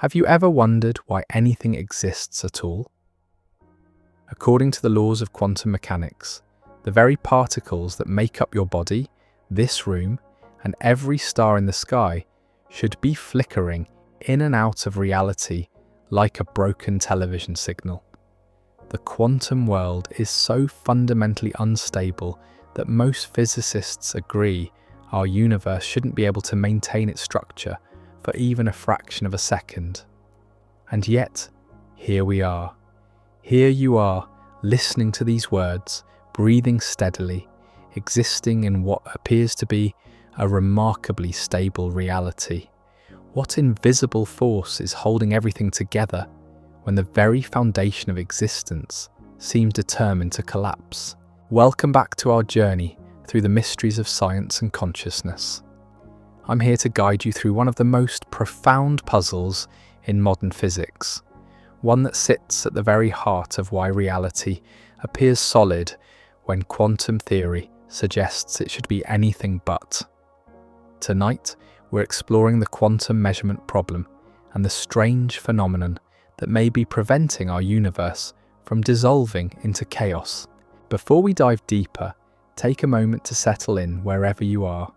Have you ever wondered why anything exists at all? According to the laws of quantum mechanics, the very particles that make up your body, this room, and every star in the sky should be flickering in and out of reality like a broken television signal. The quantum world is so fundamentally unstable that most physicists agree our universe shouldn't be able to maintain its structure for even a fraction of a second. And yet, here we are. Here you are, listening to these words, breathing steadily, existing in what appears to be a remarkably stable reality. What invisible force is holding everything together when the very foundation of existence seems determined to collapse? Welcome back to our journey through the mysteries of science and consciousness. I'm here to guide you through one of the most profound puzzles in modern physics, one that sits at the very heart of why reality appears solid when quantum theory suggests it should be anything but. Tonight, we're exploring the quantum measurement problem and the strange phenomenon that may be preventing our universe from dissolving into chaos. Before we dive deeper, take a moment to settle in wherever you are.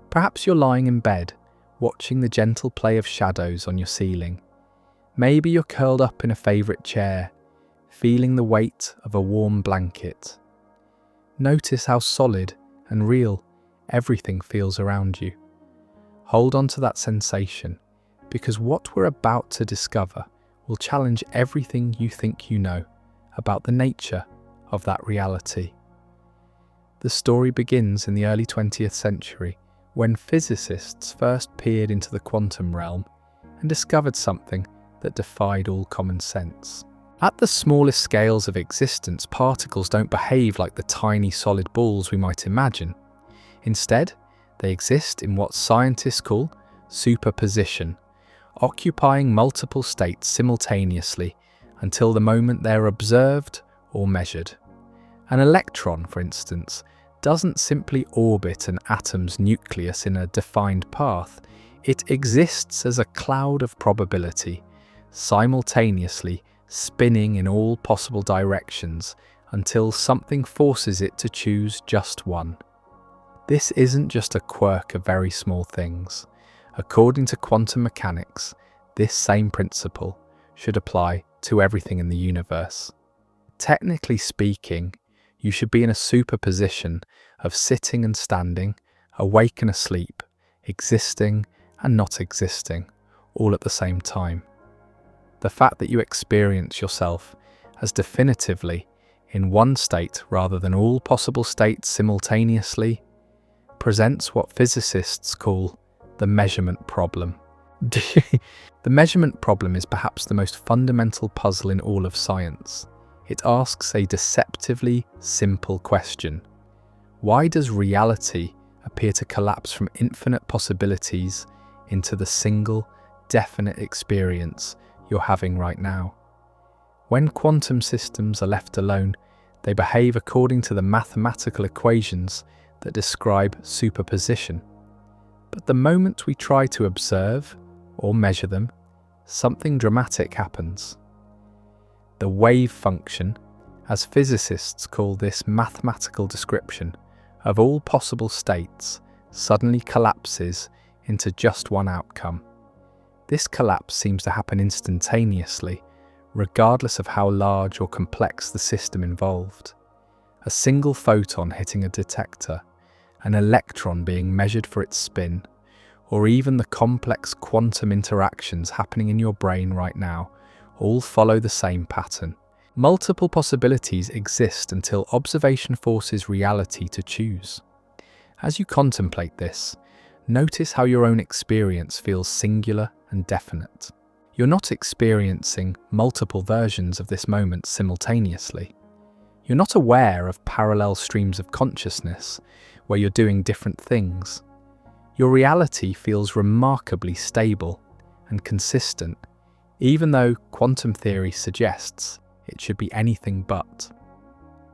Perhaps you're lying in bed, watching the gentle play of shadows on your ceiling. Maybe you're curled up in a favourite chair, feeling the weight of a warm blanket. Notice how solid and real everything feels around you. Hold on to that sensation, because what we're about to discover will challenge everything you think you know about the nature of that reality. The story begins in the early 20th century, when physicists first peered into the quantum realm and discovered something that defied all common sense. At the smallest scales of existence, particles don't behave like the tiny solid balls we might imagine. Instead, they exist in what scientists call superposition, occupying multiple states simultaneously until the moment they're observed or measured. An electron, for instance, doesn't simply orbit an atom's nucleus in a defined path. It exists as a cloud of probability, simultaneously spinning in all possible directions until something forces it to choose just one. This isn't just a quirk of very small things. According to quantum mechanics, this same principle should apply to everything in the universe. Technically speaking, you should be in a superposition of sitting and standing, awake and asleep, existing and not existing, all at the same time. The fact that you experience yourself as definitively in one state rather than all possible states simultaneously presents what physicists call the measurement problem. The measurement problem is perhaps the most fundamental puzzle in all of science. It asks a deceptively simple question. Why does reality appear to collapse from infinite possibilities into the single, definite experience you're having right now? When quantum systems are left alone, they behave according to the mathematical equations that describe superposition. But the moment we try to observe or measure them, something dramatic happens. The wave function, as physicists call this mathematical description of all possible states, suddenly collapses into just one outcome. This collapse seems to happen instantaneously, regardless of how large or complex the system involved. A single photon hitting a detector, an electron being measured for its spin, or even the complex quantum interactions happening in your brain right now, all follow the same pattern. Multiple possibilities exist until observation forces reality to choose. As you contemplate this, notice how your own experience feels singular and definite. You're not experiencing multiple versions of this moment simultaneously. You're not aware of parallel streams of consciousness where you're doing different things. Your reality feels remarkably stable and consistent, even though quantum theory suggests it should be anything but.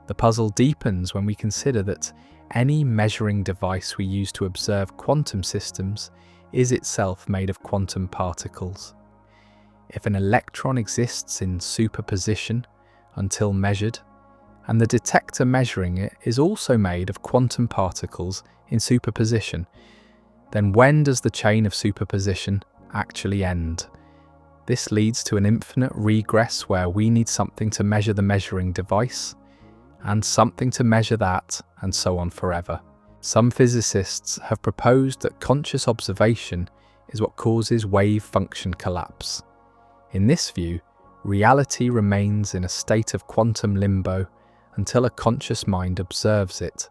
The puzzle deepens when we consider that any measuring device we use to observe quantum systems is itself made of quantum particles. if an electron exists in superposition until measured, and the detector measuring it is also made of quantum particles in superposition, then when does the chain of superposition actually end? This leads to an infinite regress where we need something to measure the measuring device, and something to measure that, and so on forever. Some physicists have proposed that conscious observation is what causes wave function collapse. In this view, reality remains in a state of quantum limbo until a conscious mind observes it,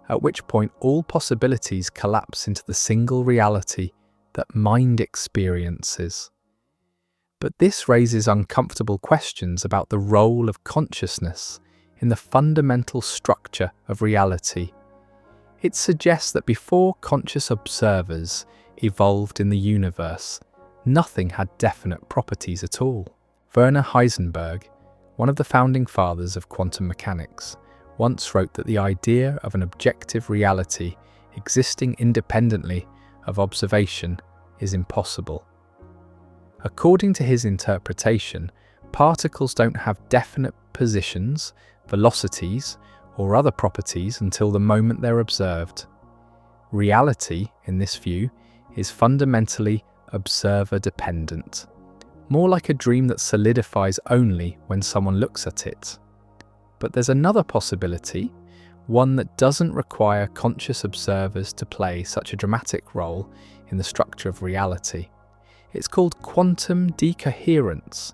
at which point all possibilities collapse into the single reality that mind experiences. But this raises uncomfortable questions about the role of consciousness in the fundamental structure of reality. It suggests that before conscious observers evolved in the universe, nothing had definite properties at all. Werner Heisenberg, one of the founding fathers of quantum mechanics, once wrote that the idea of an objective reality existing independently of observation is impossible. According to his interpretation, particles don't have definite positions, velocities, or other properties until the moment they're observed. Reality, in this view, is fundamentally observer-dependent, more like a dream that solidifies only when someone looks at it. But there's another possibility, one that doesn't require conscious observers to play such a dramatic role in the structure of reality. It's called quantum decoherence,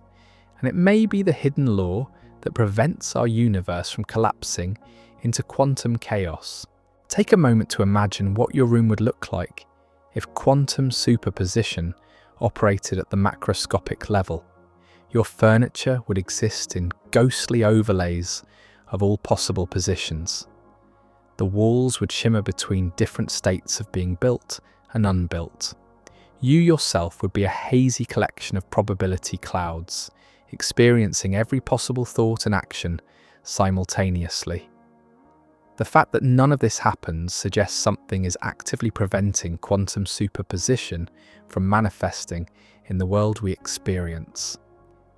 and it may be the hidden law that prevents our universe from collapsing into quantum chaos. Take a moment to imagine what your room would look like if quantum superposition operated at the macroscopic level. Your furniture would exist in ghostly overlays of all possible positions. The walls would shimmer between different states of being built and unbuilt. You yourself would be a hazy collection of probability clouds, experiencing every possible thought and action simultaneously. The fact that none of this happens suggests something is actively preventing quantum superposition from manifesting in the world we experience.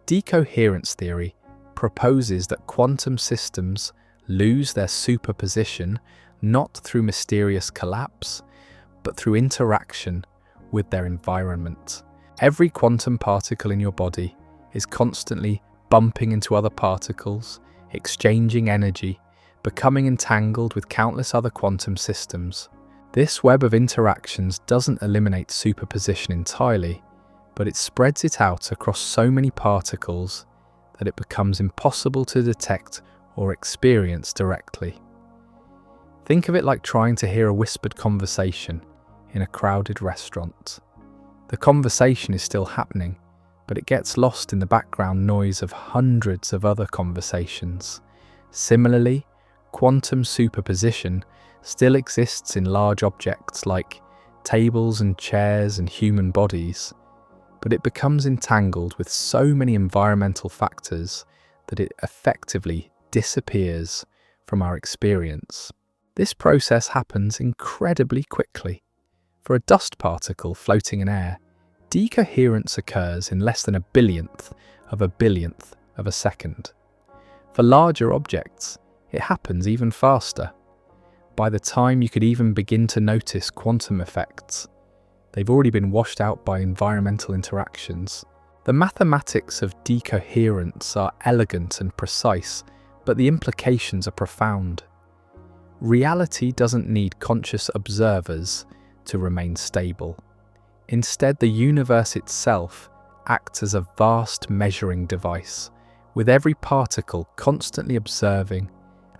Decoherence theory proposes that quantum systems lose their superposition not through mysterious collapse, but through interaction with their environment. Every quantum particle in your body is constantly bumping into other particles, exchanging energy, becoming entangled with countless other quantum systems. This web of interactions doesn't eliminate superposition entirely, but it spreads it out across so many particles that it becomes impossible to detect or experience directly. Think of it like trying to hear a whispered conversation in a crowded restaurant. The conversation is still happening, but it gets lost in the background noise of hundreds of other conversations. Similarly, quantum superposition still exists in large objects like tables and chairs and human bodies, but it becomes entangled with so many environmental factors that it effectively disappears from our experience. This process happens incredibly quickly. For a dust particle floating in air, decoherence occurs in less than a billionth of a second. For larger objects, it happens even faster. By the time you could even begin to notice quantum effects, they've already been washed out by environmental interactions. The mathematics of decoherence are elegant and precise, but the implications are profound. Reality doesn't need conscious observers to remain stable. Instead, the universe itself acts as a vast measuring device, with every particle constantly observing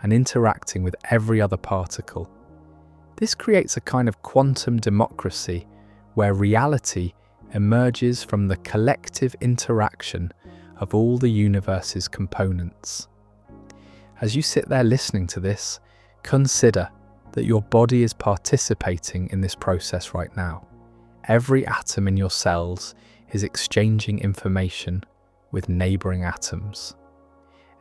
and interacting with every other particle. This creates a kind of quantum democracy where reality emerges from the collective interaction of all the universe's components. As you sit there listening to this, consider that your body is participating in this process right now. Every atom in your cells is exchanging information with neighbouring atoms.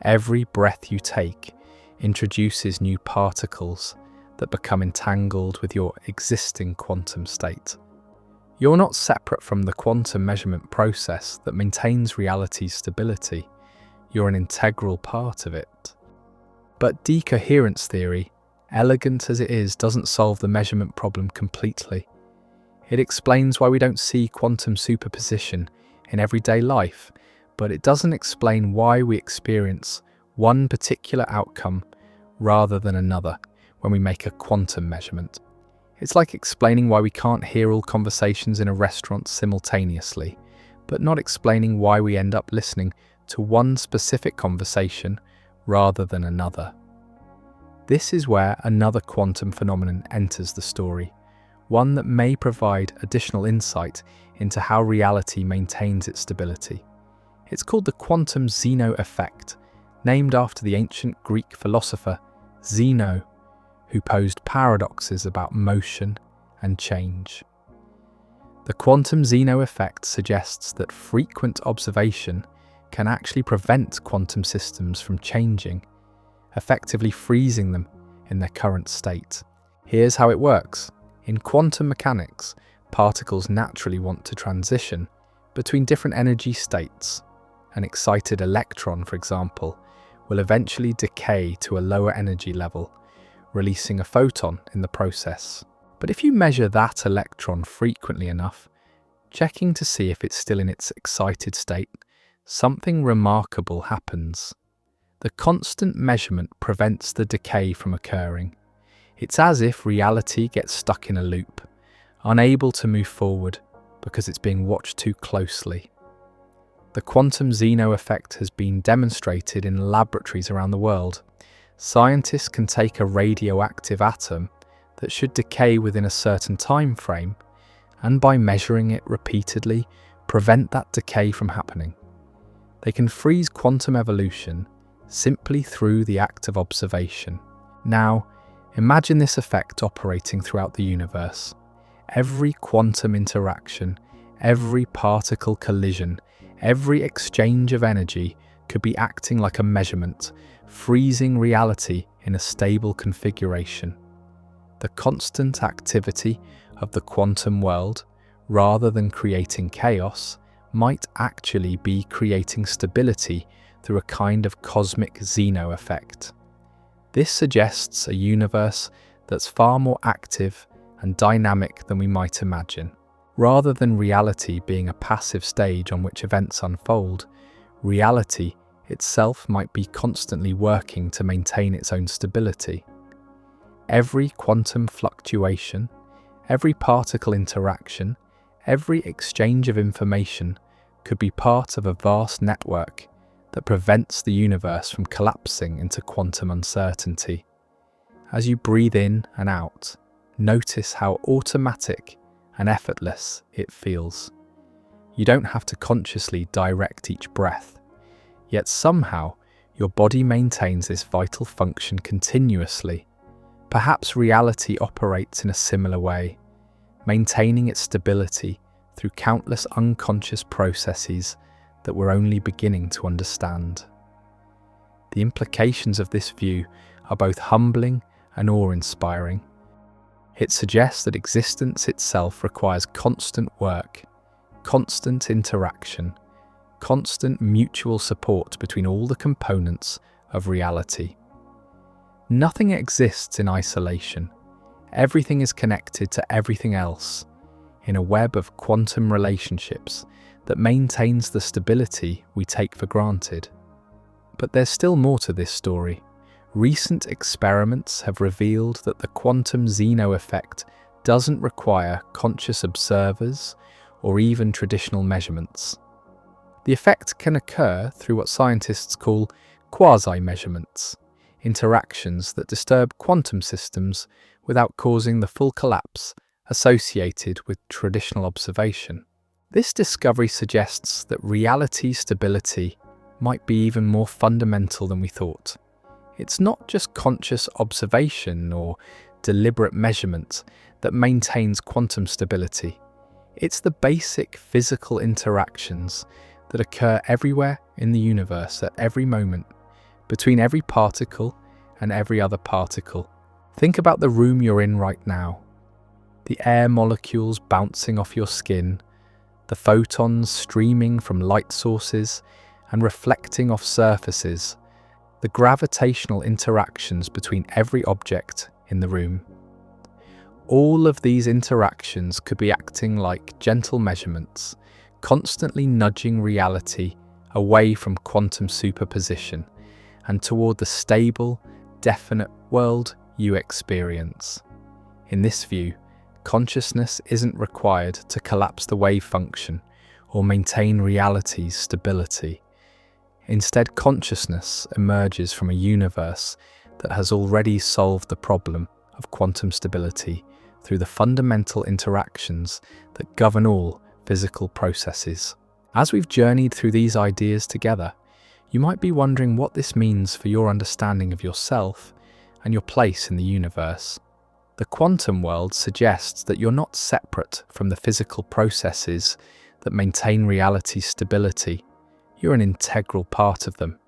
Every breath you take introduces new particles that become entangled with your existing quantum state. You're not separate from the quantum measurement process that maintains reality's stability. You're an integral part of it. But decoherence theory, elegant as it is, doesn't solve the measurement problem completely. It explains why we don't see quantum superposition in everyday life, but it doesn't explain why we experience one particular outcome rather than another when we make a quantum measurement. It's like explaining why we can't hear all conversations in a restaurant simultaneously, but not explaining why we end up listening to one specific conversation rather than another. This is where another quantum phenomenon enters the story, one that may provide additional insight into how reality maintains its stability. It's called the Quantum Zeno Effect, named after the ancient Greek philosopher Zeno, who posed paradoxes about motion and change. The Quantum Zeno Effect suggests that frequent observation can actually prevent quantum systems from changing, effectively freezing them in their current state. Here's how it works. In quantum mechanics, particles naturally want to transition between different energy states. An excited electron, for example, will eventually decay to a lower energy level, releasing a photon in the process. But if you measure that electron frequently enough, checking to see if it's still in its excited state, something remarkable happens. The constant measurement prevents the decay from occurring. It's as if reality gets stuck in a loop, unable to move forward because it's being watched too closely. The Quantum Zeno Effect has been demonstrated in laboratories around the world. Scientists can take a radioactive atom that should decay within a certain time frame, and by measuring it repeatedly, prevent that decay from happening. They can freeze quantum evolution simply through the act of observation. Now, imagine this effect operating throughout the universe. Every quantum interaction, every particle collision, every exchange of energy could be acting like a measurement, freezing reality in a stable configuration. The constant activity of the quantum world, rather than creating chaos, might actually be creating stability through a kind of cosmic Zeno effect. This suggests a universe that's far more active and dynamic than we might imagine. Rather than reality being a passive stage on which events unfold, reality itself might be constantly working to maintain its own stability. Every quantum fluctuation, every particle interaction, every exchange of information could be part of a vast network that prevents the universe from collapsing into quantum uncertainty. As you breathe in and out, notice how automatic and effortless it feels. You don't have to consciously direct each breath, yet somehow your body maintains this vital function continuously. Perhaps reality operates in a similar way, maintaining its stability through countless unconscious processes that we're only beginning to understand. The implications of this view are both humbling and awe-inspiring. It suggests that existence itself requires constant work, constant interaction, constant mutual support between all the components of reality. Nothing exists in isolation. Everything is connected to everything else in a web of quantum relationships that maintains the stability we take for granted. But there's still more to this story. Recent experiments have revealed that the Quantum Zeno Effect doesn't require conscious observers or even traditional measurements. The effect can occur through what scientists call quasi-measurements, interactions that disturb quantum systems without causing the full collapse associated with traditional observation. This discovery suggests that reality stability might be even more fundamental than we thought. It's not just conscious observation or deliberate measurement that maintains quantum stability. It's the basic physical interactions that occur everywhere in the universe at every moment, between every particle and every other particle. Think about the room you're in right now. the air molecules bouncing off your skin, the photons streaming from light sources and reflecting off surfaces, the gravitational interactions between every object in the room. All of these interactions could be acting like gentle measurements, constantly nudging reality away from quantum superposition and toward the stable, definite world you experience. In this view, consciousness isn't required to collapse the wave function or maintain reality's stability. Instead, consciousness emerges from a universe that has already solved the problem of quantum stability through the fundamental interactions that govern all physical processes. As we've journeyed through these ideas together, you might be wondering what this means for your understanding of yourself and your place in the universe. The quantum world suggests that you're not separate from the physical processes that maintain reality's stability. You're an integral part of them.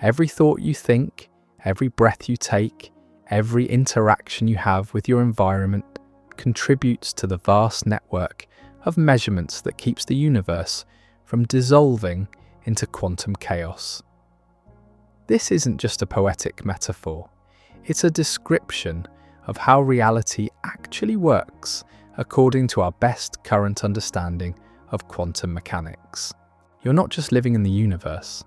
Every thought you think, every breath you take, every interaction you have with your environment contributes to the vast network of measurements that keeps the universe from dissolving into quantum chaos. This isn't just a poetic metaphor. It's a description of how reality actually works according to our best current understanding of quantum mechanics. You're not just living in the universe.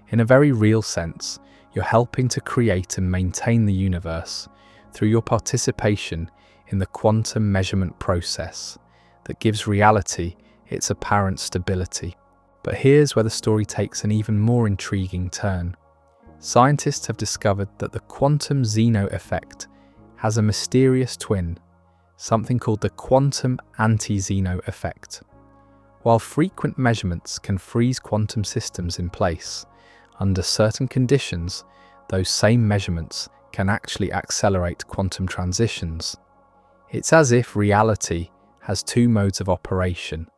In a very real sense, you're helping to create and maintain the universe through your participation in the quantum measurement process that gives reality its apparent stability. But here's where the story takes an even more intriguing turn. Scientists have discovered that the Quantum Zeno Effect has a mysterious twin, something called the Quantum Anti-Zeno Effect. While frequent measurements can freeze quantum systems in place, under certain conditions, those same measurements can actually accelerate quantum transitions. It's as if reality has two modes of operation,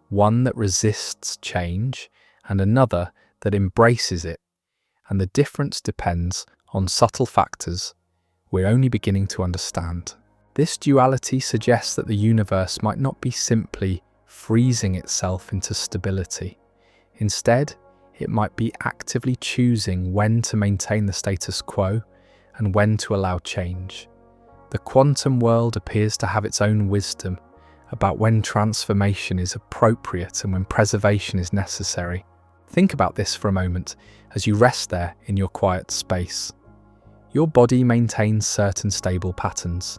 one that resists change and another that embraces it, and the difference depends on subtle factors we're only beginning to understand. This duality suggests that the universe might not be simply freezing itself into stability. Instead, it might be actively choosing when to maintain the status quo and when to allow change. The quantum world appears to have its own wisdom about when transformation is appropriate and when preservation is necessary. Think about this for a moment as you rest there in your quiet space. Your body maintains certain stable patterns.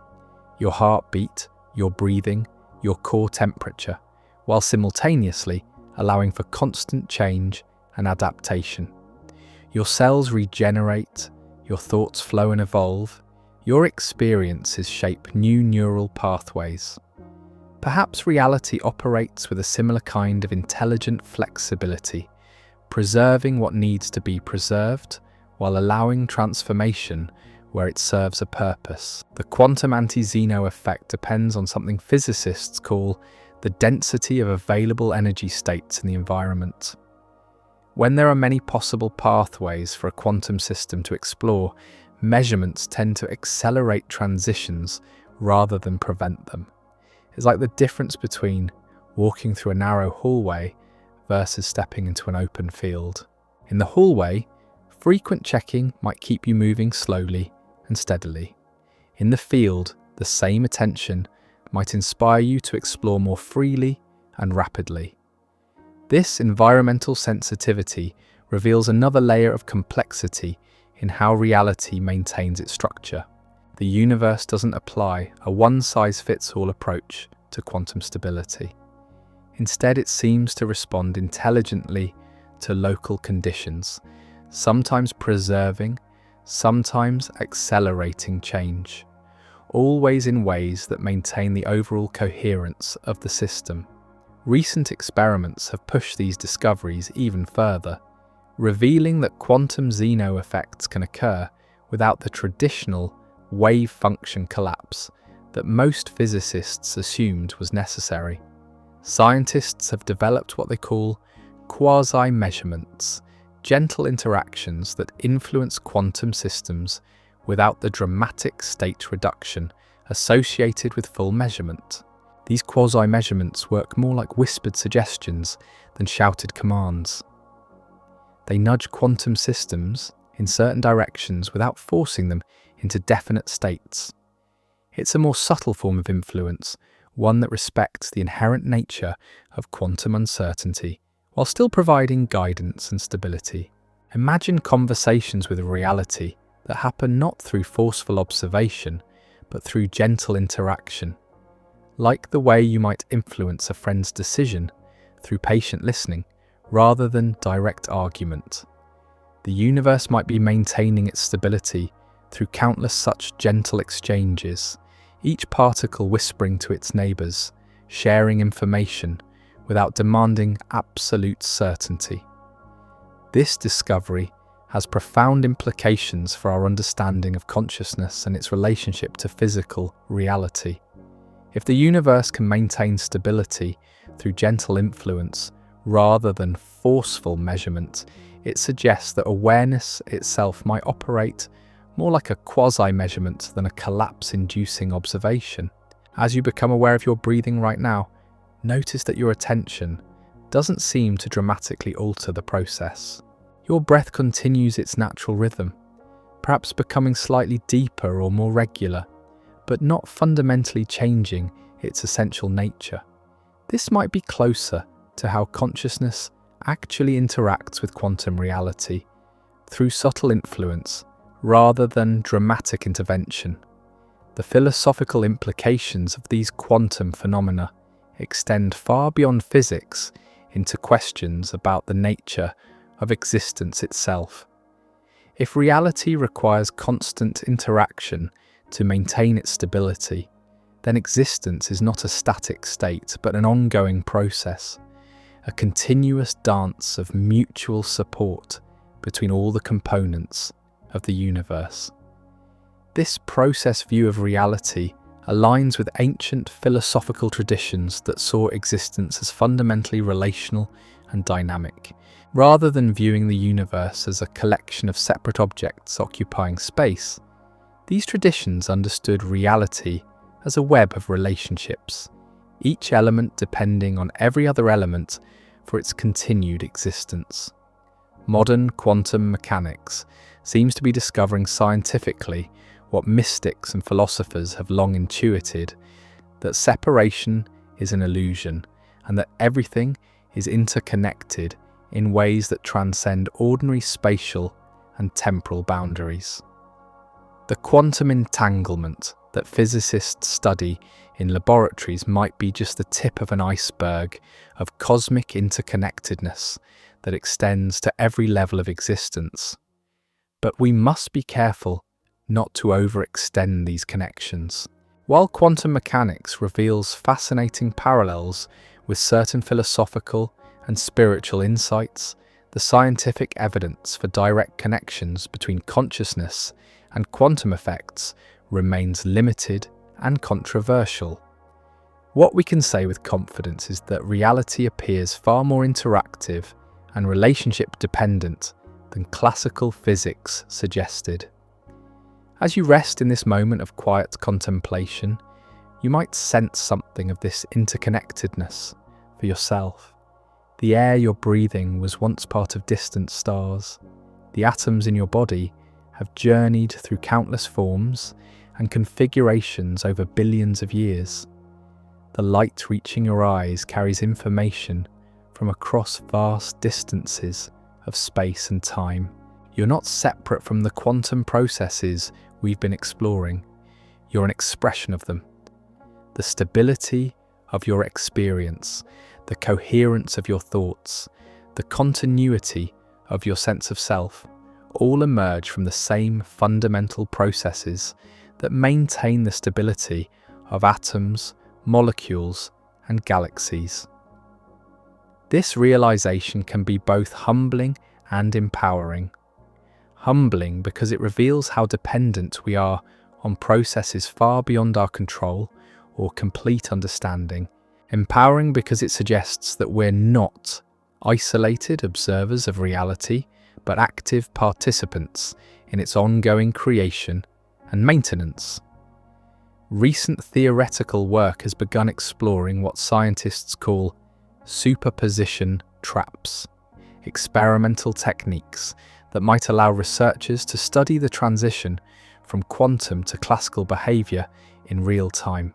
Your heartbeat, your breathing, your core temperature, while simultaneously allowing for constant change and adaptation. Your cells regenerate, your thoughts flow and evolve, your experiences shape new neural pathways. Perhaps reality operates with a similar kind of intelligent flexibility, preserving what needs to be preserved while allowing transformation where it serves a purpose. The quantum anti-Zeno effect depends on something physicists call the density of available energy states in the environment. When there are many possible pathways for a quantum system to explore, measurements tend to accelerate transitions rather than prevent them. It's like the difference between walking through a narrow hallway versus stepping into an open field. In the hallway, frequent checking might keep you moving slowly and steadily. In the field, the same attention might inspire you to explore more freely and rapidly. This environmental sensitivity reveals another layer of complexity in how reality maintains its structure. The universe doesn't apply a one-size-fits-all approach to quantum stability. Instead, it seems to respond intelligently to local conditions, sometimes preserving, sometimes accelerating change, always in ways that maintain the overall coherence of the system. Recent experiments have pushed these discoveries even further, revealing that quantum Zeno effects can occur without the traditional wave function collapse that most physicists assumed was necessary. Scientists have developed what they call quasi-measurements, gentle interactions that influence quantum systems without the dramatic state reduction associated with full measurement. These quasi-measurements work more like whispered suggestions than shouted commands. They nudge quantum systems in certain directions without forcing them into definite states. It's a more subtle form of influence, one that respects the inherent nature of quantum uncertainty, while still providing guidance and stability. Imagine conversations with reality that happen not through forceful observation, but through gentle interaction. Like the way you might influence a friend's decision through patient listening rather than direct argument. The universe might be maintaining its stability through countless such gentle exchanges, each particle whispering to its neighbours, sharing information without demanding absolute certainty. This discovery has profound implications for our understanding of consciousness and its relationship to physical reality. If the universe can maintain stability through gentle influence rather than forceful measurement, it suggests that awareness itself might operate more like a quasi-measurement than a collapse-inducing observation. As you become aware of your breathing right now, notice that your attention doesn't seem to dramatically alter the process. Your breath continues its natural rhythm, perhaps becoming slightly deeper or more regular, but not fundamentally changing its essential nature. This might be closer to how consciousness actually interacts with quantum reality, through subtle influence rather than dramatic intervention. The philosophical implications of these quantum phenomena extend far beyond physics into questions about the nature of existence itself. If reality requires constant interaction to maintain its stability, then existence is not a static state but an ongoing process, a continuous dance of mutual support between all the components of the universe. This process view of reality aligns with ancient philosophical traditions that saw existence as fundamentally relational and dynamic. Rather than viewing the universe as a collection of separate objects occupying space, these traditions understood reality as a web of relationships, each element depending on every other element for its continued existence. Modern quantum mechanics seems to be discovering scientifically what mystics and philosophers have long intuited, that separation is an illusion and that everything is interconnected in ways that transcend ordinary spatial and temporal boundaries. The quantum entanglement that physicists study in laboratories might be just the tip of an iceberg of cosmic interconnectedness that extends to every level of existence. But we must be careful not to overextend these connections. While quantum mechanics reveals fascinating parallels with certain philosophical and spiritual insights, the scientific evidence for direct connections between consciousness and quantum effects remains limited and controversial. What we can say with confidence is that reality appears far more interactive and relationship-dependent than classical physics suggested. As you rest in this moment of quiet contemplation, you might sense something of this interconnectedness for yourself. The air you're breathing was once part of distant stars. The atoms in your body have journeyed through countless forms and configurations over billions of years. The light reaching your eyes carries information from across vast distances of space and time. You're not separate from the quantum processes we've been exploring. You're an expression of them. The stability of your experience, the coherence of your thoughts, the continuity of your sense of self, all emerge from the same fundamental processes that maintain the stability of atoms, molecules, and galaxies. This realization can be both humbling and empowering. Humbling because it reveals how dependent we are on processes far beyond our control or complete understanding. Empowering because it suggests that we're not isolated observers of reality, but active participants in its ongoing creation and maintenance. recent theoretical work has begun exploring what scientists call superposition traps, experimental techniques that might allow researchers to study the transition from quantum to classical behavior in real time.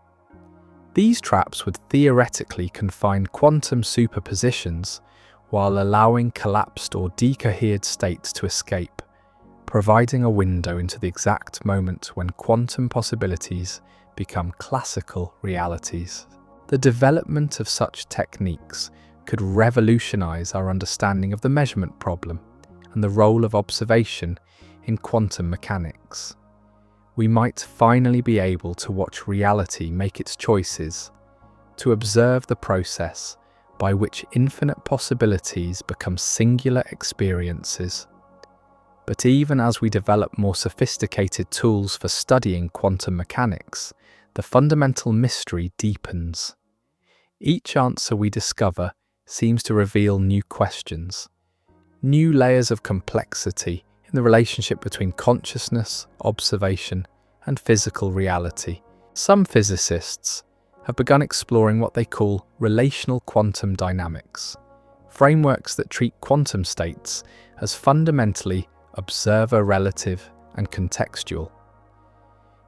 These traps would theoretically confine quantum superpositions while allowing collapsed or decohered states to escape, providing a window into the exact moment when quantum possibilities become classical realities. The development of such techniques could revolutionize our understanding of the measurement problem and the role of observation in quantum mechanics. We might finally be able to watch reality make its choices, to observe the process by which infinite possibilities become singular experiences. But even as we develop more sophisticated tools for studying quantum mechanics, the fundamental mystery deepens. Each answer we discover seems to reveal new questions, new layers of complexity in the relationship between consciousness, observation, and physical reality. Some physicists have begun exploring what they call relational quantum dynamics, frameworks that treat quantum states as fundamentally observer-relative and contextual.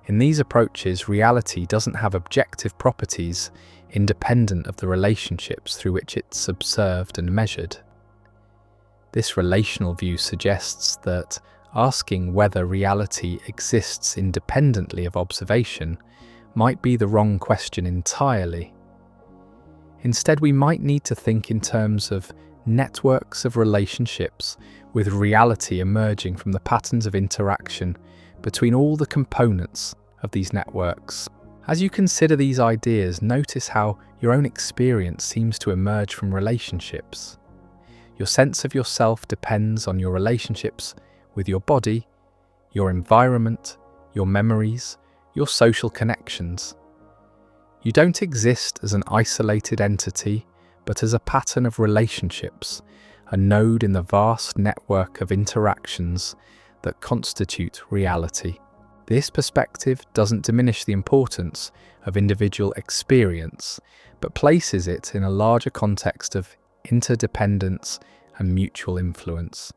In these approaches, reality doesn't have objective properties independent of the relationships through which it's observed and measured. This relational view suggests that asking whether reality exists independently of observation might be the wrong question entirely. Instead, we might need to think in terms of networks of relationships, with reality emerging from the patterns of interaction between all the components of these networks. As you consider these ideas, notice how your own experience seems to emerge from relationships. Your sense of yourself depends on your relationships with your body, your environment, your memories, your social connections. You don't exist as an isolated entity, but as a pattern of relationships, a node in the vast network of interactions that constitute reality. This perspective doesn't diminish the importance of individual experience, but places it in a larger context of interdependence and mutual influence.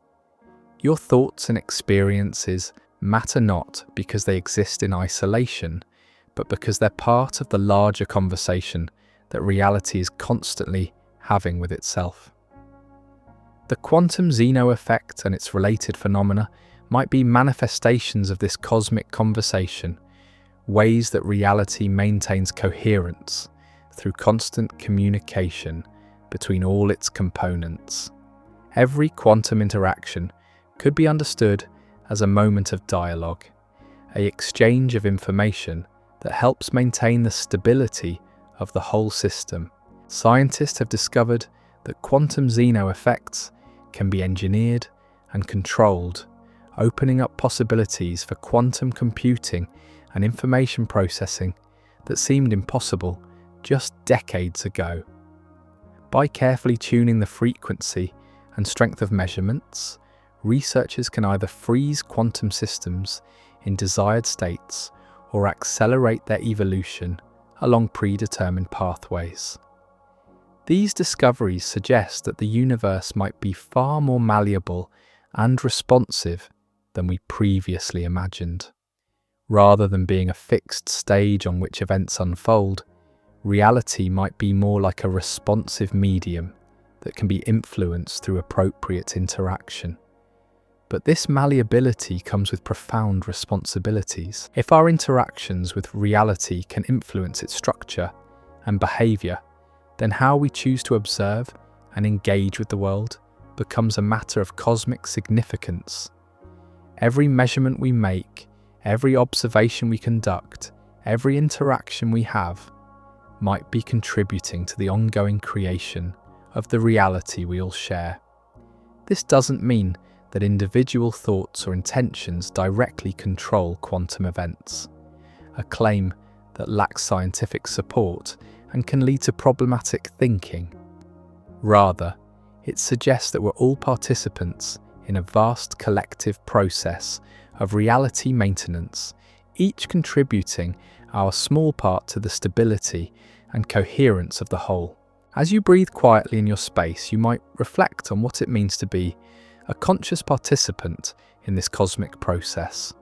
Your thoughts and experiences matter not because they exist in isolation, but because they're part of the larger conversation that reality is constantly having with itself. The Quantum Zeno Effect and its related phenomena might be manifestations of this cosmic conversation, ways that reality maintains coherence through constant communication between all its components. Every quantum interaction could be understood as a moment of dialogue, an exchange of information that helps maintain the stability of the whole system. Scientists have discovered that quantum Zeno effects can be engineered and controlled, opening up possibilities for quantum computing and information processing that seemed impossible just decades ago. By carefully tuning the frequency and strength of measurements, researchers can either freeze quantum systems in desired states or accelerate their evolution along predetermined pathways. These discoveries suggest that the universe might be far more malleable and responsive than we previously imagined. Rather than being a fixed stage on which events unfold, reality might be more like a responsive medium that can be influenced through appropriate interaction. But this malleability comes with profound responsibilities. If our interactions with reality can influence its structure and behavior, then how we choose to observe and engage with the world becomes a matter of cosmic significance. Every measurement we make, every observation we conduct, every interaction we have might be contributing to the ongoing creation of the reality we all share. This doesn't mean that individual thoughts or intentions directly control quantum events, a claim that lacks scientific support and can lead to problematic thinking. Rather, it suggests that we're all participants in a vast collective process of reality maintenance, each contributing our small part to the stability and coherence of the whole. As you breathe quietly in your space, you might reflect on what it means to be a conscious participant in this cosmic process.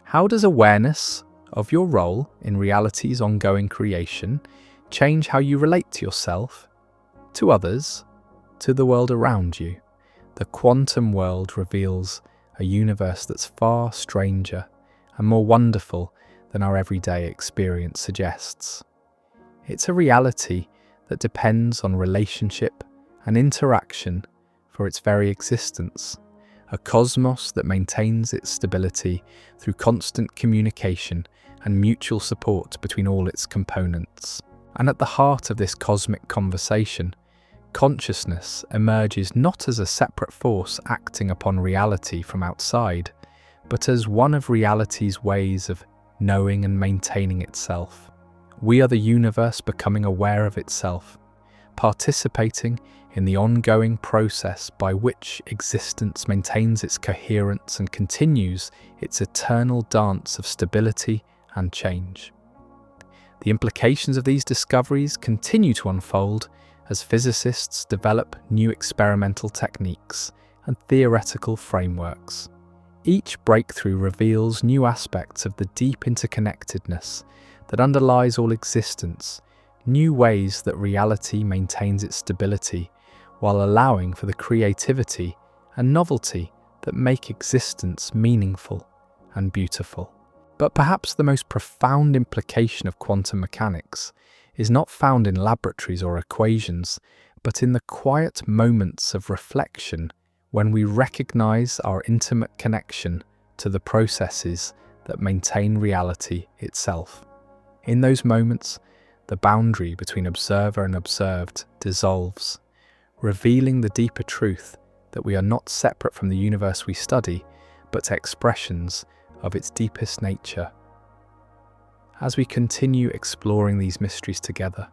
How does awareness of your role in reality's ongoing creation change how you relate to yourself, to others, to the world around you? The quantum world reveals a universe that's far stranger and more wonderful than our everyday experience suggests. It's a reality that depends on relationship and interaction for its very existence, a cosmos that maintains its stability through constant communication and mutual support between all its components. And at the heart of this cosmic conversation, consciousness emerges not as a separate force acting upon reality from outside, but as one of reality's ways of knowing and maintaining itself. We are the universe becoming aware of itself, participating in the ongoing process by which existence maintains its coherence and continues its eternal dance of stability and change. The implications of these discoveries continue to unfold as physicists develop new experimental techniques and theoretical frameworks. Each breakthrough reveals new aspects of the deep interconnectedness that underlies all existence, new ways that reality maintains its stability while allowing for the creativity and novelty that make existence meaningful and beautiful. But perhaps the most profound implication of quantum mechanics is not found in laboratories or equations, but in the quiet moments of reflection when we recognize our intimate connection to the processes that maintain reality itself. In those moments, the boundary between observer and observed dissolves, revealing the deeper truth that we are not separate from the universe we study, but expressions of its deepest nature. As we continue exploring these mysteries together,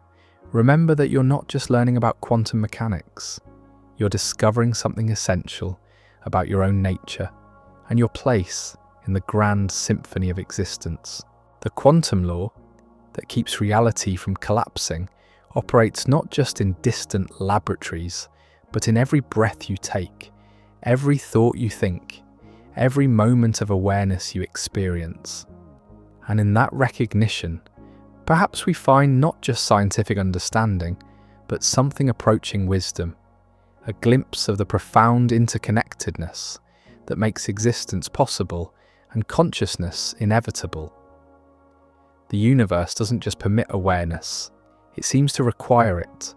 remember that you're not just learning about quantum mechanics. You're discovering something essential about your own nature and your place in the grand symphony of existence. The quantum law that keeps reality from collapsing operates not just in distant laboratories, but in every breath you take, every thought you think, every moment of awareness you experience. And in that recognition, perhaps we find not just scientific understanding, but something approaching wisdom, a glimpse of the profound interconnectedness that makes existence possible and consciousness inevitable. The universe doesn't just permit awareness, it seems to require it,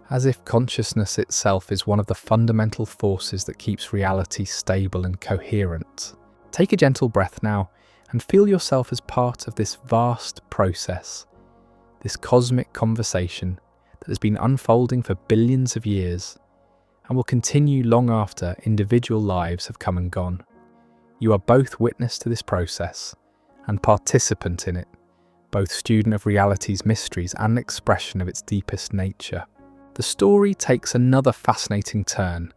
as if consciousness itself is one of the fundamental forces that keeps reality stable and coherent. Take a gentle breath now and feel yourself as part of this vast process, this cosmic conversation that has been unfolding for billions of years and will continue long after individual lives have come and gone. You are both witness to this process and participant in it, both student of reality's mysteries and expression of its deepest nature. The story takes another fascinating turn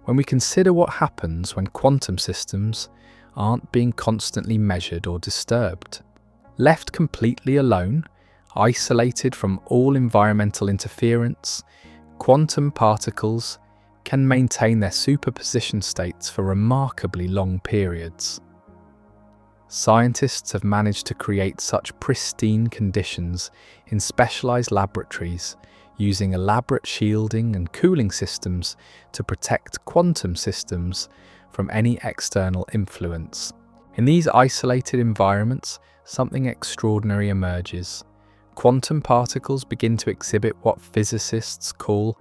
when we consider what happens when quantum systems aren't being constantly measured or disturbed. Left completely alone, isolated from all environmental interference, quantum particles can maintain their superposition states for remarkably long periods. Scientists have managed to create such pristine conditions in specialized laboratories using elaborate shielding and cooling systems to protect quantum systems from any external influence. In these isolated environments, something extraordinary emerges. Quantum particles begin to exhibit what physicists call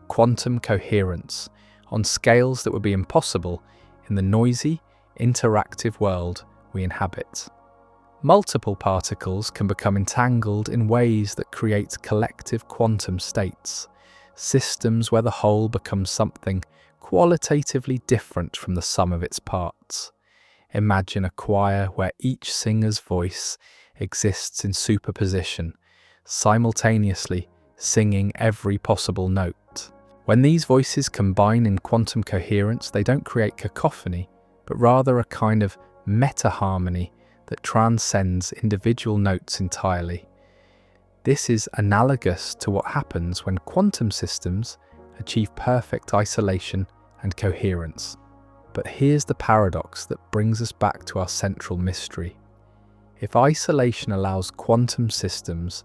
quantum coherence on scales that would be impossible in the noisy, interactive world we inhabit. Multiple particles can become entangled in ways that create collective quantum states, systems where the whole becomes something qualitatively different from the sum of its parts. Imagine a choir where each singer's voice exists in superposition, simultaneously singing every possible note. When these voices combine in quantum coherence, they don't create cacophony, but rather a kind of meta-harmony that transcends individual notes entirely. This is analogous to what happens when quantum systems achieve perfect isolation and coherence. But here's the paradox that brings us back to our central mystery. If isolation allows quantum systems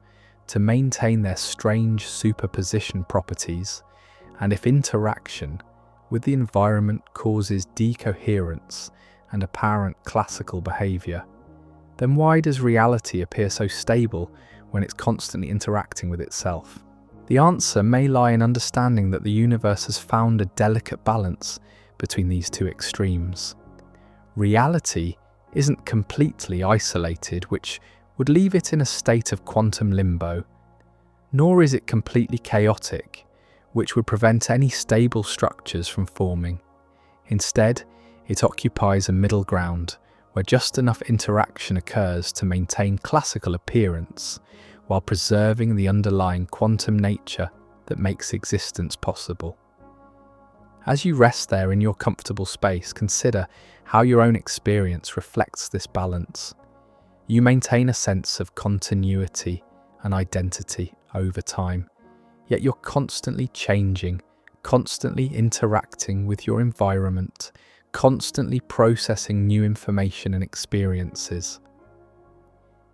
to maintain their strange superposition properties, and if interaction with the environment causes decoherence and apparent classical behavior, then why does reality appear so stable when it's constantly interacting with itself? The answer may lie in understanding that the universe has found a delicate balance between these two extremes. Reality isn't completely isolated, which would leave it in a state of quantum limbo, nor is it completely chaotic, which would prevent any stable structures from forming. Instead, it occupies a middle ground where just enough interaction occurs to maintain classical appearance while preserving the underlying quantum nature that makes existence possible. As you rest there in your comfortable space, consider how your own experience reflects this balance. You maintain a sense of continuity and identity over time, yet you're constantly changing, constantly interacting with your environment, constantly processing new information and experiences.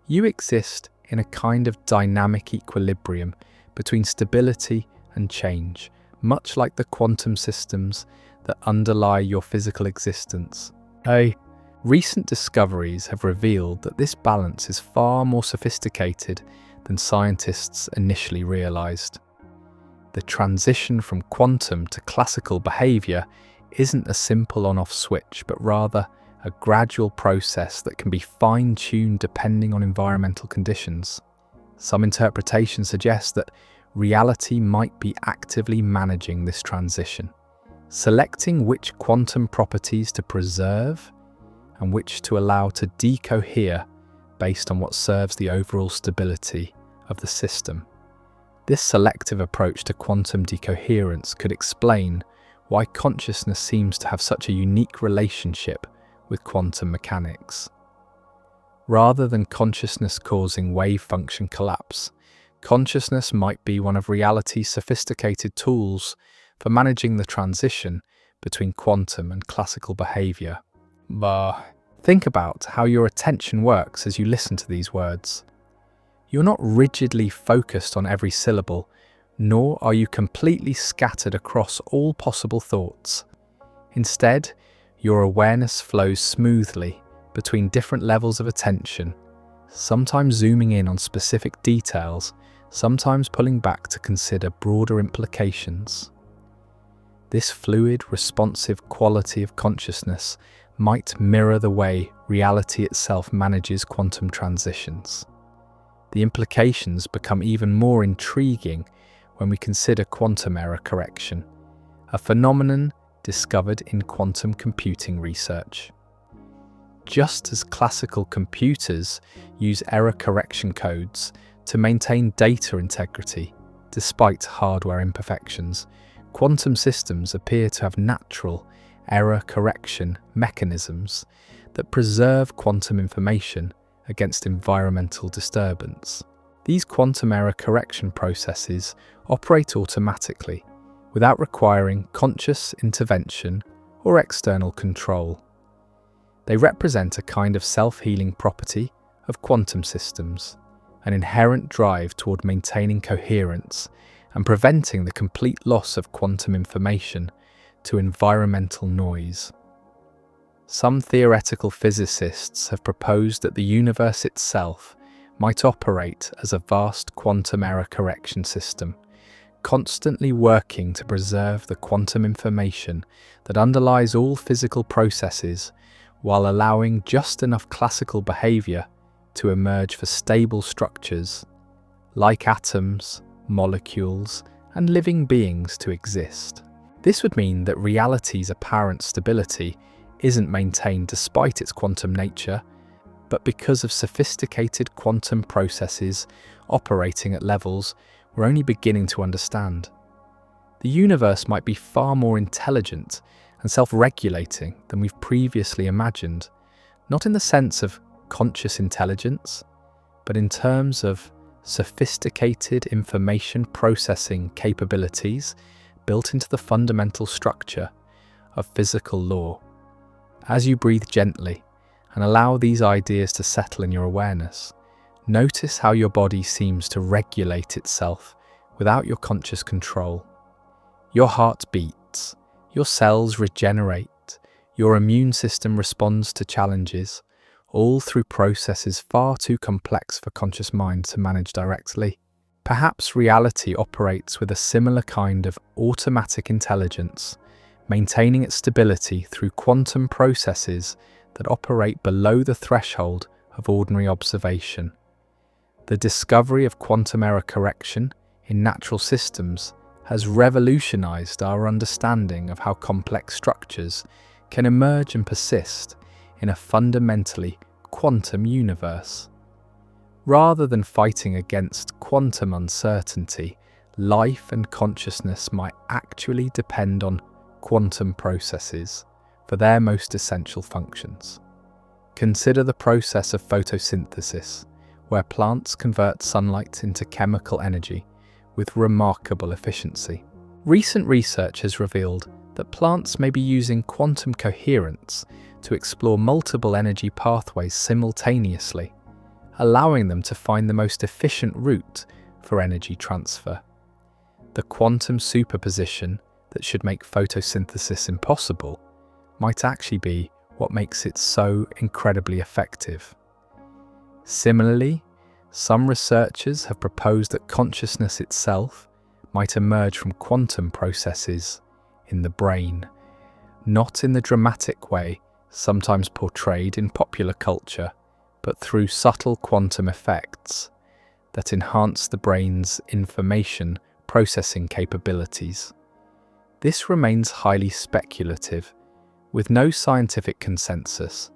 You exist in a kind of dynamic equilibrium between stability and change, much like the quantum systems that underlie your physical existence. Recent discoveries have revealed that this balance is far more sophisticated than scientists initially realized. The transition from quantum to classical behavior isn't a simple on-off switch, but rather a gradual process that can be fine-tuned depending on environmental conditions. Some interpretations suggest that reality might be actively managing this transition, selecting which quantum properties to preserve and which to allow to decohere based on what serves the overall stability of the system. This selective approach to quantum decoherence could explain why consciousness seems to have such a unique relationship with quantum mechanics. Rather than consciousness causing wave function collapse, consciousness might be one of reality's sophisticated tools for managing the transition between quantum and classical behavior. Think about how your attention works as you listen to these words. You're not rigidly focused on every syllable, nor are you completely scattered across all possible thoughts. Instead, your awareness flows smoothly between different levels of attention, sometimes zooming in on specific details, sometimes pulling back to consider broader implications. This fluid, responsive quality of consciousness might mirror the way reality itself manages quantum transitions. The implications become even more intriguing when we consider quantum error correction, a phenomenon discovered in quantum computing research. Just as classical computers use error correction codes to maintain data integrity despite hardware imperfections, quantum systems appear to have natural error correction mechanisms that preserve quantum information against environmental disturbance. These quantum error correction processes operate automatically, without requiring conscious intervention or external control. They represent a kind of self-healing property of quantum systems, an inherent drive toward maintaining coherence and preventing the complete loss of quantum information to environmental noise. Some theoretical physicists have proposed that the universe itself might operate as a vast quantum error correction system, constantly working to preserve the quantum information that underlies all physical processes while allowing just enough classical behavior to emerge for stable structures, like atoms, molecules, and living beings to exist. This would mean that reality's apparent stability isn't maintained despite its quantum nature, but because of sophisticated quantum processes operating at levels we're only beginning to understand. The universe might be far more intelligent and self-regulating than we've previously imagined, not in the sense of conscious intelligence, but in terms of sophisticated information processing capabilities built into the fundamental structure of physical law. As you breathe gently and allow these ideas to settle in your awareness, notice how your body seems to regulate itself without your conscious control. Your heart beats, your cells regenerate, your immune system responds to challenges, all through processes far too complex for conscious mind to manage directly. Perhaps reality operates with a similar kind of automatic intelligence, maintaining its stability through quantum processes that operate below the threshold of ordinary observation. The discovery of quantum error correction in natural systems has revolutionized our understanding of how complex structures can emerge and persist in a fundamentally quantum universe. Rather than fighting against quantum uncertainty, life and consciousness might actually depend on quantum processes for their most essential functions. Consider the process of photosynthesis, where plants convert sunlight into chemical energy with remarkable efficiency. Recent research has revealed that plants may be using quantum coherence to explore multiple energy pathways simultaneously, allowing them to find the most efficient route for energy transfer. The quantum superposition that should make photosynthesis impossible might actually be what makes it so incredibly effective. Similarly, some researchers have proposed that consciousness itself might emerge from quantum processes in the brain, not in the dramatic way sometimes portrayed in popular culture, but through subtle quantum effects that enhance the brain's information processing capabilities. This remains highly speculative, with no scientific consensus,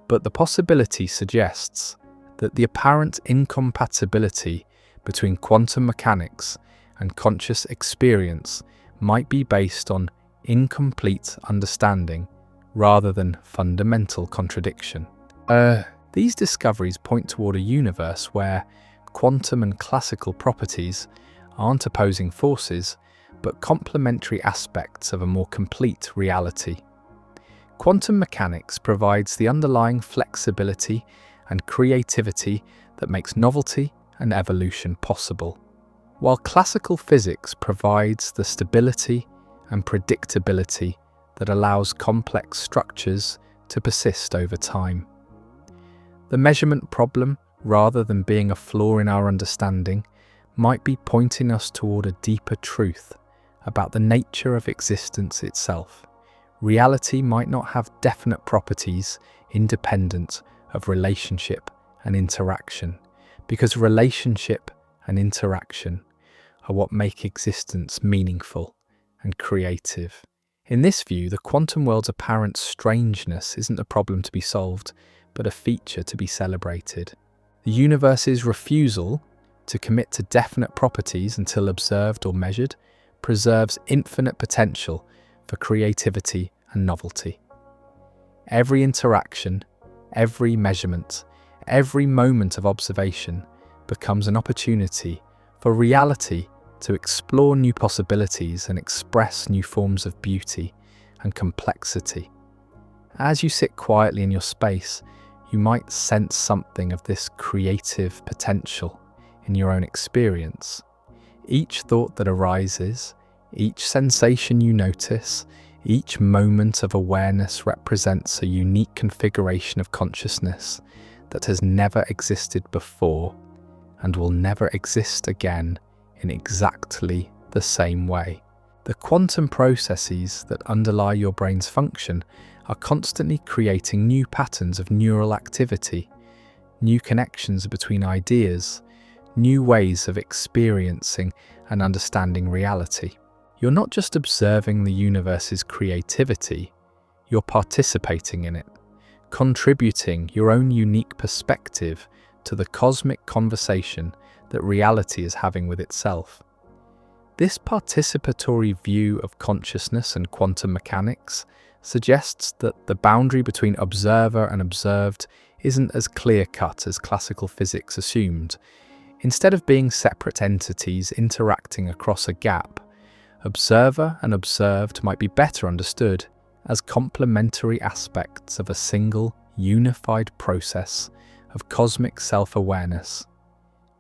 but the possibility suggests that the apparent incompatibility between quantum mechanics and conscious experience might be based on incomplete understanding rather than fundamental contradiction. These discoveries point toward a universe where quantum and classical properties aren't opposing forces, but complementary aspects of a more complete reality. Quantum mechanics provides the underlying flexibility and creativity that makes novelty and evolution possible, while classical physics provides the stability and predictability that allows complex structures to persist over time. The measurement problem, rather than being a flaw in our understanding, might be pointing us toward a deeper truth about the nature of existence itself. Reality might not have definite properties independent of relationship and interaction, because relationship and interaction are what make existence meaningful and creative. In this view, the quantum world's apparent strangeness isn't a problem to be solved, but a feature to be celebrated. The universe's refusal to commit to definite properties until observed or measured preserves infinite potential for creativity and novelty. Every interaction, every measurement, every moment of observation becomes an opportunity for reality to explore new possibilities and express new forms of beauty and complexity. As you sit quietly in your space, you might sense something of this creative potential in your own experience. Each thought that arises, each sensation you notice, each moment of awareness represents a unique configuration of consciousness that has never existed before and will never exist again in exactly the same way. The quantum processes that underlie your brain's function are constantly creating new patterns of neural activity, new connections between ideas, new ways of experiencing and understanding reality. You're not just observing the universe's creativity, you're participating in it, contributing your own unique perspective to the cosmic conversation that reality is having with itself. This participatory view of consciousness and quantum mechanics suggests that the boundary between observer and observed isn't as clear-cut as classical physics assumed. Instead of being separate entities interacting across a gap, observer and observed might be better understood as complementary aspects of a single, unified process of cosmic self-awareness.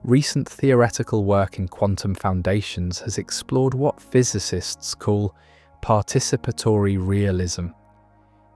Recent theoretical work in quantum foundations has explored what physicists call participatory realism,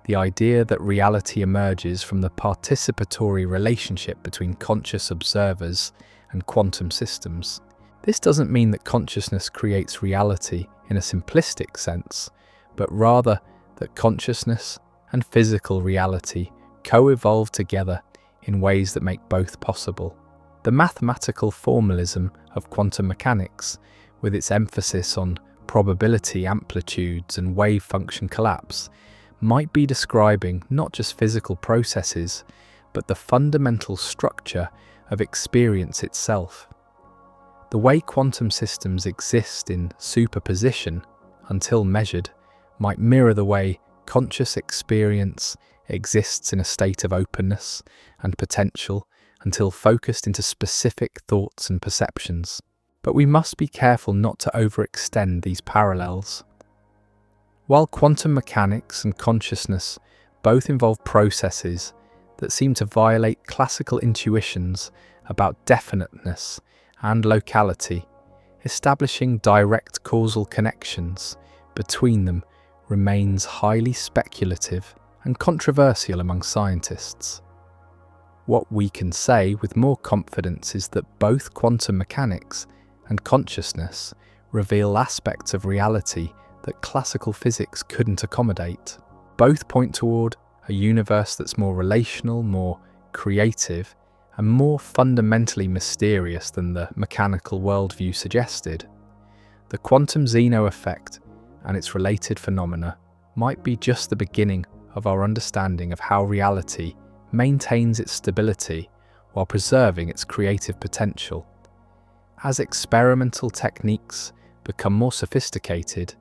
the idea that reality emerges from the participatory relationship between conscious observers and quantum systems. This doesn't mean that consciousness creates reality in a simplistic sense, but rather that consciousness and physical reality co-evolve together in ways that make both possible. The mathematical formalism of quantum mechanics, with its emphasis on probability amplitudes and wave function collapse, might be describing not just physical processes, but the fundamental structure of experience itself. The way quantum systems exist in superposition, until measured, might mirror the way conscious experience exists in a state of openness and potential until focused into specific thoughts and perceptions. But we must be careful not to overextend these parallels. While quantum mechanics and consciousness both involve processes that seem to violate classical intuitions about definiteness and locality, establishing direct causal connections between them remains highly speculative and controversial among scientists. What we can say with more confidence is that both quantum mechanics and consciousness reveal aspects of reality that classical physics couldn't accommodate. Both point toward a universe that's more relational, more creative, and more fundamentally mysterious than the mechanical worldview suggested. The Quantum Zeno Effect and its related phenomena might be just the beginning of our understanding of how reality maintains its stability while preserving its creative potential. As experimental techniques become more sophisticated,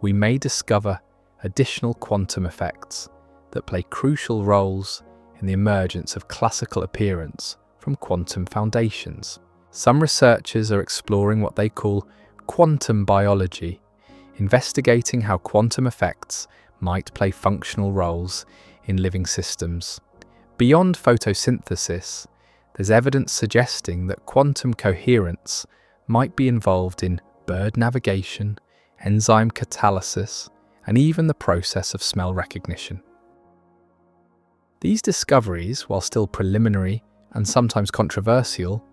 we may discover additional quantum effects that play crucial roles in the emergence of classical appearance from quantum foundations. Some researchers are exploring what they call quantum biology, investigating how quantum effects might play functional roles in living systems. Beyond photosynthesis, there's evidence suggesting that quantum coherence might be involved in bird navigation, enzyme catalysis, and even the process of smell recognition. These discoveries, while still preliminary and sometimes controversial,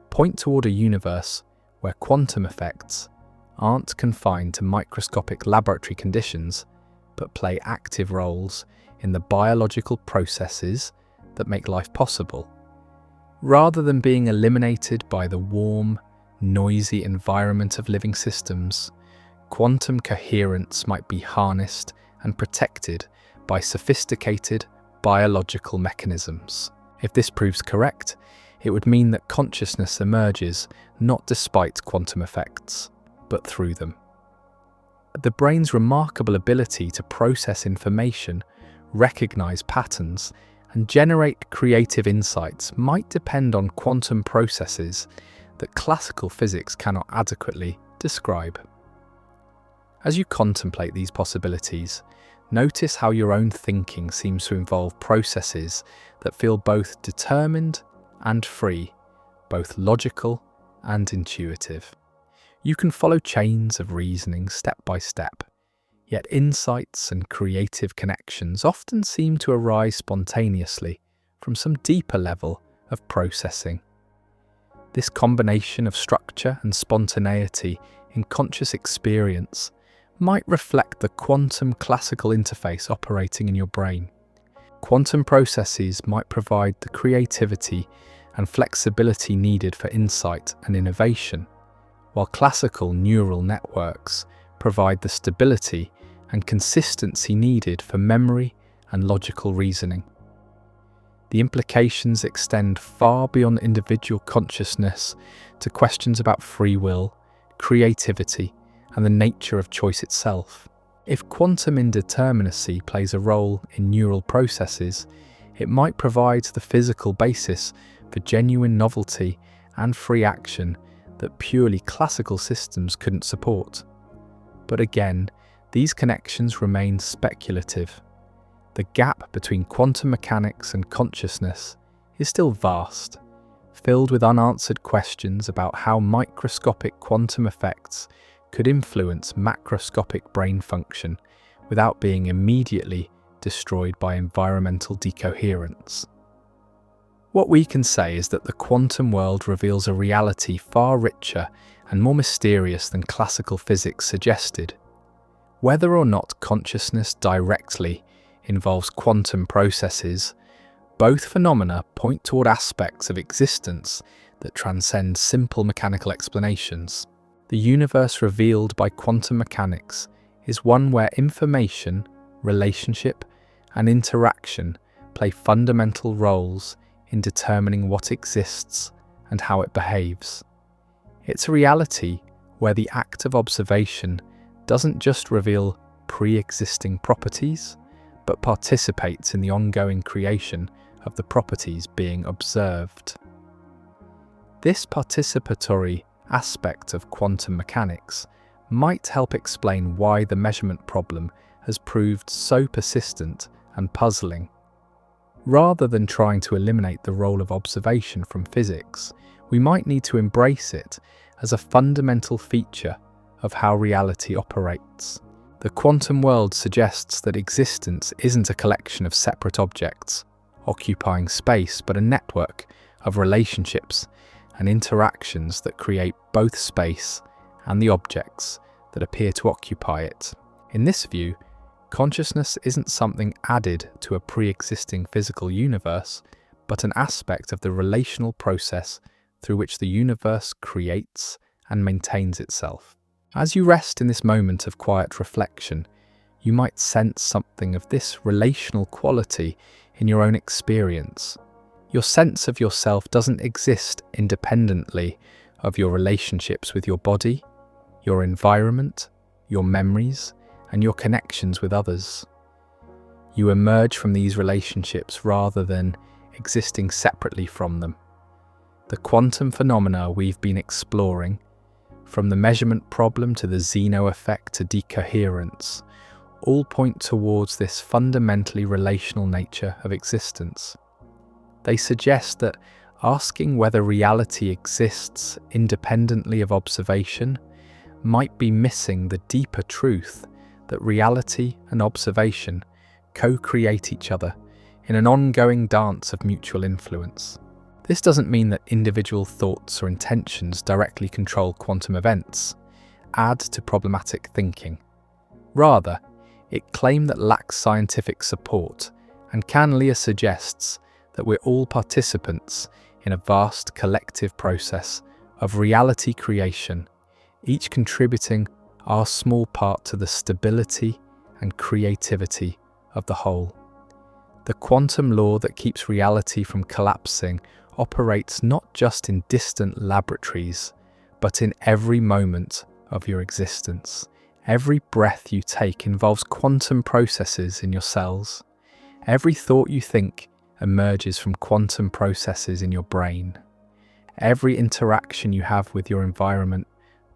point toward a universe where quantum effects aren't confined to microscopic laboratory conditions, but play active roles in the biological processes that make life possible. Rather than being eliminated by the warm, noisy environment of living systems, quantum coherence might be harnessed and protected by sophisticated biological mechanisms. If this proves correct, it would mean that consciousness emerges not despite quantum effects, but through them. The brain's remarkable ability to process information, recognize patterns, and generate creative insights might depend on quantum processes that classical physics cannot adequately describe. As you contemplate these possibilities, notice how your own thinking seems to involve processes that feel both determined and free, both logical and intuitive. You can follow chains of reasoning step by step, yet insights and creative connections often seem to arise spontaneously from some deeper level of processing. This combination of structure and spontaneity in conscious experience might reflect the quantum classical interface operating in your brain. Quantum processes might provide the creativity and flexibility needed for insight and innovation, while classical neural networks provide the stability and consistency needed for memory and logical reasoning. The implications extend far beyond individual consciousness to questions about free will, creativity, and the nature of choice itself. If quantum indeterminacy plays a role in neural processes, It might provide the physical basis for genuine novelty and free action that purely classical systems couldn't support. But again, these connections remain speculative. The gap between quantum mechanics and consciousness is still vast, filled with unanswered questions about how microscopic quantum effects could influence macroscopic brain function without being immediately destroyed by environmental decoherence. What we can say is that the quantum world reveals a reality far richer and more mysterious than classical physics suggested. Whether or not consciousness directly involves quantum processes, both phenomena point toward aspects of existence that transcend simple mechanical explanations. The universe revealed by quantum mechanics is one where information, relationship, and interaction play fundamental roles in determining what exists and how it behaves. It's a reality where the act of observation doesn't just reveal pre-existing properties, but participates in the ongoing creation of the properties being observed. This participatory aspect of quantum mechanics might help explain why the measurement problem has proved so persistent and puzzling. Rather than trying to eliminate the role of observation from physics, we might need to embrace it as a fundamental feature of how reality operates. The quantum world suggests that existence isn't a collection of separate objects occupying space, but a network of relationships and interactions that create both space and the objects that appear to occupy it. In this view, consciousness isn't something added to a pre-existing physical universe, but an aspect of the relational process through which the universe creates and maintains itself. As you rest in this moment of quiet reflection, you might sense something of this relational quality in your own experience. Your sense of yourself doesn't exist independently of your relationships with your body, your environment, your memories, and your connections with others. You emerge from these relationships rather than existing separately from them. The quantum phenomena we've been exploring, from the measurement problem to the Zeno effect to decoherence, all point towards this fundamentally relational nature of existence. They suggest that asking whether reality exists independently of observation might be missing the deeper truth that reality and observation co-create each other in an ongoing dance of mutual influence. This doesn't mean that individual thoughts or intentions directly control quantum events, add to problematic thinking. Rather, it claims that lacks scientific support, and Canlia suggests that we're all participants in a vast collective process of reality creation, each contributing our small part to the stability and creativity of the whole. The quantum law that keeps reality from collapsing operates not just in distant laboratories, but in every moment of your existence. Every breath you take involves quantum processes in your cells. Every thought you think emerges from quantum processes in your brain. Every interaction you have with your environment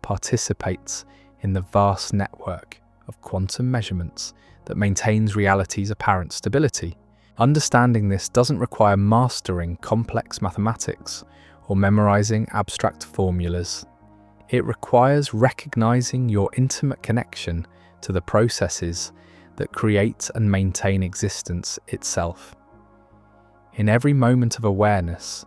participates in the vast network of quantum measurements that maintains reality's apparent stability. Understanding this doesn't require mastering complex mathematics or memorizing abstract formulas. It requires recognizing your intimate connection to the processes that create and maintain existence itself. In every moment of awareness,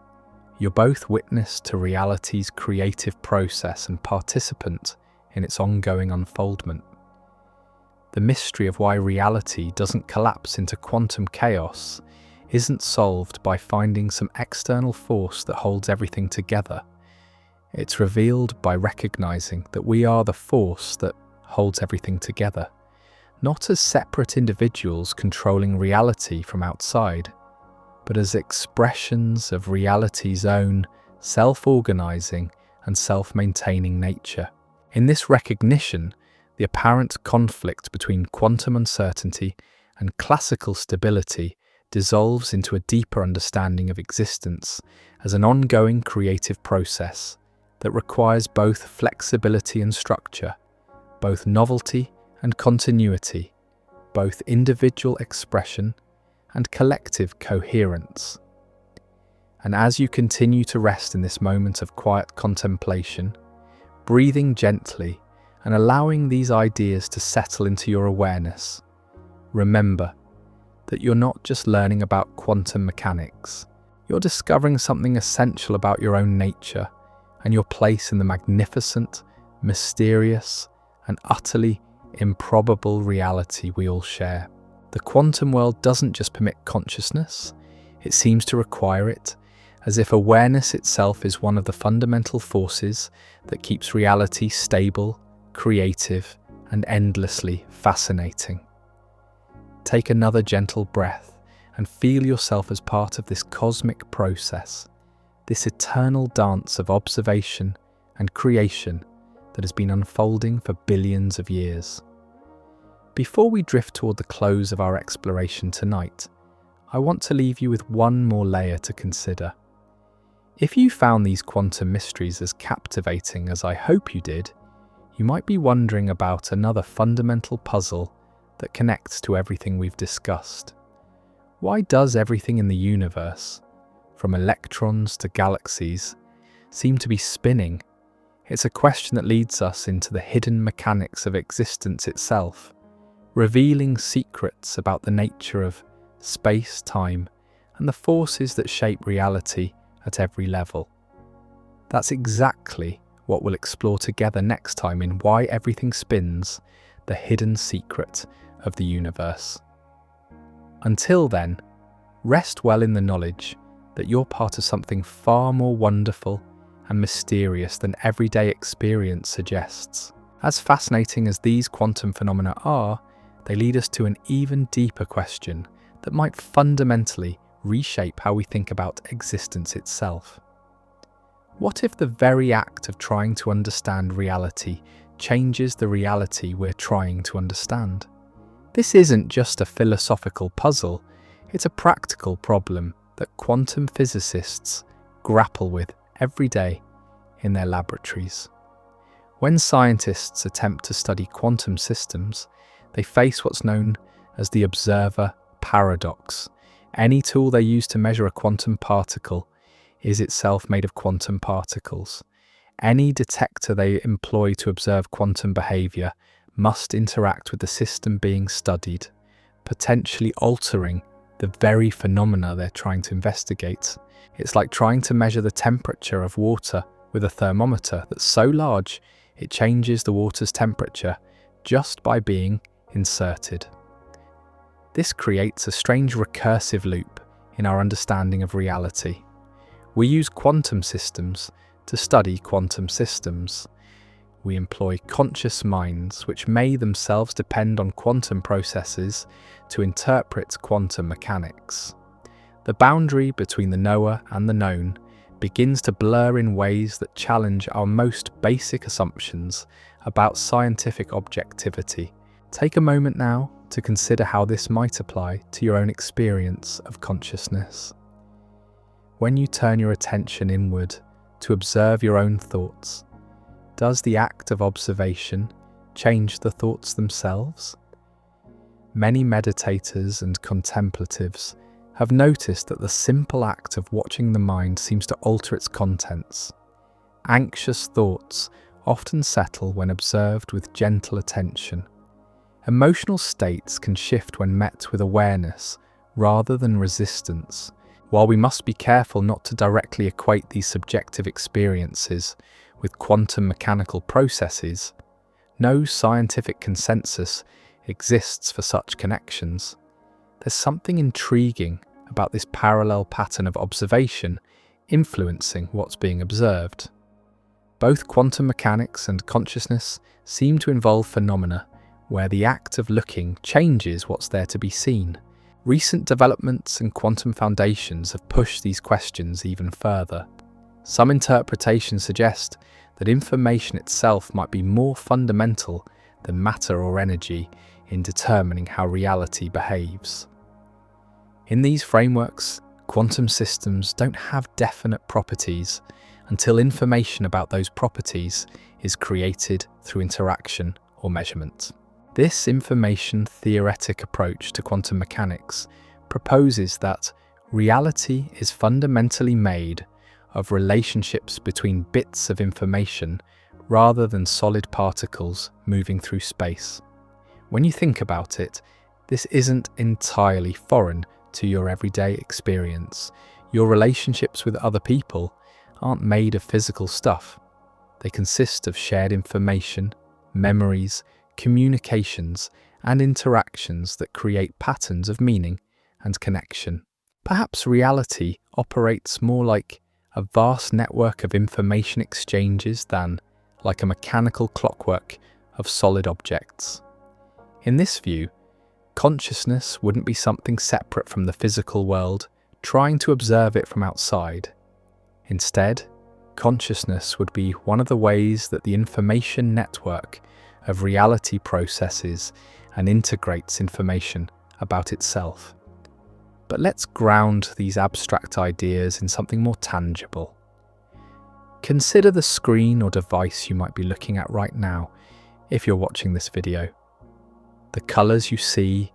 you're both witness to reality's creative process and participant in its ongoing unfoldment. The mystery of why reality doesn't collapse into quantum chaos isn't solved by finding some external force that holds everything together. It's revealed by recognizing that we are the force that holds everything together, not as separate individuals controlling reality from outside, but as expressions of reality's own self-organizing and self-maintaining nature. In this recognition, the apparent conflict between quantum uncertainty and classical stability dissolves into a deeper understanding of existence as an ongoing creative process that requires both flexibility and structure, both novelty and continuity, both individual expression and collective coherence. And as you continue to rest in this moment of quiet contemplation, breathing gently and allowing these ideas to settle into your awareness, remember that you're not just learning about quantum mechanics, you're discovering something essential about your own nature and your place in the magnificent, mysterious, and utterly improbable reality we all share. The quantum world doesn't just permit consciousness, it seems to require it, as if awareness itself is one of the fundamental forces that keeps reality stable, creative, and endlessly fascinating. Take another gentle breath and feel yourself as part of this cosmic process, this eternal dance of observation and creation that has been unfolding for billions of years. Before we drift toward the close of our exploration tonight, I want to leave you with one more layer to consider. If you found these quantum mysteries as captivating as I hope you did, you might be wondering about another fundamental puzzle that connects to everything we've discussed. Why does everything in the universe, from electrons to galaxies, seem to be spinning? It's a question that leads us into the hidden mechanics of existence itself, revealing secrets about the nature of space, time, and the forces that shape reality at every level. That's exactly what we'll explore together next time in Why Everything Spins, the Hidden Secret of the Universe. Until then, rest well in the knowledge that you're part of something far more wonderful and mysterious than everyday experience suggests. As fascinating as these quantum phenomena are, they lead us to an even deeper question that might fundamentally reshape how we think about existence itself. What if the very act of trying to understand reality changes the reality we're trying to understand? This isn't just a philosophical puzzle, it's a practical problem that quantum physicists grapple with every day in their laboratories. When scientists attempt to study quantum systems, they face what's known as the observer paradox. Any tool they use to measure a quantum particle is itself made of quantum particles. Any detector they employ to observe quantum behavior must interact with the system being studied, potentially altering the very phenomena they're trying to investigate. It's like trying to measure the temperature of water with a thermometer that's so large it changes the water's temperature just by being inserted. This creates a strange recursive loop in our understanding of reality. We use quantum systems to study quantum systems. We employ conscious minds which may themselves depend on quantum processes to interpret quantum mechanics. The boundary between the knower and the known begins to blur in ways that challenge our most basic assumptions about scientific objectivity. Take a moment now to consider how this might apply to your own experience of consciousness. When you turn your attention inward to observe your own thoughts, does the act of observation change the thoughts themselves? Many meditators and contemplatives have noticed that the simple act of watching the mind seems to alter its contents. Anxious thoughts often settle when observed with gentle attention. Emotional states can shift when met with awareness rather than resistance. While we must be careful not to directly equate these subjective experiences with quantum mechanical processes, no scientific consensus exists for such connections. There's something intriguing about this parallel pattern of observation influencing what's being observed. Both quantum mechanics and consciousness seem to involve phenomena where the act of looking changes what's there to be seen. Recent developments in quantum foundations have pushed these questions even further. Some interpretations suggest that information itself might be more fundamental than matter or energy in determining how reality behaves. In these frameworks, quantum systems don't have definite properties until information about those properties is created through interaction or measurement. This information theoretic approach to quantum mechanics proposes that reality is fundamentally made of relationships between bits of information rather than solid particles moving through space. When you think about it, this isn't entirely foreign to your everyday experience. Your relationships with other people aren't made of physical stuff. They consist of shared information, memories, communications, and interactions that create patterns of meaning and connection. Perhaps reality operates more like a vast network of information exchanges than like a mechanical clockwork of solid objects. In this view, consciousness wouldn't be something separate from the physical world, trying to observe it from outside. Instead, consciousness would be one of the ways that the information network of reality processes and integrates information about itself. But let's ground these abstract ideas in something more tangible. Consider the screen or device you might be looking at right now if you're watching this video. The colours you see,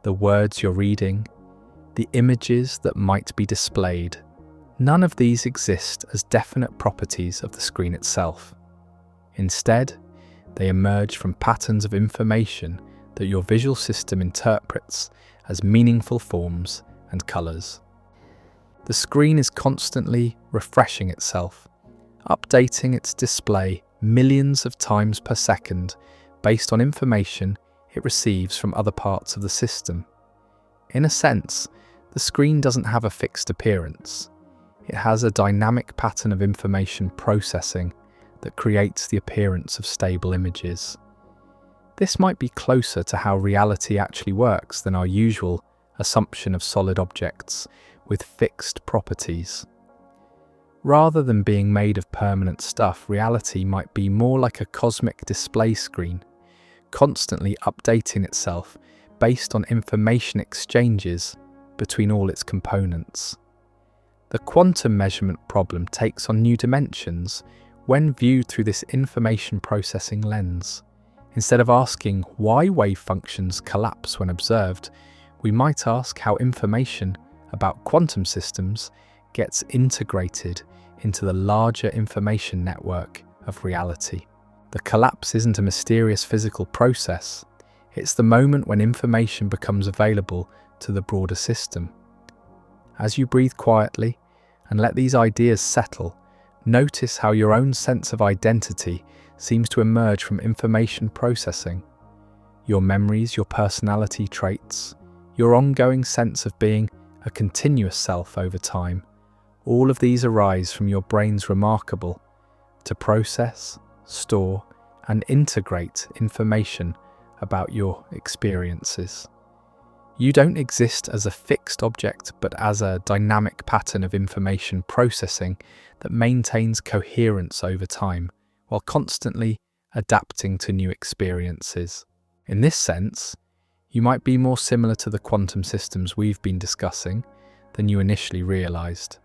the words you're reading, the images that might be displayed, none of these exist as definite properties of the screen itself. Instead, they emerge from patterns of information that your visual system interprets as meaningful forms and colours. The screen is constantly refreshing itself, updating its display millions of times per second based on information it receives from other parts of the system. In a sense, the screen doesn't have a fixed appearance. It has a dynamic pattern of information processing that creates the appearance of stable images. This might be closer to how reality actually works than our usual assumption of solid objects with fixed properties. Rather than being made of permanent stuff, reality might be more like a cosmic display screen, constantly updating itself based on information exchanges between all its components. The quantum measurement problem takes on new dimensions when viewed through this information processing lens. Instead of asking why wave functions collapse when observed, we might ask how information about quantum systems gets integrated into the larger information network of reality. The collapse isn't a mysterious physical process, it's the moment when information becomes available to the broader system. As you breathe quietly and let these ideas settle, notice how your own sense of identity seems to emerge from information processing. Your memories, your personality traits, your ongoing sense of being a continuous self over time, all of these arise from your brain's remarkable to process, store, and integrate information about your experiences. You don't exist as a fixed object, but as a dynamic pattern of information processing that maintains coherence over time, while constantly adapting to new experiences. In this sense, you might be more similar to the quantum systems we've been discussing than you initially realized.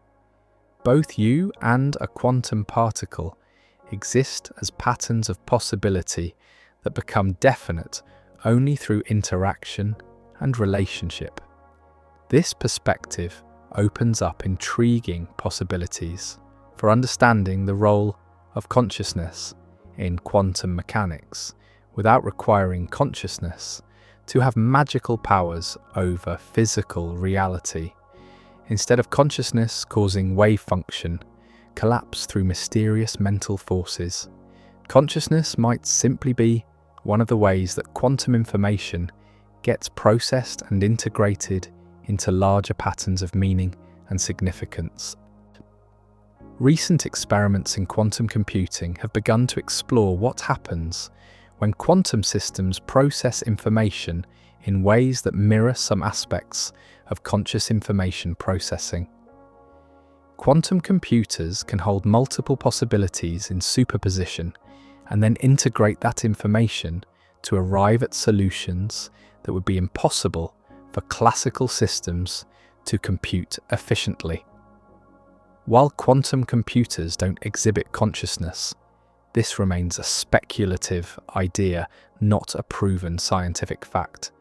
Both you and a quantum particle exist as patterns of possibility that become definite only through interaction and relationship. This perspective opens up intriguing possibilities for understanding the role of consciousness in quantum mechanics without requiring consciousness to have magical powers over physical reality. Instead of consciousness causing wave function collapse through mysterious mental forces, consciousness might simply be one of the ways that quantum information gets processed and integrated into larger patterns of meaning and significance. Recent experiments in quantum computing have begun to explore what happens when quantum systems process information in ways that mirror some aspects of conscious information processing. Quantum computers can hold multiple possibilities in superposition and then integrate that information to arrive at solutions that would be impossible for classical systems to compute efficiently. While quantum computers don't exhibit consciousness, this remains a speculative idea, not a proven scientific fact.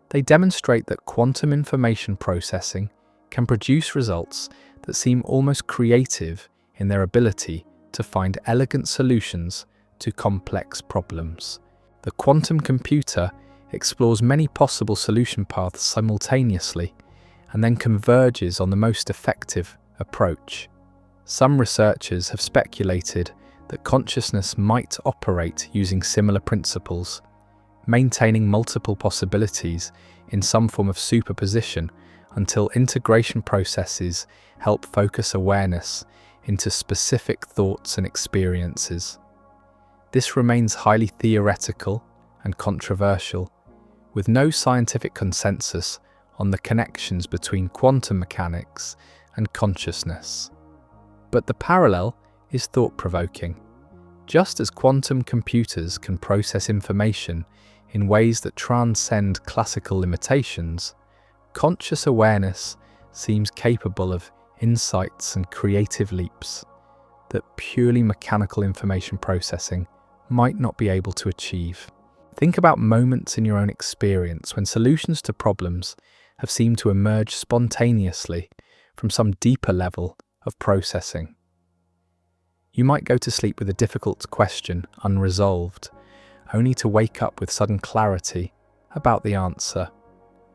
They demonstrate that quantum information processing can produce results that seem almost creative in their ability to find elegant solutions to complex problems. The quantum computer explores many possible solution paths simultaneously and then converges on the most effective approach. Some researchers have speculated that consciousness might operate using similar principles, maintaining multiple possibilities in some form of superposition until integration processes help focus awareness into specific thoughts and experiences. This remains highly theoretical and controversial, with no scientific consensus on the connections between quantum mechanics and consciousness. But the parallel is thought-provoking. Just as quantum computers can process information in ways that transcend classical limitations, conscious awareness seems capable of insights and creative leaps that purely mechanical information processing might not be able to achieve. Think about moments in your own experience when solutions to problems have seemed to emerge spontaneously from some deeper level of processing. You might go to sleep with a difficult question unresolved, only to wake up with sudden clarity about the answer.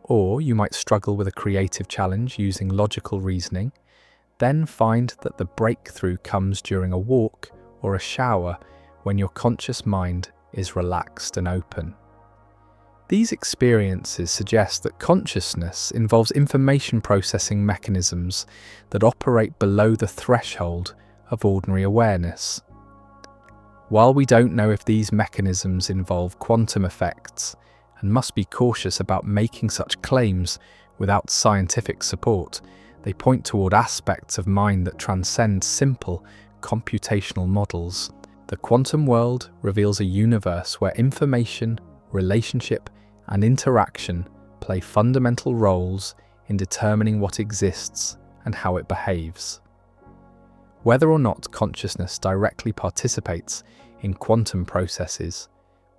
Or you might struggle with a creative challenge using logical reasoning, then find that the breakthrough comes during a walk or a shower when your conscious mind is relaxed and open. These experiences suggest that consciousness involves information processing mechanisms that operate below the threshold of ordinary awareness. While we don't know if these mechanisms involve quantum effects and must be cautious about making such claims without scientific support, they point toward aspects of mind that transcend simple computational models. The quantum world reveals a universe where information, relationship, and interaction play fundamental roles in determining what exists and how it behaves. Whether or not consciousness directly participates in quantum processes,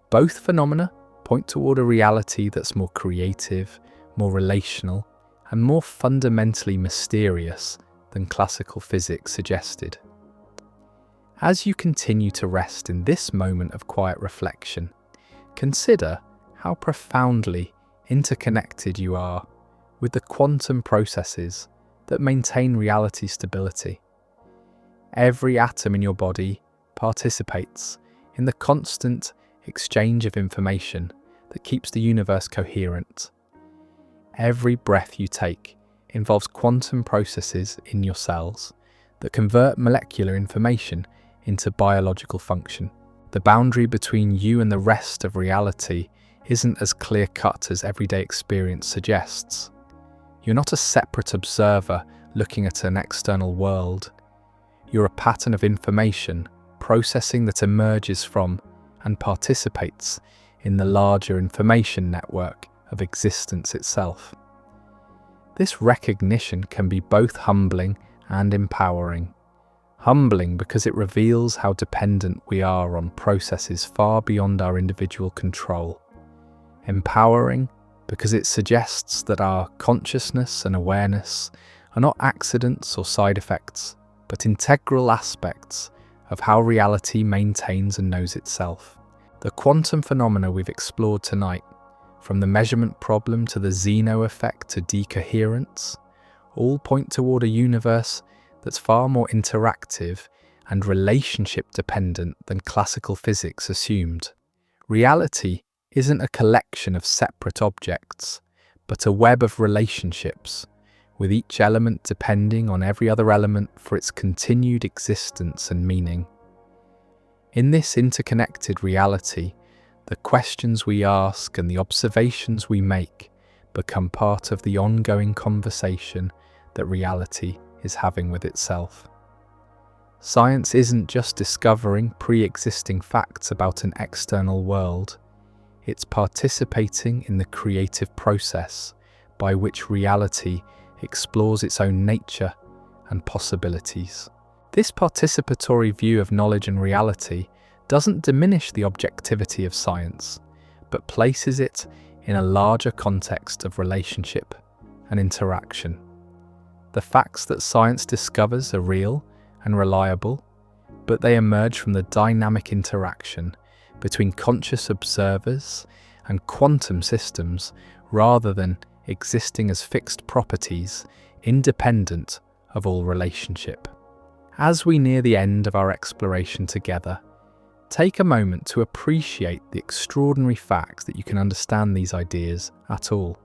both phenomena point toward a reality that's more creative, more relational, and more fundamentally mysterious than classical physics suggested. As you continue to rest in this moment of quiet reflection, consider how profoundly interconnected you are with the quantum processes that maintain reality stability. Every atom in your body participates in the constant exchange of information that keeps the universe coherent. Every breath you take involves quantum processes in your cells that convert molecular information into biological function. The boundary between you and the rest of reality isn't as clear-cut as everyday experience suggests. You're not a separate observer looking at an external world. You're a pattern of information processing that emerges from and participates in the larger information network of existence itself. This recognition can be both humbling and empowering. Humbling because it reveals how dependent we are on processes far beyond our individual control. Empowering because it suggests that our consciousness and awareness are not accidents or side effects, but integral aspects of how reality maintains and knows itself. The quantum phenomena we've explored tonight, from the measurement problem to the Zeno effect to decoherence, all point toward a universe that's far more interactive and relationship-dependent than classical physics assumed. Reality isn't a collection of separate objects, but a web of relationships, with each element depending on every other element for its continued existence and meaning. In this interconnected reality, the questions we ask and the observations we make become part of the ongoing conversation that reality is having with itself. Science isn't just discovering pre-existing facts about an external world, it's participating in the creative process by which reality explores its own nature and possibilities. This participatory view of knowledge and reality doesn't diminish the objectivity of science, but places it in a larger context of relationship and interaction. The facts that science discovers are real and reliable, but they emerge from the dynamic interaction between conscious observers and quantum systems rather than existing as fixed properties independent of all relationship. As we near the end of our exploration together, take a moment to appreciate the extraordinary fact that you can understand these ideas at all.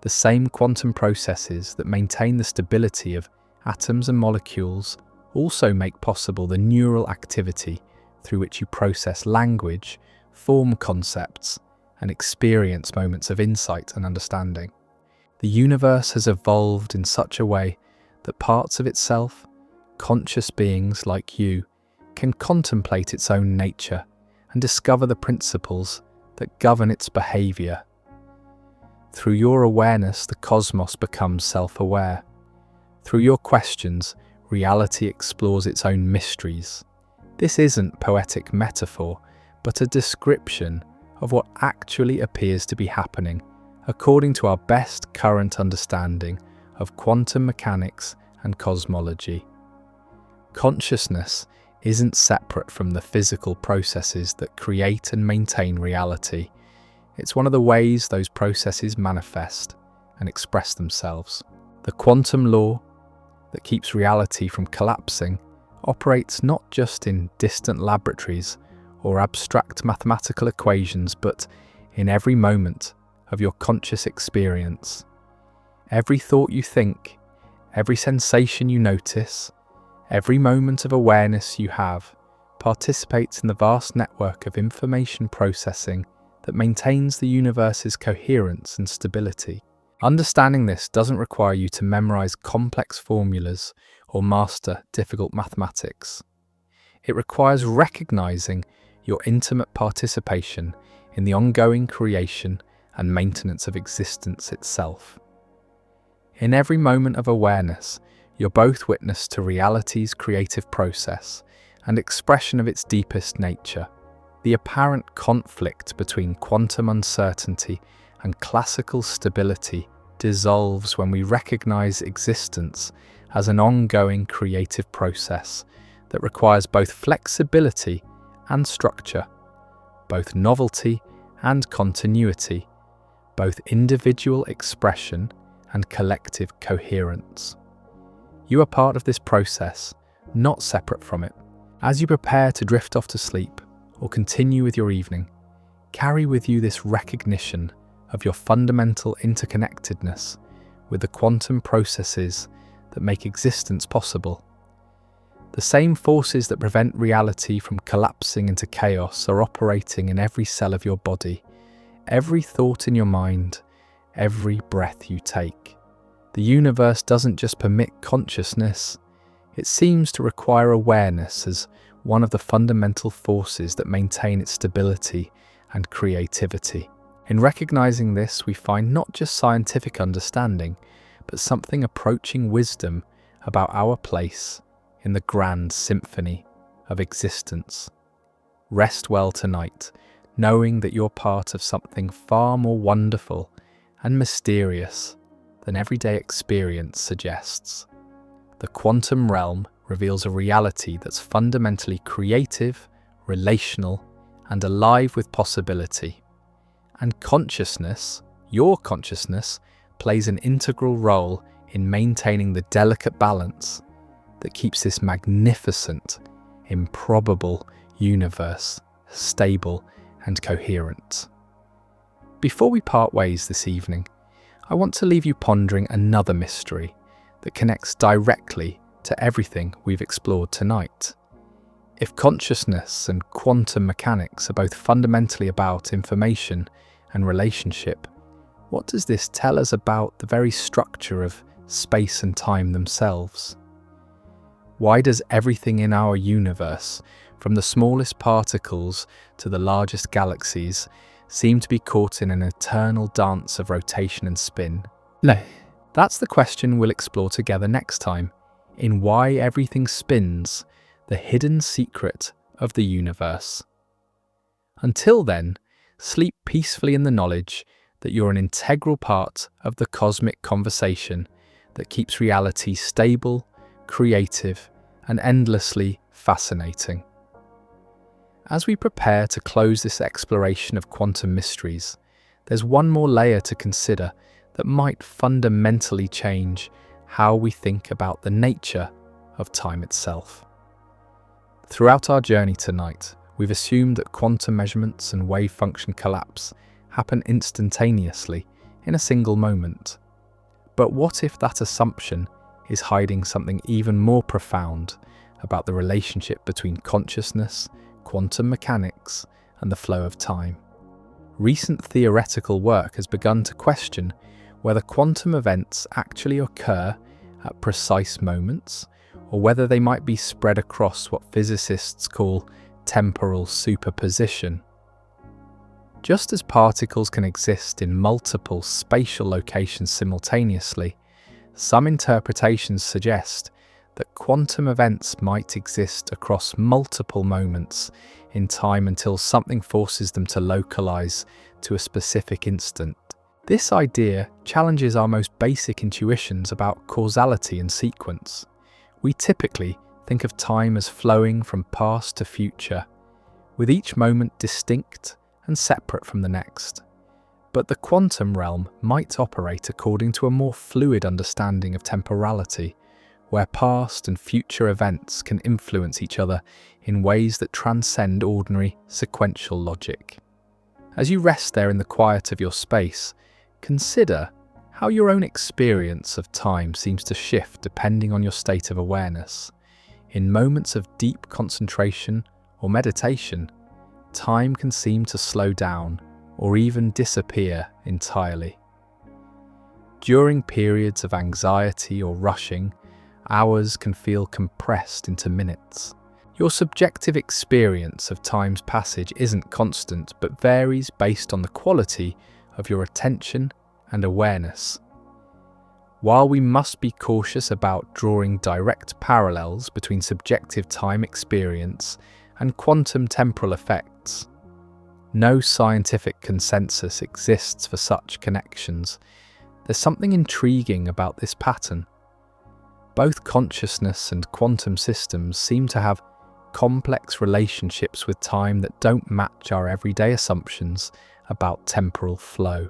The same quantum processes that maintain the stability of atoms and molecules also make possible the neural activity through which you process language, form concepts, and experience moments of insight and understanding. The universe has evolved in such a way that parts of itself, conscious beings like you, can contemplate its own nature and discover the principles that govern its behavior. Through your awareness, the cosmos becomes self-aware. Through your questions, reality explores its own mysteries. This isn't poetic metaphor, but a description of what actually appears to be happening according to our best current understanding of quantum mechanics and cosmology. Consciousness isn't separate from the physical processes that create and maintain reality. It's one of the ways those processes manifest and express themselves. The quantum law that keeps reality from collapsing operates not just in distant laboratories or abstract mathematical equations, but in every moment of your conscious experience. Every thought you think, every sensation you notice, every moment of awareness you have participates in the vast network of information processing that maintains the universe's coherence and stability. Understanding this doesn't require you to memorize complex formulas or master difficult mathematics. It requires recognizing your intimate participation in the ongoing creation and maintenance of existence itself. In every moment of awareness, you're both witness to reality's creative process and expression of its deepest nature. The apparent conflict between quantum uncertainty and classical stability dissolves when we recognize existence as an ongoing creative process that requires both flexibility and structure, both novelty and continuity, both individual expression and collective coherence. You are part of this process, not separate from it. As you prepare to drift off to sleep or continue with your evening, carry with you this recognition of your fundamental interconnectedness with the quantum processes that make existence possible. The same forces that prevent reality from collapsing into chaos are operating in every cell of your body, every thought in your mind, every breath you take. The universe doesn't just permit consciousness, it seems to require awareness as one of the fundamental forces that maintain its stability and creativity. In recognizing this, we find not just scientific understanding, but something approaching wisdom about our place in the grand symphony of existence. Rest well tonight, knowing that you're part of something far more wonderful and mysterious than everyday experience suggests. The quantum realm reveals a reality that's fundamentally creative, relational, and alive with possibility. And consciousness, your consciousness, plays an integral role in maintaining the delicate balance that keeps this magnificent, improbable universe stable and coherent. Before we part ways this evening, I want to leave you pondering another mystery that connects directly to everything we've explored tonight. If consciousness and quantum mechanics are both fundamentally about information and relationship, what does this tell us about the very structure of space and time themselves? Why does everything in our universe, from the smallest particles to the largest galaxies, seem to be caught in an eternal dance of rotation and spin? No. That's the question we'll explore together next time in Why Everything Spins, the Hidden Secret of the Universe. Until then, sleep peacefully in the knowledge that you're an integral part of the cosmic conversation that keeps reality stable, creative, and endlessly fascinating. As we prepare to close this exploration of quantum mysteries, there's one more layer to consider that might fundamentally change how we think about the nature of time itself. Throughout our journey tonight, we've assumed that quantum measurements and wave function collapse happen instantaneously in a single moment. But what if that assumption is hiding something even more profound about the relationship between consciousness, quantum mechanics, and the flow of time? Recent theoretical work has begun to question whether quantum events actually occur at precise moments, or whether they might be spread across what physicists call temporal superposition. Just as particles can exist in multiple spatial locations simultaneously, some interpretations suggest that quantum events might exist across multiple moments in time until something forces them to localize to a specific instant. This idea challenges our most basic intuitions about causality and sequence. We typically think of time as flowing from past to future, with each moment distinct and separate from the next. But the quantum realm might operate according to a more fluid understanding of temporality, where past and future events can influence each other in ways that transcend ordinary sequential logic. As you rest there in the quiet of your space, consider how your own experience of time seems to shift depending on your state of awareness. In moments of deep concentration or meditation, time can seem to slow down or even disappear entirely. During periods of anxiety or rushing, hours can feel compressed into minutes. Your subjective experience of time's passage isn't constant, but varies based on the quality of your attention and awareness. While we must be cautious about drawing direct parallels between subjective time experience and quantum temporal effects, no scientific consensus exists for such connections. There's something intriguing about this pattern. Both consciousness and quantum systems seem to have complex relationships with time that don't match our everyday assumptions about temporal flow.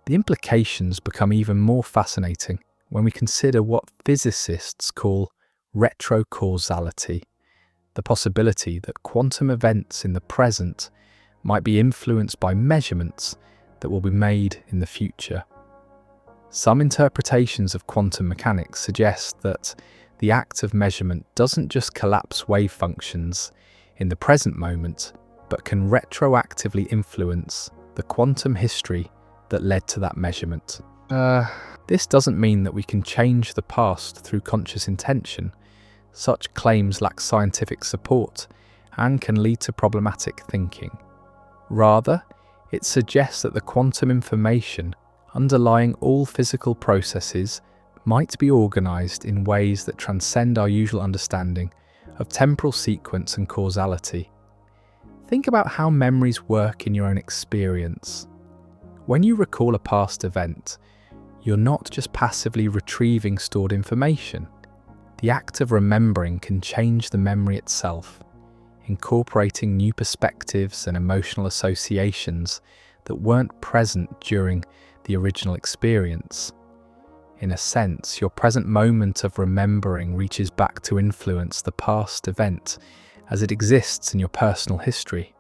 The implications become even more fascinating when we consider what physicists call retrocausality, the possibility that quantum events in the present might be influenced by measurements that will be made in the future. Some interpretations of quantum mechanics suggest that the act of measurement doesn't just collapse wave functions in the present moment, but can retroactively influence the quantum history that led to that measurement. This doesn't mean that we can change the past through conscious intention. Such claims lack scientific support and can lead to problematic thinking. Rather, it suggests that the quantum information underlying all physical processes might be organized in ways that transcend our usual understanding of temporal sequence and causality. Think about how memories work in your own experience. When you recall a past event, you're not just passively retrieving stored information. The act of remembering can change the memory itself, incorporating new perspectives and emotional associations that weren't present during the original experience. In a sense, your present moment of remembering reaches back to influence the past event as it exists in your personal history.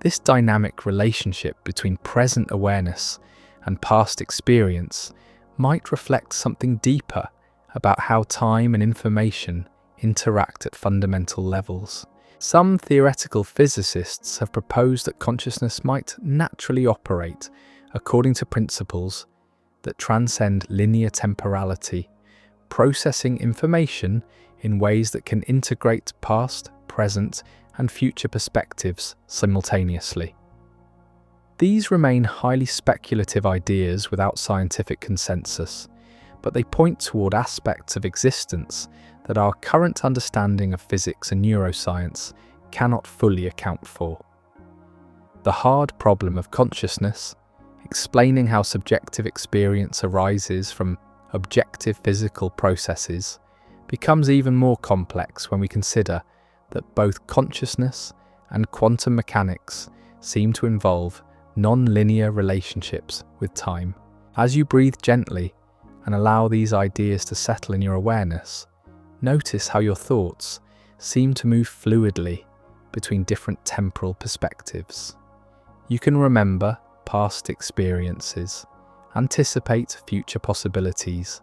This dynamic relationship between present awareness and past experience might reflect something deeper about how time and information interact at fundamental levels. Some theoretical physicists have proposed that consciousness might naturally operate according to principles that transcend linear temporality, processing information in ways that can integrate past, present, and future perspectives simultaneously. These remain highly speculative ideas without scientific consensus, but they point toward aspects of existence that our current understanding of physics and neuroscience cannot fully account for. The hard problem of consciousness, explaining how subjective experience arises from objective physical processes, becomes even more complex when we consider that both consciousness and quantum mechanics seem to involve non-linear relationships with time. As you breathe gently and allow these ideas to settle in your awareness, notice how your thoughts seem to move fluidly between different temporal perspectives. You can remember past experiences, anticipate future possibilities,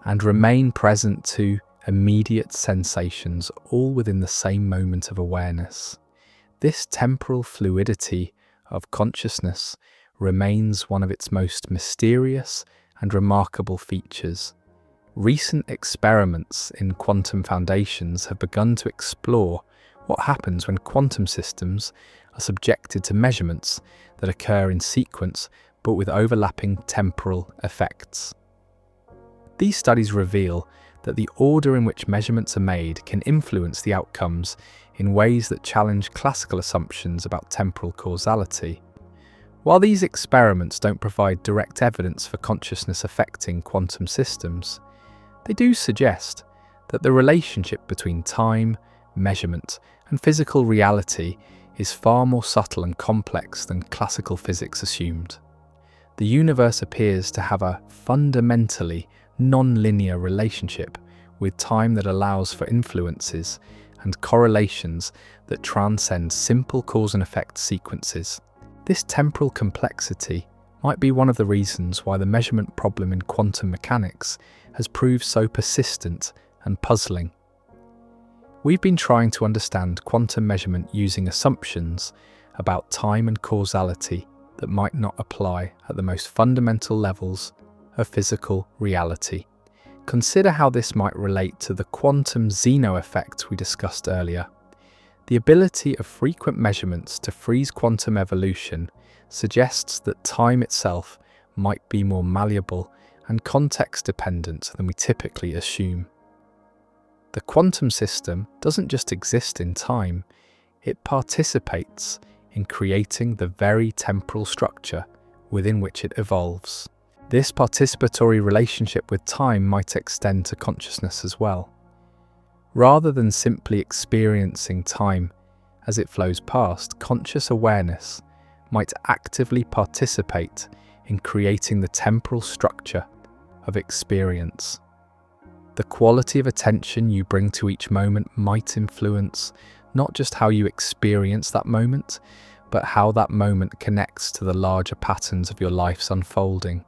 and remain present to immediate sensations, all within the same moment of awareness. This temporal fluidity of consciousness remains one of its most mysterious and remarkable features. Recent experiments in quantum foundations have begun to explore what happens when quantum systems are subjected to measurements that occur in sequence but with overlapping temporal effects. These studies reveal that the order in which measurements are made can influence the outcomes in ways that challenge classical assumptions about temporal causality. While these experiments don't provide direct evidence for consciousness affecting quantum systems, they do suggest that the relationship between time, measurement, and physical reality is far more subtle and complex than classical physics assumed. The universe appears to have a fundamentally non-linear relationship with time that allows for influences and correlations that transcend simple cause and effect sequences. This temporal complexity might be one of the reasons why the measurement problem in quantum mechanics has proved so persistent and puzzling. We've been trying to understand quantum measurement using assumptions about time and causality that might not apply at the most fundamental levels of physical reality. Consider how this might relate to the Quantum Zeno Effect we discussed earlier. The ability of frequent measurements to freeze quantum evolution suggests that time itself might be more malleable and context-dependent than we typically assume. The quantum system doesn't just exist in time, it participates in creating the very temporal structure within which it evolves. This participatory relationship with time might extend to consciousness as well. Rather than simply experiencing time as it flows past, conscious awareness might actively participate in creating the temporal structure of experience. The quality of attention you bring to each moment might influence not just how you experience that moment, but how that moment connects to the larger patterns of your life's unfolding.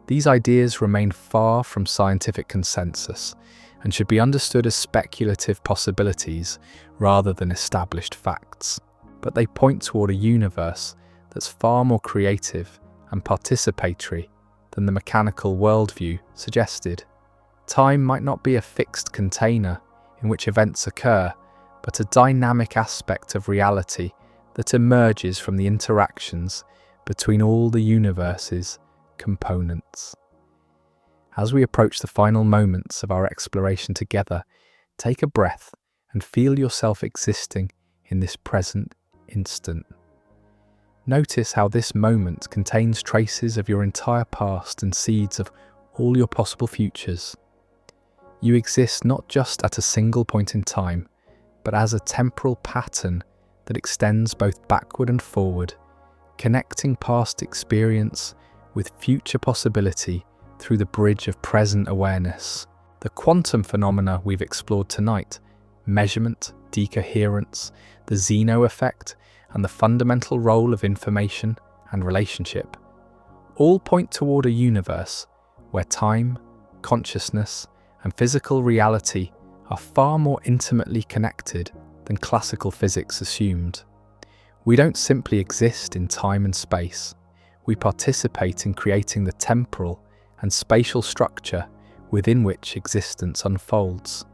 These ideas remain far from scientific consensus and should be understood as speculative possibilities rather than established facts. But they point toward a universe that's far more creative and participatory than the mechanical worldview suggested. Time might not be a fixed container in which events occur, but a dynamic aspect of reality that emerges from the interactions between all the universe's components. As we approach the final moments of our exploration together, take a breath and feel yourself existing in this present instant. Notice how this moment contains traces of your entire past and seeds of all your possible futures. You exist not just at a single point in time, but as a temporal pattern that extends both backward and forward, connecting past experience with future possibility through the bridge of present awareness. The quantum phenomena we've explored tonight, measurement, decoherence, the Zeno effect, and the fundamental role of information and relationship, all point toward a universe where time, consciousness, and physical reality are far more intimately connected than classical physics assumed. We don't simply exist in time and space, we participate in creating the temporal and spatial structure within which existence unfolds.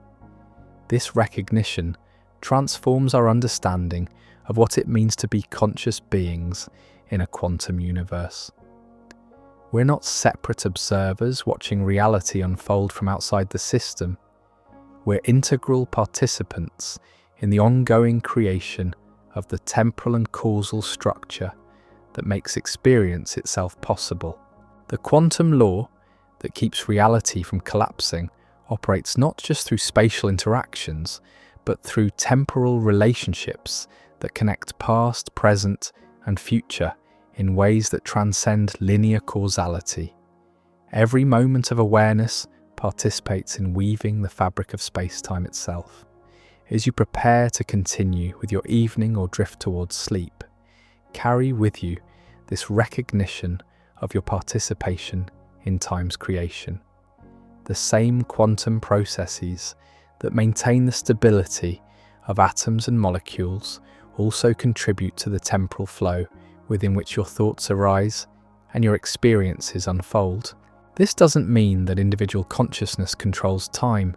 This recognition transforms our understanding of what it means to be conscious beings in a quantum universe. We're not separate observers watching reality unfold from outside the system. We're integral participants in the ongoing creation of the temporal and causal structure that makes experience itself possible. The quantum law that keeps reality from collapsing operates not just through spatial interactions, but through temporal relationships that connect past, present, and future in ways that transcend linear causality. Every moment of awareness participates in weaving the fabric of space-time itself. As you prepare to continue with your evening or drift towards sleep, carry with you this recognition of your participation in time's creation. The same quantum processes that maintain the stability of atoms and molecules also contribute to the temporal flow within which your thoughts arise and your experiences unfold. This doesn't mean that individual consciousness controls time.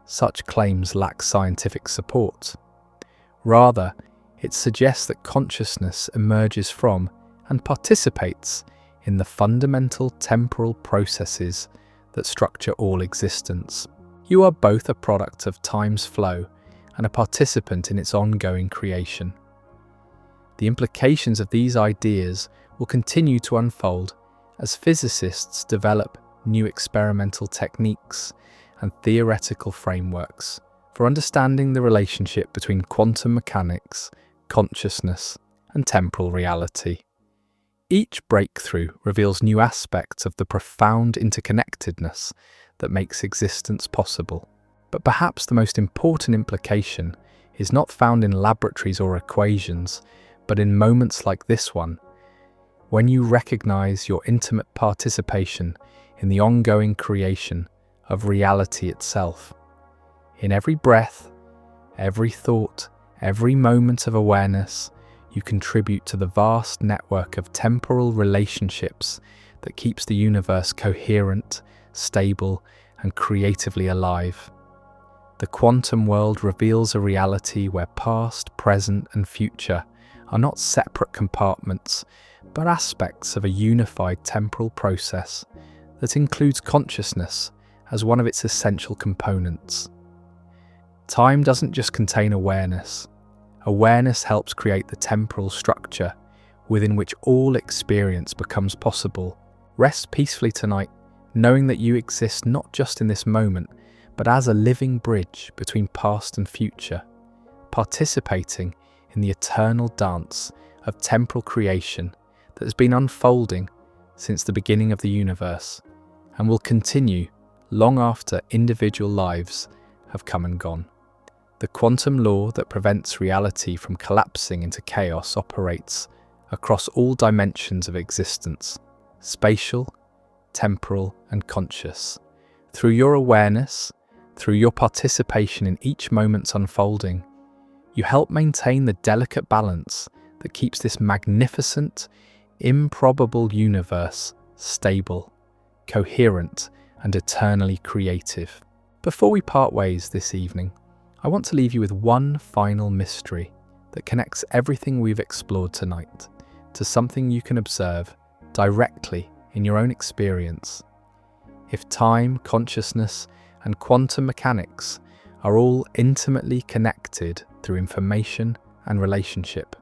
Such claims lack scientific support. Rather, it suggests that consciousness emerges from and participates in the fundamental temporal processes that structure all existence. You are both a product of time's flow and a participant in its ongoing creation. The implications of these ideas will continue to unfold as physicists develop new experimental techniques and theoretical frameworks for understanding the relationship between quantum mechanics, consciousness, and temporal reality. Each breakthrough reveals new aspects of the profound interconnectedness that makes existence possible. But perhaps the most important implication is not found in laboratories or equations, but in moments like this one, when you recognize your intimate participation in the ongoing creation of reality itself. In every breath, every thought, every moment of awareness, you contribute to the vast network of temporal relationships that keeps the universe coherent, stable, and creatively alive. The quantum world reveals a reality where past, present, and future are not separate compartments, but aspects of a unified temporal process that includes consciousness as one of its essential components. Time doesn't just contain awareness. Awareness helps create the temporal structure within which all experience becomes possible. Rest peacefully tonight, knowing that you exist not just in this moment, but as a living bridge between past and future, participating in the eternal dance of temporal creation that has been unfolding since the beginning of the universe and will continue long after individual lives have come and gone. The quantum law that prevents reality from collapsing into chaos operates across all dimensions of existence, spatial, temporal, and conscious. Through your awareness, through your participation in each moment's unfolding, you help maintain the delicate balance that keeps this magnificent, improbable universe stable, coherent, and eternally creative. Before we part ways this evening, I want to leave you with one final mystery that connects everything we've explored tonight to something you can observe directly in your own experience. If time, consciousness, and quantum mechanics are all intimately connected through information and relationship,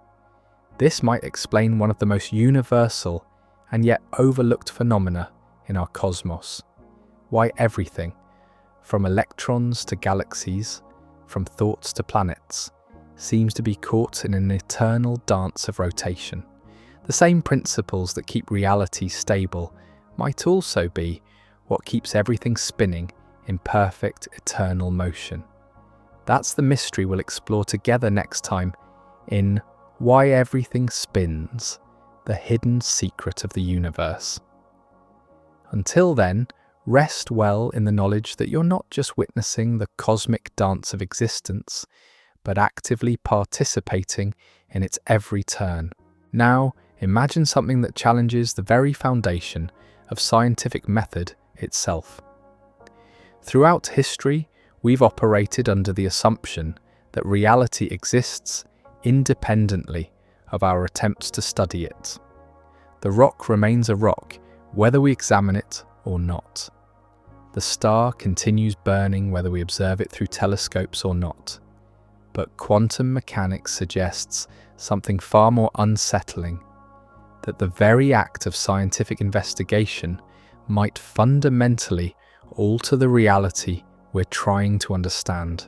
this might explain one of the most universal and yet overlooked phenomena in our cosmos. Why everything, from electrons to galaxies, from thoughts to planets, seems to be caught in an eternal dance of rotation. The same principles that keep reality stable might also be what keeps everything spinning in perfect eternal motion. That's the mystery we'll explore together next time in Why Everything Spins, the Hidden Secret of the Universe. Until then, rest well in the knowledge that you're not just witnessing the cosmic dance of existence, but actively participating in its every turn. Now, imagine something that challenges the very foundation of scientific method itself. Throughout history, we've operated under the assumption that reality exists independently of our attempts to study it. The rock remains a rock, whether we examine it or not. The star continues burning whether we observe it through telescopes or not. But quantum mechanics suggests something far more unsettling, that the very act of scientific investigation might fundamentally alter the reality we're trying to understand.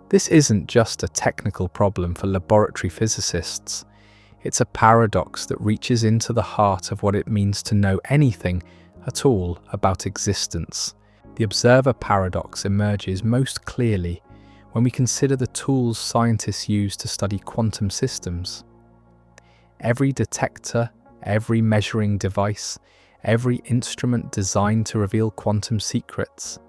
This isn't just a technical problem for laboratory physicists. It's a paradox that reaches into the heart of what it means to know anything at all about existence. The observer paradox emerges most clearly when we consider the tools scientists use to study quantum systems. Every detector, every measuring device, every instrument designed to reveal quantum secrets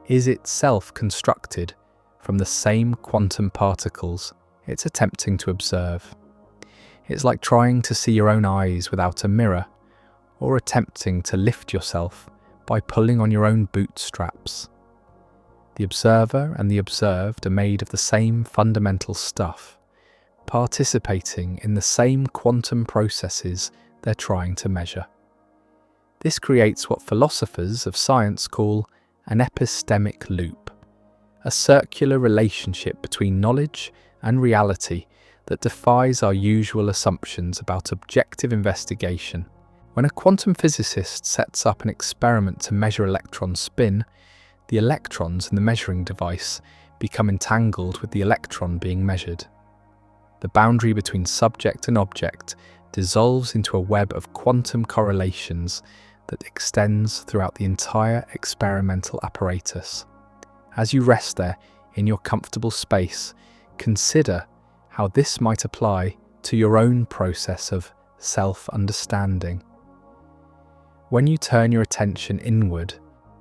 is itself constructed from the same quantum particles it's attempting to observe. It's like trying to see your own eyes without a mirror, or attempting to lift yourself by pulling on your own bootstraps. The observer and the observed are made of the same fundamental stuff, participating in the same quantum processes they're trying to measure. This creates what philosophers of science call an epistemic loop, a circular relationship between knowledge and reality that defies our usual assumptions about objective investigation. When a quantum physicist sets up an experiment to measure electron spin, the electrons in the measuring device become entangled with the electron being measured. The boundary between subject and object dissolves into a web of quantum correlations that extends throughout the entire experimental apparatus. As you rest there in your comfortable space, consider how this might apply to your own process of self-understanding. When you turn your attention inward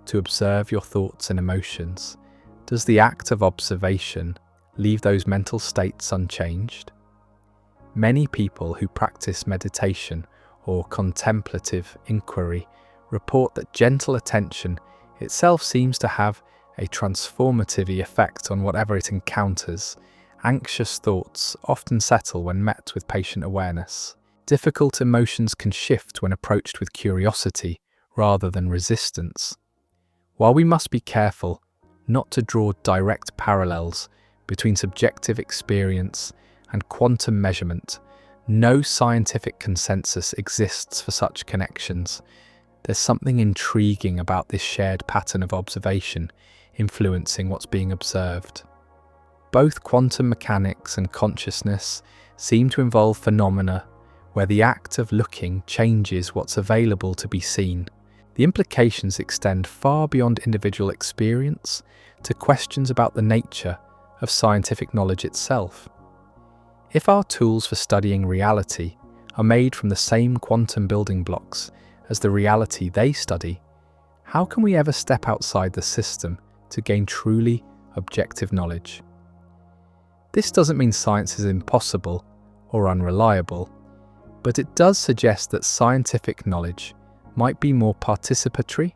to observe your thoughts and emotions, does the act of observation leave those mental states unchanged? Many people who practice meditation or contemplative inquiry report that gentle attention itself seems to have a transformative effect on whatever it encounters. Anxious thoughts often settle when met with patient awareness. Difficult emotions can shift when approached with curiosity rather than resistance. While we must be careful not to draw direct parallels between subjective experience and quantum measurement, no scientific consensus exists for such connections. There's something intriguing about this shared pattern of observation influencing what's being observed. Both quantum mechanics and consciousness seem to involve phenomena where the act of looking changes what's available to be seen. The implications extend far beyond individual experience to questions about the nature of scientific knowledge itself. If our tools for studying reality are made from the same quantum building blocks as the reality they study, how can we ever step outside the system to gain truly objective knowledge? This doesn't mean science is impossible or unreliable, but it does suggest that scientific knowledge might be more participatory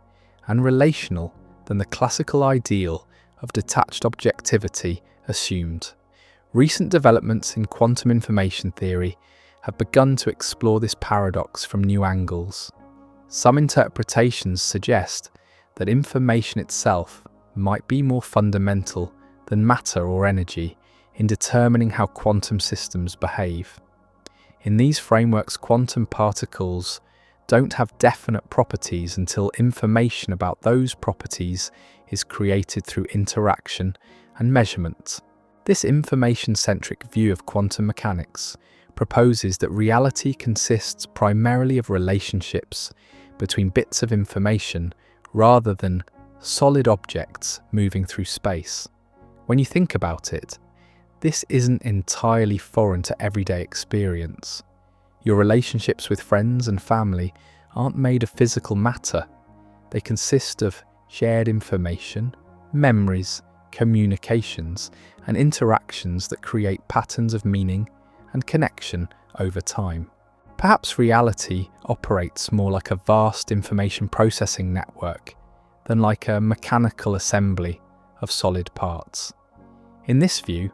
and relational than the classical ideal of detached objectivity assumed. Recent developments in quantum information theory have begun to explore this paradox from new angles. Some interpretations suggest that information itself might be more fundamental than matter or energy in determining how quantum systems behave. In these frameworks, quantum particles don't have definite properties until information about those properties is created through interaction and measurement. This information-centric view of quantum mechanics proposes that reality consists primarily of relationships between bits of information rather than solid objects moving through space. When you think about it, this isn't entirely foreign to everyday experience. Your relationships with friends and family aren't made of physical matter. They consist of shared information, memories, communications, and interactions that create patterns of meaning and connection over time. Perhaps reality operates more like a vast information processing network than like a mechanical assembly of solid parts. In this view,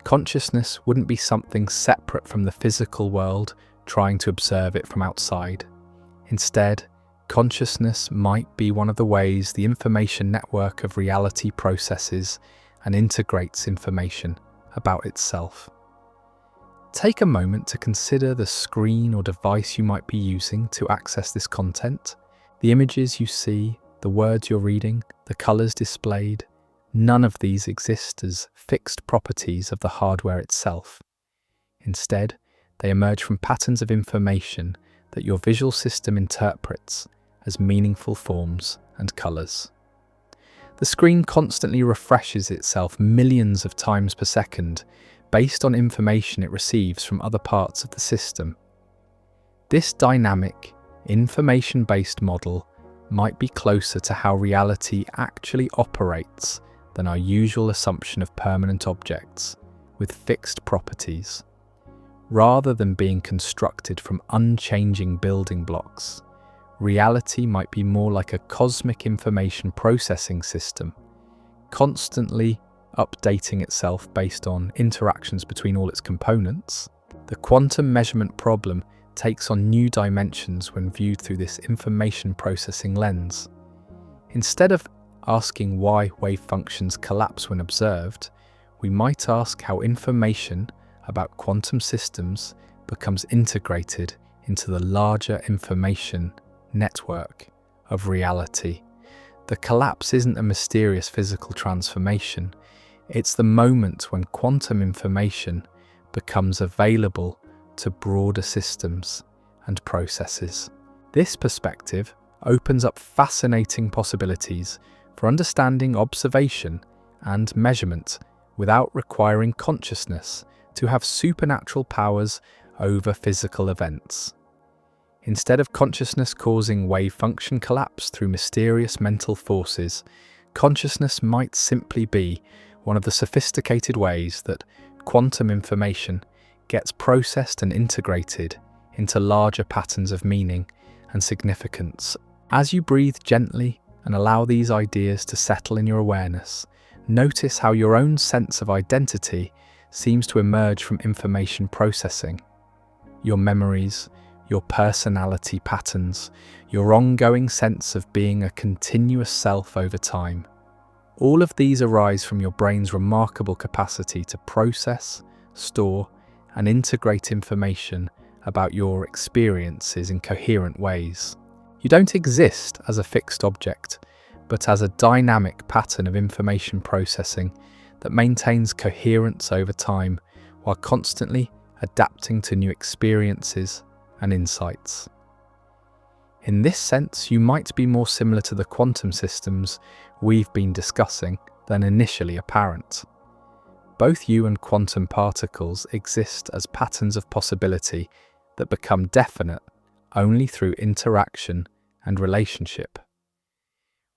consciousness wouldn't be something separate from the physical world trying to observe it from outside. Instead, consciousness might be one of the ways the information network of reality processes and integrates information about itself. Take a moment to consider the screen or device you might be using to access this content. The images you see, the words you're reading, the colors displayed, none of these exist as fixed properties of the hardware itself. Instead, they emerge from patterns of information that your visual system interprets as meaningful forms and colors. The screen constantly refreshes itself millions of times per second based on information it receives from other parts of the system. This dynamic, information-based model might be closer to how reality actually operates than our usual assumption of permanent objects with fixed properties. Rather than being constructed from unchanging building blocks, reality might be more like a cosmic information processing system, constantly updating itself based on interactions between all its components. The quantum measurement problem takes on new dimensions when viewed through this information processing lens. Instead of asking why wave functions collapse when observed, we might ask how information about quantum systems becomes integrated into the larger information network of reality. The collapse isn't a mysterious physical transformation. It's the moment when quantum information becomes available to broader systems and processes. This perspective opens up fascinating possibilities for understanding observation and measurement without requiring consciousness to have supernatural powers over physical events. Instead of consciousness causing wave function collapse through mysterious mental forces, consciousness might simply be one of the sophisticated ways that quantum information gets processed and integrated into larger patterns of meaning and significance. As you breathe gently and allow these ideas to settle in your awareness, notice how your own sense of identity seems to emerge from information processing. Your memories, your personality patterns, your ongoing sense of being a continuous self over time. All of these arise from your brain's remarkable capacity to process, store, and integrate information about your experiences in coherent ways. You don't exist as a fixed object, but as a dynamic pattern of information processing that maintains coherence over time while constantly adapting to new experiences and insights. In this sense, you might be more similar to the quantum systems we've been discussing than initially apparent. Both you and quantum particles exist as patterns of possibility that become definite only through interaction and relationship.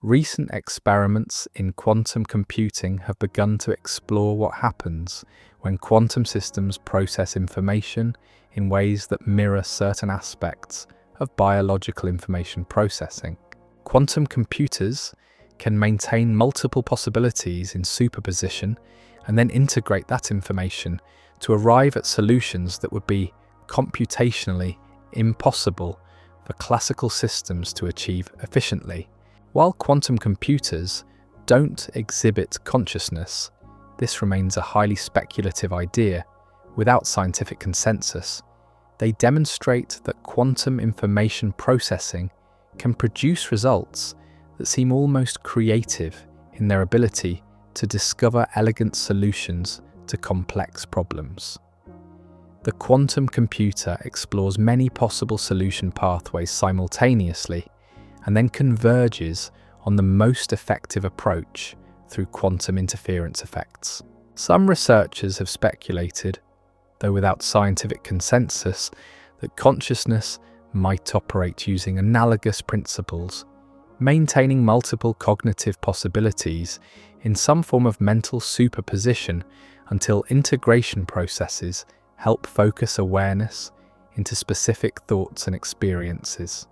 Recent experiments in quantum computing have begun to explore what happens when quantum systems process information in ways that mirror certain aspects of biological information processing. Quantum computers can maintain multiple possibilities in superposition and then integrate that information to arrive at solutions that would be computationally impossible for classical systems to achieve efficiently. While quantum computers don't exhibit consciousness, this remains a highly speculative idea without scientific consensus. They demonstrate that quantum information processing can produce results that seem almost creative in their ability to discover elegant solutions to complex problems. The quantum computer explores many possible solution pathways simultaneously and then converges on the most effective approach through quantum interference effects. Some researchers have speculated, though without scientific consensus, that consciousness might operate using analogous principles, maintaining multiple cognitive possibilities in some form of mental superposition until integration processes help focus awareness into specific thoughts and experiences.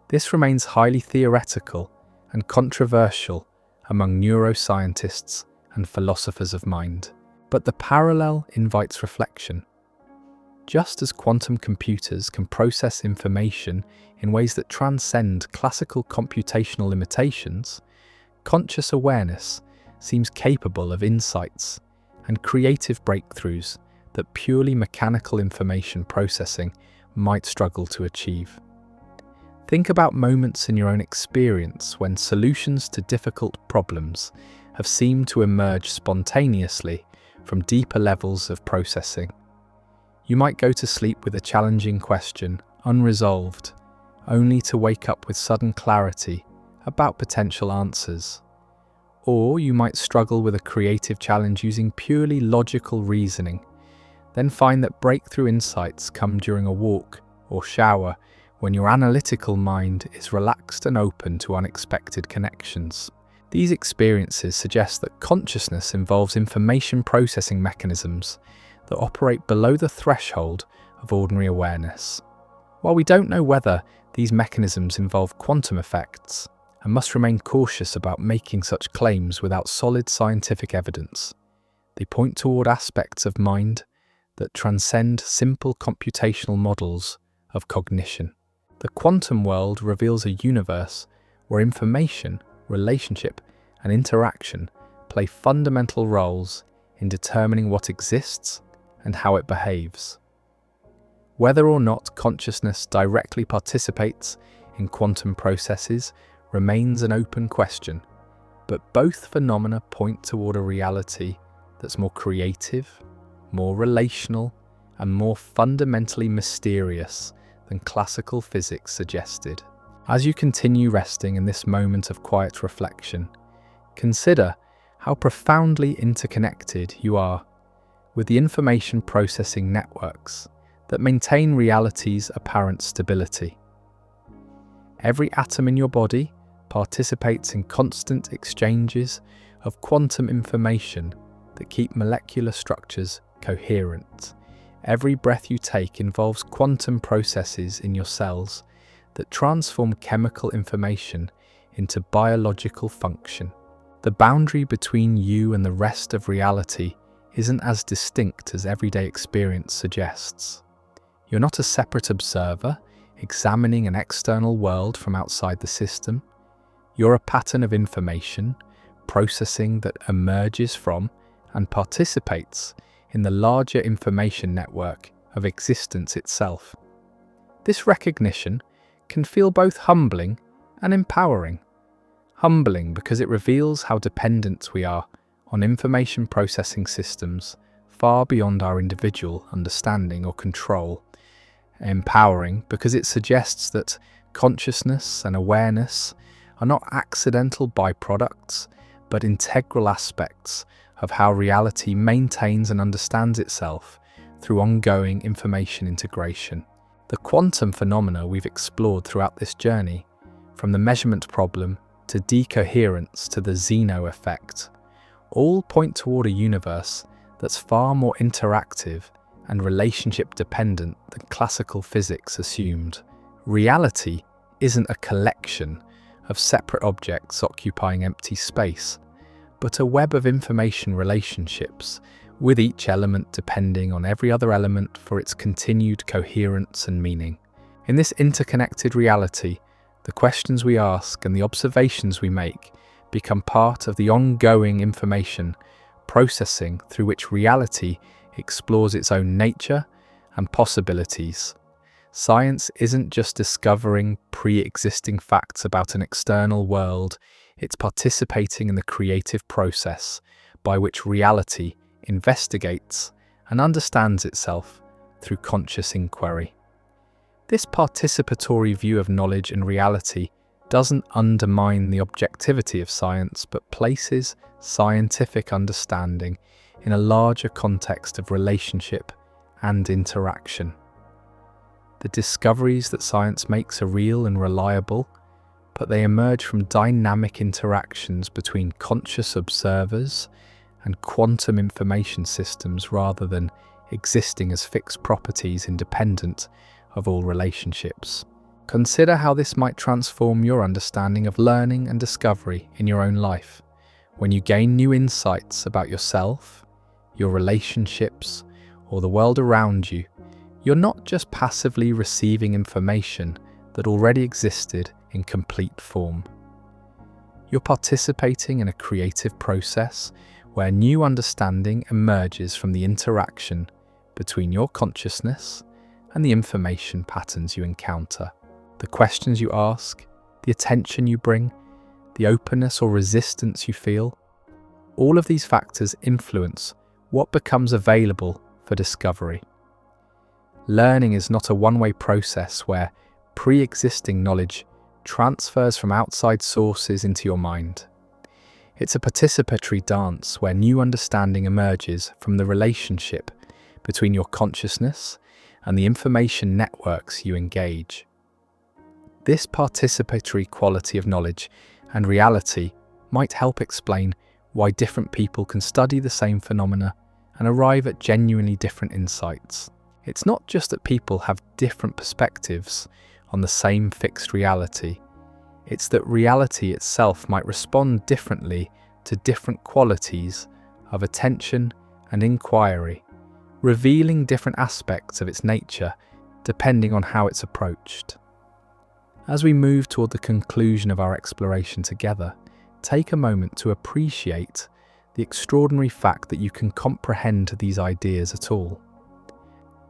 This remains highly theoretical and controversial among neuroscientists and philosophers of mind, but the parallel invites reflection. Just as quantum computers can process information in ways that transcend classical computational limitations, conscious awareness seems capable of insights and creative breakthroughs that purely mechanical information processing might struggle to achieve. Think about moments in your own experience when solutions to difficult problems have seemed to emerge spontaneously from deeper levels of processing. You might go to sleep with a challenging question unresolved, only to wake up with sudden clarity about potential answers. Or you might struggle with a creative challenge using purely logical reasoning, then find that breakthrough insights come during a walk or shower when your analytical mind is relaxed and open to unexpected connections. These experiences suggest that consciousness involves information processing mechanisms that operate below the threshold of ordinary awareness. While we don't know whether these mechanisms involve quantum effects, and must remain cautious about making such claims without solid scientific evidence, they point toward aspects of mind that transcend simple computational models of cognition. The quantum world reveals a universe where information, relationship, and interaction play fundamental roles in determining what exists and how it behaves. Whether or not consciousness directly participates in quantum processes remains an open question, but both phenomena point toward a reality that's more creative, more relational, and more fundamentally mysterious than classical physics suggested. As you continue resting in this moment of quiet reflection, consider how profoundly interconnected you are with the information processing networks that maintain reality's apparent stability. Every atom in your body participates in constant exchanges of quantum information that keep molecular structures coherent. Every breath you take involves quantum processes in your cells that transform chemical information into biological function. The boundary between you and the rest of reality isn't as distinct as everyday experience suggests. You're not a separate observer examining an external world from outside the system. You're a pattern of information, processing that emerges from and participates in the larger information network of existence itself. This recognition can feel both humbling and empowering. Humbling because it reveals how dependent we are on information processing systems far beyond our individual understanding or control. Empowering because it suggests that consciousness and awareness are not accidental byproducts, but integral aspects of how reality maintains and understands itself through ongoing information integration. The quantum phenomena we've explored throughout this journey, from the measurement problem to decoherence to the Zeno effect, all point toward a universe that's far more interactive and relationship dependent than classical physics assumed. Reality isn't a collection of separate objects occupying empty space, but a web of information relationships, with each element depending on every other element for its continued coherence and meaning. In this interconnected reality, the questions we ask and the observations we make become part of the ongoing information processing through which reality explores its own nature and possibilities. Science isn't just discovering pre-existing facts about an external world, it's participating in the creative process by which reality investigates and understands itself through conscious inquiry. This participatory view of knowledge and reality doesn't undermine the objectivity of science, but places scientific understanding in a larger context of relationship and interaction. The discoveries that science makes are real and reliable, but they emerge from dynamic interactions between conscious observers and quantum information systems rather than existing as fixed properties independent of all relationships. Consider how this might transform your understanding of learning and discovery in your own life. When you gain new insights about yourself, your relationships, or the world around you, You're not just passively receiving information that already existed in complete form. You're participating in a creative process where new understanding emerges from the interaction between your consciousness and the information patterns you encounter. The questions you ask, the attention you bring, the openness or resistance you feel, all of these factors influence what becomes available for discovery. Learning is not a one-way process where pre-existing knowledge transfers from outside sources into your mind. It's a participatory dance where new understanding emerges from the relationship between your consciousness and the information networks you engage. This participatory quality of knowledge and reality might help explain why different people can study the same phenomena and arrive at genuinely different insights. It's not just that people have different perspectives on the same fixed reality. It's that reality itself might respond differently to different qualities of attention and inquiry, revealing different aspects of its nature depending on how it's approached. As we move toward the conclusion of our exploration together, take a moment to appreciate the extraordinary fact that you can comprehend these ideas at all.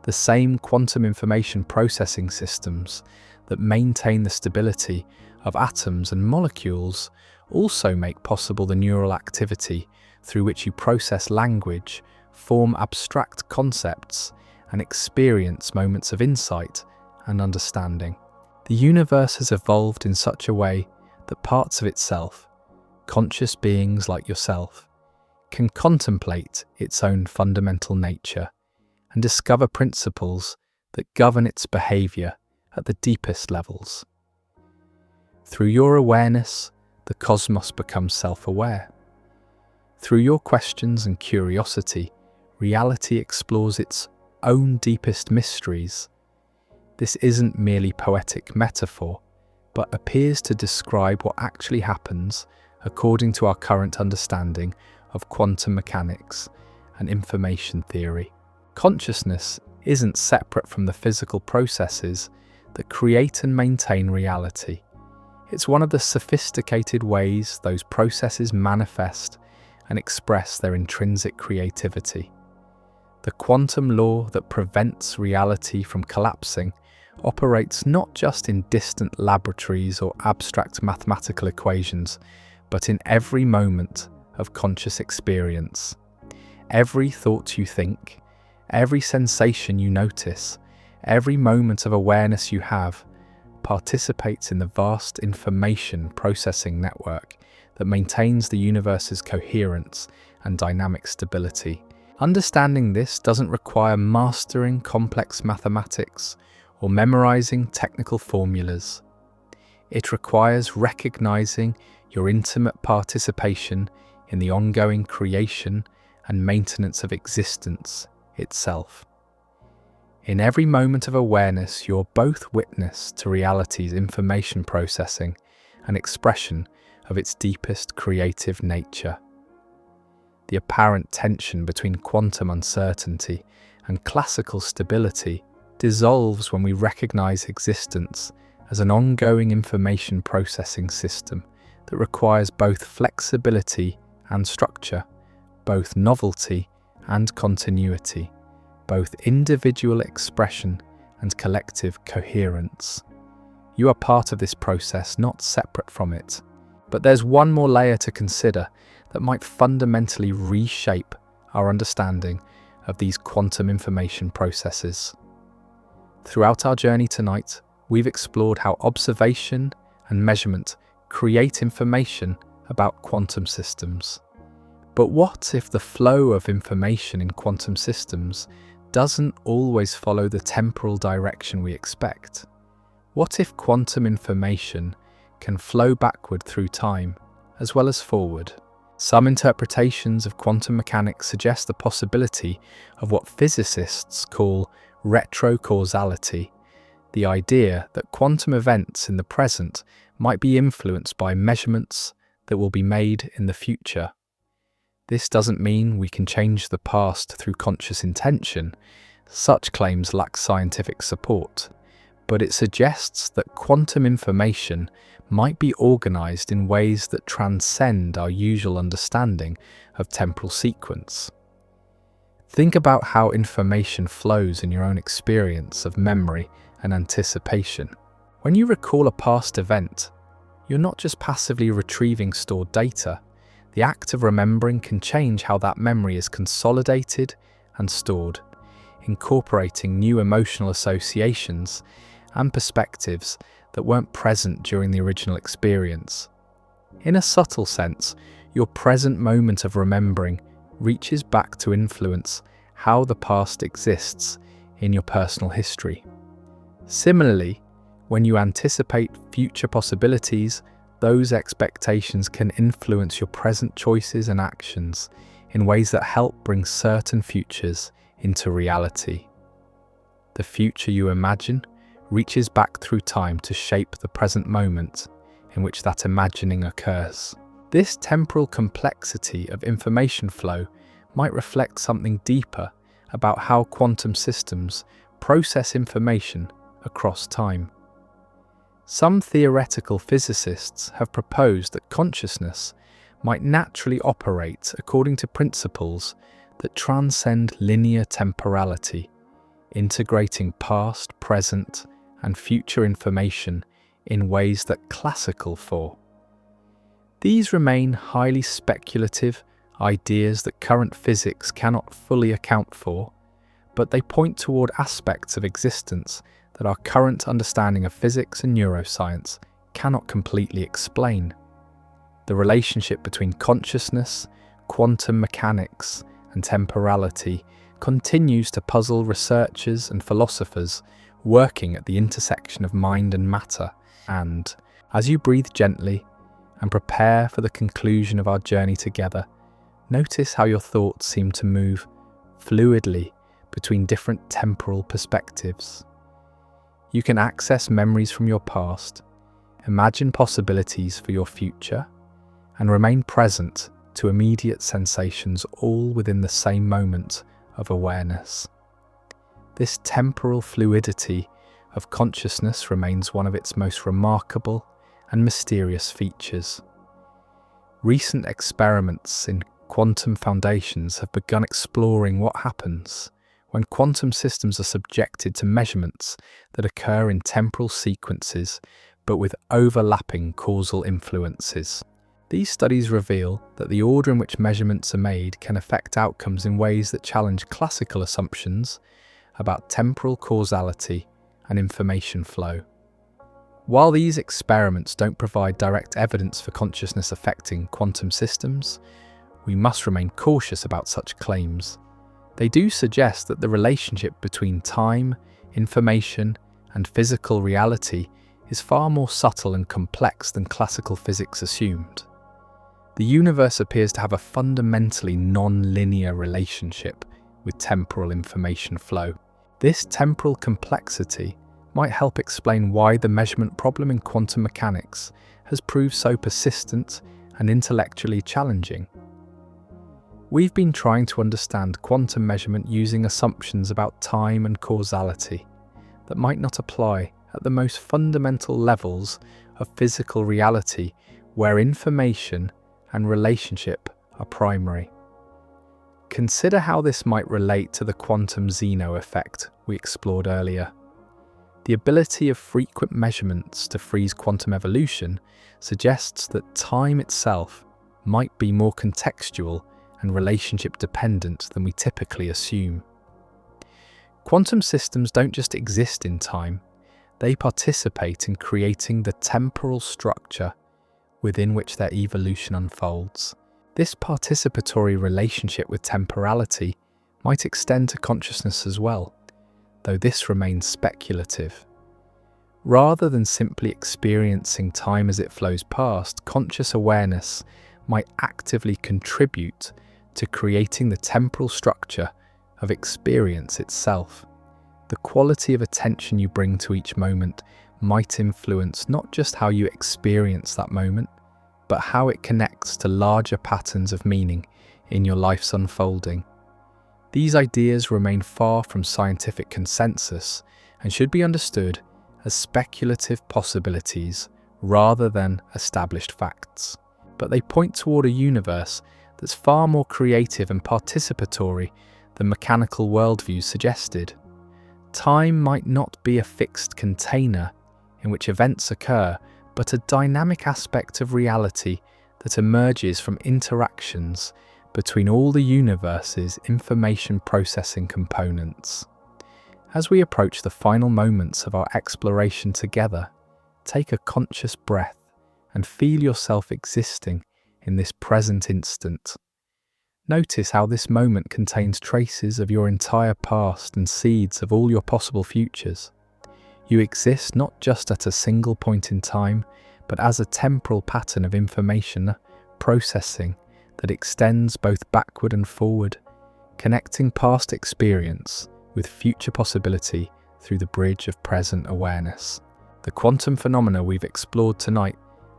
The same quantum information processing systems that maintain the stability of atoms and molecules also make possible the neural activity through which you process language, form abstract concepts, and experience moments of insight and understanding. The universe has evolved in such a way that parts of itself, conscious beings like yourself, can contemplate its own fundamental nature and discover principles that govern its behavior at the deepest levels. Through your awareness, the cosmos becomes self-aware. Through your questions and curiosity, reality explores its own deepest mysteries. This isn't merely poetic metaphor, but appears to describe what actually happens according to our current understanding of quantum mechanics and information theory. Consciousness isn't separate from the physical processes that create and maintain reality. It's one of the sophisticated ways those processes manifest and express their intrinsic creativity. The quantum law that prevents reality from collapsing operates not just in distant laboratories or abstract mathematical equations, but in every moment of conscious experience. Every thought you think, every sensation you notice, every moment of awareness you have participates in the vast information processing network that maintains the universe's coherence and dynamic stability. Understanding this doesn't require mastering complex mathematics or memorizing technical formulas. It requires recognizing your intimate participation in the ongoing creation and maintenance of existence itself. In every moment of awareness, you're both witness to reality's information processing and expression of its deepest creative nature. The apparent tension between quantum uncertainty and classical stability dissolves when we recognize existence as an ongoing information processing system that requires both flexibility and structure, both novelty and continuity, both individual expression and collective coherence. You are part of this process, not separate from it. But there's one more layer to consider that might fundamentally reshape our understanding of these quantum information processes. Throughout our journey tonight, we've explored how observation and measurement create information about quantum systems. But what if the flow of information in quantum systems doesn't always follow the temporal direction we expect? What if quantum information can flow backward through time as well as forward? Some interpretations of quantum mechanics suggest the possibility of what physicists call retrocausality, the idea that quantum events in the present might be influenced by measurements that will be made in the future. This doesn't mean we can change the past through conscious intention. Such claims lack scientific support, but it suggests that quantum information might be organized in ways that transcend our usual understanding of temporal sequence. Think about how information flows in your own experience of memory and anticipation. When you recall a past event, you're not just passively retrieving stored data. The act of remembering can change how that memory is consolidated and stored, incorporating new emotional associations and perspectives that weren't present during the original experience. In a subtle sense, your present moment of remembering reaches back to influence how the past exists in your personal history. Similarly, when you anticipate future possibilities, those expectations can influence your present choices and actions in ways that help bring certain futures into reality. The future you imagine reaches back through time to shape the present moment in which that imagining occurs. This temporal complexity of information flow might reflect something deeper about how quantum systems process information across time. Some theoretical physicists have proposed that consciousness might naturally operate according to principles that transcend linear temporality, integrating past, present, and future information in ways that classical thought. These remain highly speculative ideas that current physics cannot fully account for, but they point toward aspects of existence that our current understanding of physics and neuroscience cannot completely explain. The relationship between consciousness, quantum mechanics, and temporality continues to puzzle researchers and philosophers working at the intersection of mind and matter. And, as you breathe gently and prepare for the conclusion of our journey together, notice how your thoughts seem to move fluidly between different temporal perspectives. You can access memories from your past, imagine possibilities for your future, and remain present to immediate sensations, all within the same moment of awareness. This temporal fluidity of consciousness remains one of its most remarkable and mysterious features. Recent experiments in quantum foundations have begun exploring what happens when quantum systems are subjected to measurements that occur in temporal sequences but with overlapping causal influences. These studies reveal that the order in which measurements are made can affect outcomes in ways that challenge classical assumptions about temporal causality and information flow. While these experiments don't provide direct evidence for consciousness affecting quantum systems, we must remain cautious about such claims. They do suggest that the relationship between time, information, and physical reality is far more subtle and complex than classical physics assumed. The universe appears to have a fundamentally non-linear relationship with temporal information flow. This temporal complexity might help explain why the measurement problem in quantum mechanics has proved so persistent and intellectually challenging. We've been trying to understand quantum measurement using assumptions about time and causality that might not apply at the most fundamental levels of physical reality, where information and relationship are primary. Consider how this might relate to the Quantum Zeno Effect we explored earlier. The ability of frequent measurements to freeze quantum evolution suggests that time itself might be more contextual and relationship dependent than we typically assume. Quantum systems don't just exist in time, they participate in creating the temporal structure within which their evolution unfolds. This participatory relationship with temporality might extend to consciousness as well, though this remains speculative. Rather than simply experiencing time as it flows past, conscious awareness might actively contribute to creating the temporal structure of experience itself. The quality of attention you bring to each moment might influence not just how you experience that moment, but how it connects to larger patterns of meaning in your life's unfolding. These ideas remain far from scientific consensus and should be understood as speculative possibilities rather than established facts. But they point toward a universe that's far more creative and participatory than mechanical worldviews suggested. Time might not be a fixed container in which events occur, but a dynamic aspect of reality that emerges from interactions between all the universe's information processing components. As we approach the final moments of our exploration together, take a conscious breath and feel yourself existing in this present instant. Notice how this moment contains traces of your entire past and seeds of all your possible futures. You exist not just at a single point in time, but as a temporal pattern of information processing that extends both backward and forward, connecting past experience with future possibility through the bridge of present awareness. The quantum phenomena we've explored tonight,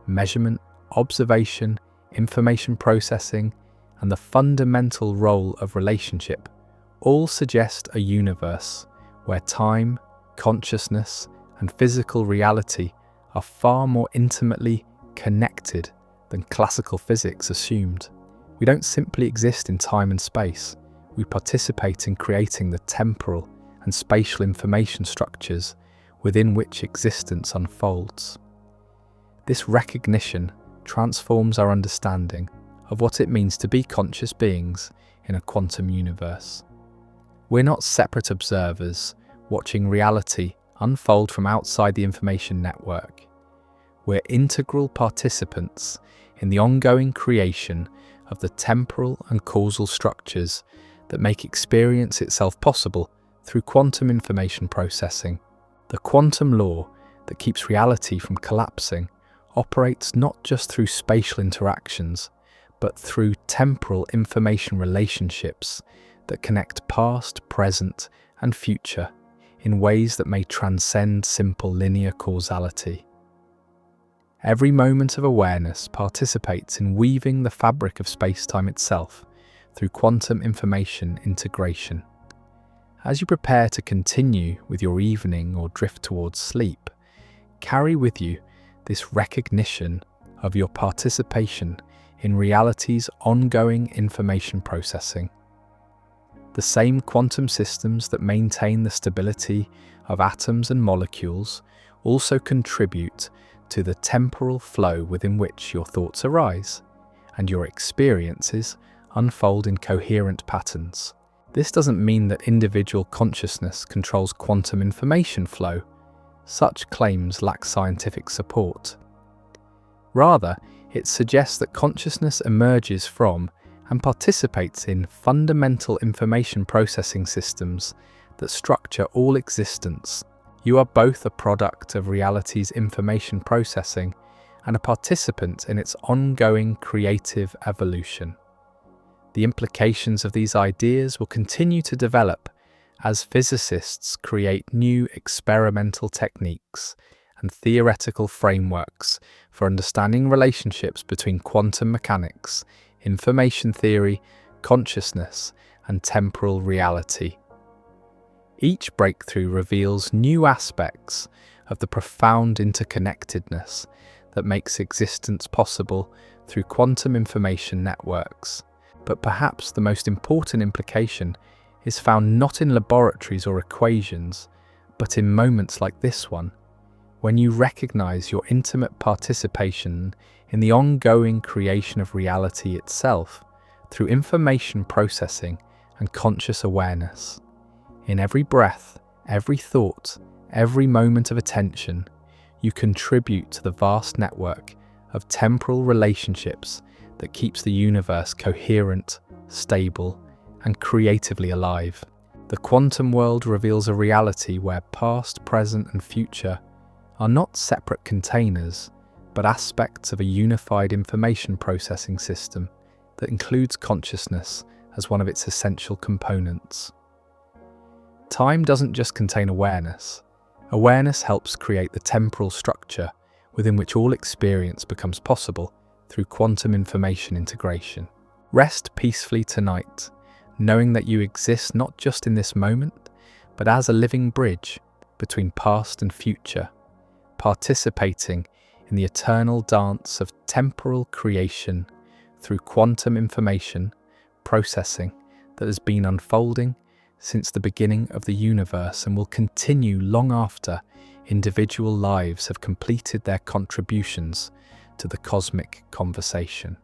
measurement, observation, information processing, and the fundamental role of relationship, all suggest a universe where time, consciousness, and physical reality are far more intimately connected than classical physics assumed. We don't simply exist in time and space, we participate in creating the temporal and spatial information structures within which existence unfolds. This recognition transforms our understanding of what it means to be conscious beings in a quantum universe. We're not separate observers watching reality unfold from outside the information network. We're integral participants in the ongoing creation of the temporal and causal structures that make experience itself possible through quantum information processing. The quantum law that keeps reality from collapsing operates not just through spatial interactions, but through temporal information relationships that connect past, present, and future in ways that may transcend simple linear causality. Every moment of awareness participates in weaving the fabric of space-time itself through quantum information integration. As you prepare to continue with your evening or drift towards sleep, carry with you this recognition of your participation in reality's ongoing information processing. The same quantum systems that maintain the stability of atoms and molecules also contribute to the temporal flow within which your thoughts arise, and your experiences unfold in coherent patterns. This doesn't mean that individual consciousness controls quantum information flow. Such claims lack scientific support. Rather, it suggests that consciousness emerges from and participates in fundamental information processing systems that structure all existence. You are both a product of reality's information processing and a participant in its ongoing creative evolution. The implications of these ideas will continue to develop as physicists create new experimental techniques and theoretical frameworks for understanding relationships between quantum mechanics, information theory, consciousness, and temporal reality. Each breakthrough reveals new aspects of the profound interconnectedness that makes existence possible through quantum information networks. But perhaps the most important implication is found not in laboratories or equations, but in moments like this one, when you recognize your intimate participation in the ongoing creation of reality itself through information processing and conscious awareness. In every breath, every thought, every moment of attention, you contribute to the vast network of temporal relationships that keeps the universe coherent, stable, and creatively alive. The quantum world reveals a reality where past, present, and future are not separate containers, but aspects of a unified information processing system that includes consciousness as one of its essential components. Time doesn't just contain awareness. Awareness helps create the temporal structure within which all experience becomes possible through quantum information integration. Rest peacefully tonight, knowing that you exist not just in this moment, but as a living bridge between past and future, participating in the eternal dance of temporal creation through quantum information processing that has been unfolding since the beginning of the universe and will continue long after individual lives have completed their contributions to the cosmic conversation.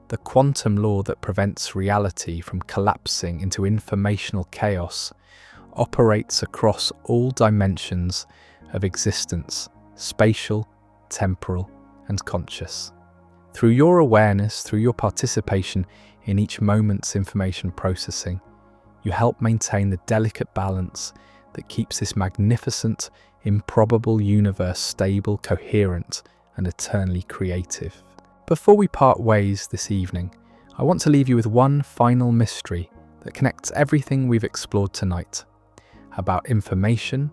The quantum law that prevents reality from collapsing into informational chaos operates across all dimensions of existence, spatial, temporal, and conscious. Through your awareness, through your participation in each moment's information processing, you help maintain the delicate balance that keeps this magnificent, improbable universe stable, coherent, and eternally creative. Before we part ways this evening, I want to leave you with one final mystery that connects everything we've explored tonight about information,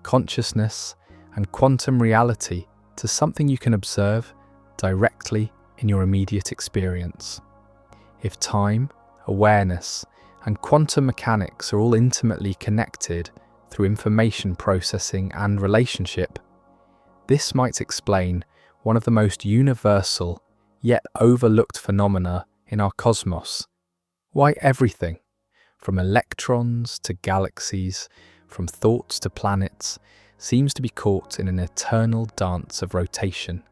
consciousness, and quantum reality to something you can observe directly in your immediate experience. If time, awareness, and quantum mechanics are all intimately connected through information processing and relationship, this might explain one of the most universal yet overlooked phenomena in our cosmos. Why everything, from electrons to galaxies, from thoughts to planets, seems to be caught in an eternal dance of rotation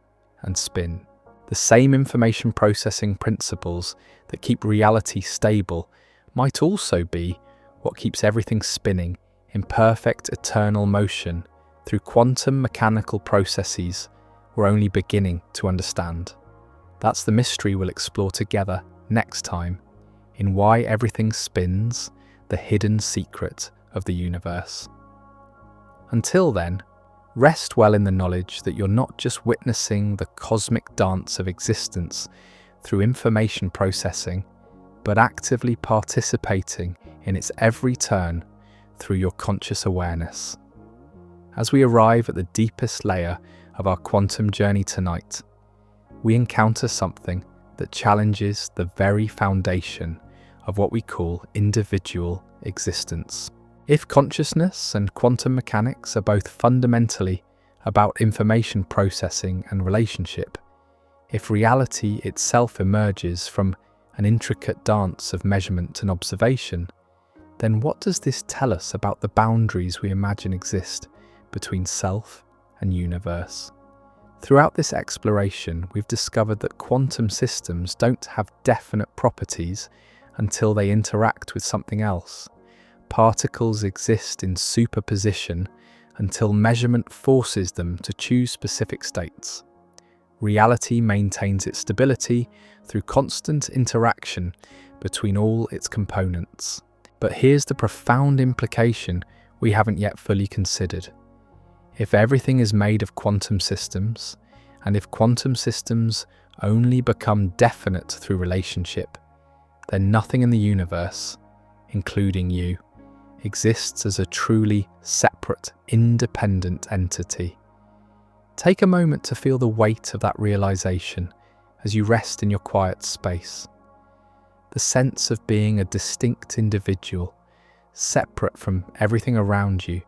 and spin. The same information processing principles that keep reality stable might also be what keeps everything spinning in perfect eternal motion through quantum mechanical processes we're only beginning to understand. That's the mystery we'll explore together next time in Why Everything Spins, the Hidden Secret of the Universe. Until then, rest well in the knowledge that you're not just witnessing the cosmic dance of existence through information processing, but actively participating in its every turn through your conscious awareness. As we arrive at the deepest layer of our quantum journey tonight, we encounter something that challenges the very foundation of what we call individual existence. If consciousness and quantum mechanics are both fundamentally about information processing and relationship, if reality itself emerges from an intricate dance of measurement and observation, then what does this tell us about the boundaries we imagine exist between self and universe? Throughout this exploration, we've discovered that quantum systems don't have definite properties until they interact with something else. Particles exist in superposition until measurement forces them to choose specific states. Reality maintains its stability through constant interaction between all its components. But here's the profound implication we haven't yet fully considered. If everything is made of quantum systems, and if quantum systems only become definite through relationship, then nothing in the universe, including you, exists as a truly separate, independent entity. Take a moment to feel the weight of that realization as you rest in your quiet space. The sense of being a distinct individual, separate from everything around you,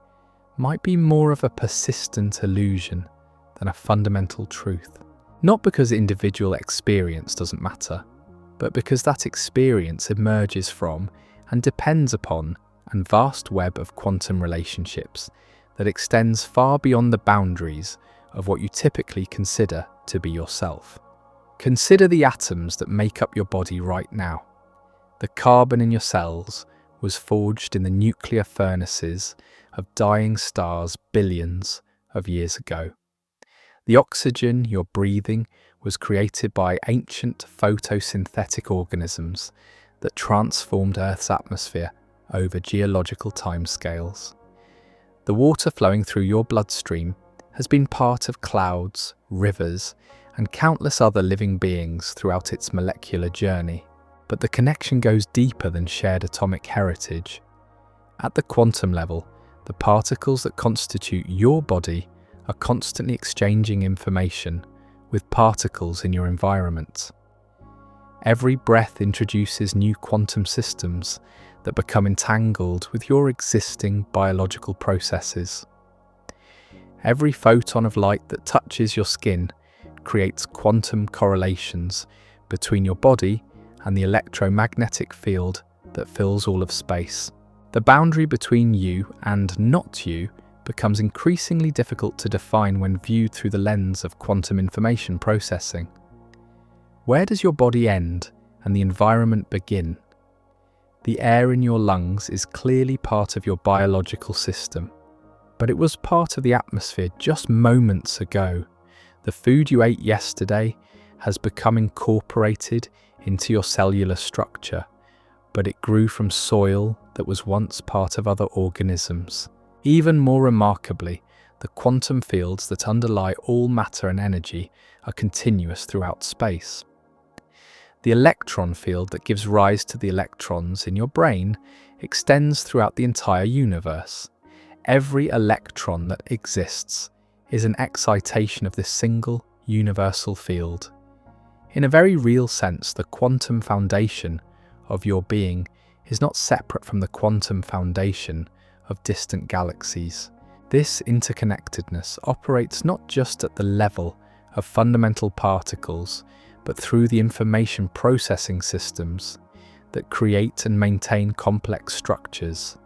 might be more of a persistent illusion than a fundamental truth. Not because individual experience doesn't matter, but because that experience emerges from and depends upon a vast web of quantum relationships that extends far beyond the boundaries of what you typically consider to be yourself. Consider the atoms that make up your body right now. The carbon in your cells was forged in the nuclear furnaces of dying stars billions of years ago. The oxygen you're breathing was created by ancient photosynthetic organisms that transformed Earth's atmosphere over geological timescales. The water flowing through your bloodstream has been part of clouds, rivers, and countless other living beings throughout its molecular journey. But the connection goes deeper than shared atomic heritage. At the quantum level, the particles that constitute your body are constantly exchanging information with particles in your environment. Every breath introduces new quantum systems that become entangled with your existing biological processes. Every photon of light that touches your skin creates quantum correlations between your body and the electromagnetic field that fills all of space. The boundary between you and not you becomes increasingly difficult to define when viewed through the lens of quantum information processing. Where does your body end and the environment begin? The air in your lungs is clearly part of your biological system, but it was part of the atmosphere just moments ago. The food you ate yesterday has become incorporated into your cellular structure, but it grew from soil that was once part of other organisms. Even more remarkably, the quantum fields that underlie all matter and energy are continuous throughout space. The electron field that gives rise to the electrons in your brain extends throughout the entire universe. Every electron that exists is an excitation of this single universal field. In a very real sense, the quantum foundation of your being is not separate from the quantum foundation of distant galaxies. This interconnectedness operates not just at the level of fundamental particles, but through the information processing systems that create and maintain complex structures,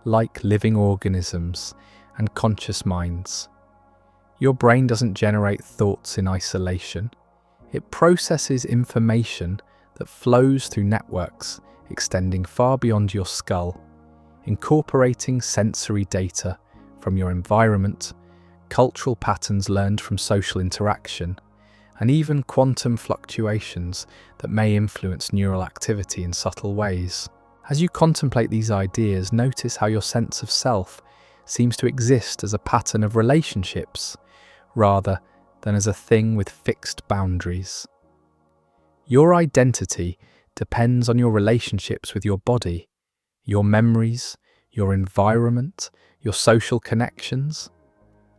like living organisms and conscious minds. Your brain doesn't generate thoughts in isolation. It processes information that flows through networks extending far beyond your skull, incorporating sensory data from your environment, cultural patterns learned from social interaction, and even quantum fluctuations that may influence neural activity in subtle ways. As you contemplate these ideas, notice how your sense of self seems to exist as a pattern of relationships, rather than as a thing with fixed boundaries. Your identity depends on your relationships with your body, your memories, your environment, your social connections.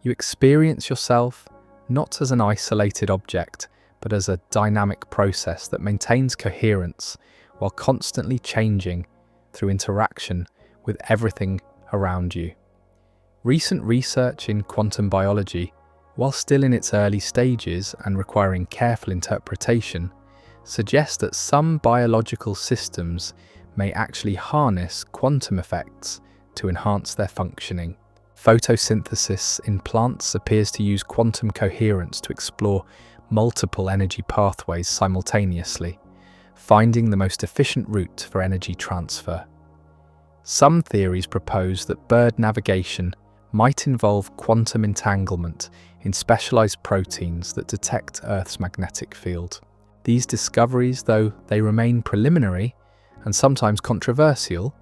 You experience yourself not as an isolated object, but as a dynamic process that maintains coherence while constantly changing through interaction with everything around you. Recent research in quantum biology, while still in its early stages and requiring careful interpretation, suggests that some biological systems may actually harness quantum effects to enhance their functioning. Photosynthesis in plants appears to use quantum coherence to explore multiple energy pathways simultaneously, finding the most efficient route for energy transfer. Some theories propose that bird navigation might involve quantum entanglement in specialized proteins that detect Earth's magnetic field. These discoveries, though they remain preliminary and sometimes controversial,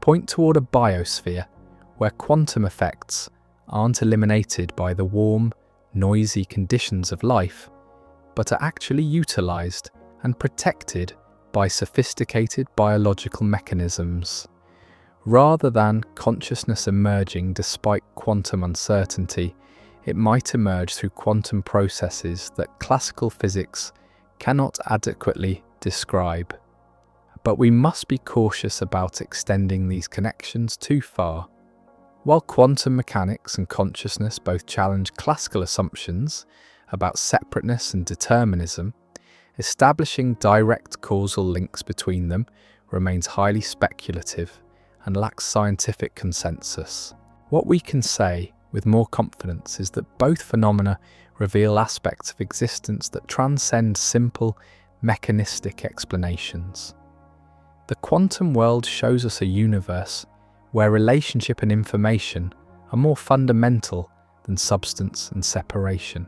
point toward a biosphere where quantum effects aren't eliminated by the warm, noisy conditions of life, but are actually utilized and protected by sophisticated biological mechanisms. Rather than consciousness emerging despite quantum uncertainty, it might emerge through quantum processes that classical physics cannot adequately describe. But we must be cautious about extending these connections too far. While quantum mechanics and consciousness both challenge classical assumptions about separateness and determinism, establishing direct causal links between them remains highly speculative and lacks scientific consensus. What we can say with more confidence is that both phenomena reveal aspects of existence that transcend simple, mechanistic explanations. The quantum world shows us a universe where relationship and information are more fundamental than substance and separation.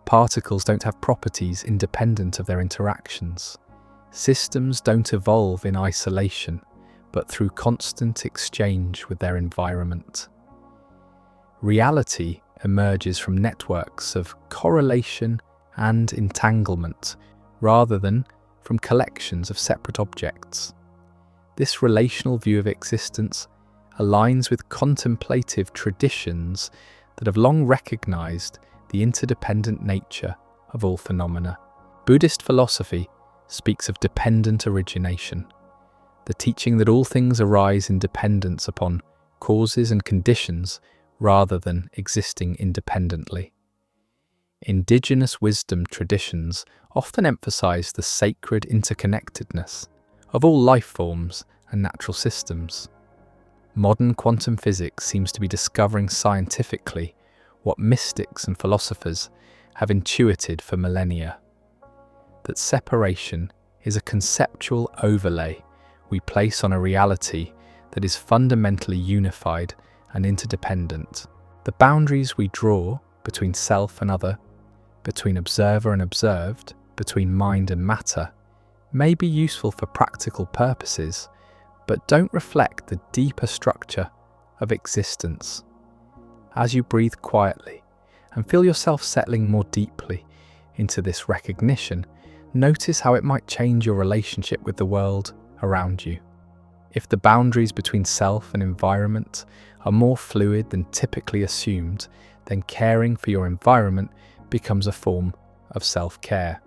Particles don't have properties independent of their interactions. Systems don't evolve in isolation, but through constant exchange with their environment. Reality emerges from networks of correlation and entanglement, rather than from collections of separate objects. This relational view of existence aligns with contemplative traditions that have long recognized the interdependent nature of all phenomena. Buddhist philosophy speaks of dependent origination, the teaching that all things arise in dependence upon causes and conditions rather than existing independently. Indigenous wisdom traditions often emphasize the sacred interconnectedness of all life forms and natural systems. Modern quantum physics seems to be discovering scientifically what mystics and philosophers have intuited for millennia: that separation is a conceptual overlay we place on a reality that is fundamentally unified and interdependent. The boundaries we draw between self and other, between observer and observed, between mind and matter, may be useful for practical purposes, but don't reflect the deeper structure of existence. As you breathe quietly and feel yourself settling more deeply into this recognition, notice how it might change your relationship with the world around you. If the boundaries between self and environment are more fluid than typically assumed, then caring for your environment becomes a form of self-care.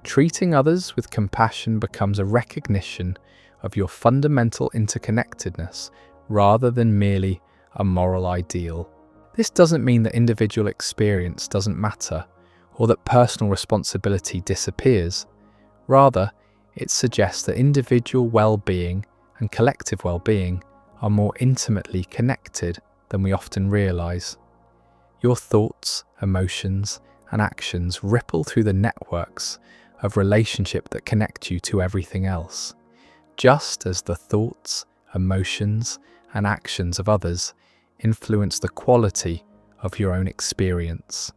Treating others with compassion becomes a recognition of your fundamental interconnectedness rather than merely a moral ideal. This doesn't mean that individual experience doesn't matter or that personal responsibility disappears. Rather, it suggests that individual well-being and collective well-being are more intimately connected than we often realize. Your thoughts, emotions, and actions ripple through the networks of relationship that connect you to everything else, just as the thoughts, emotions, and actions of others influence the quality of your own experience.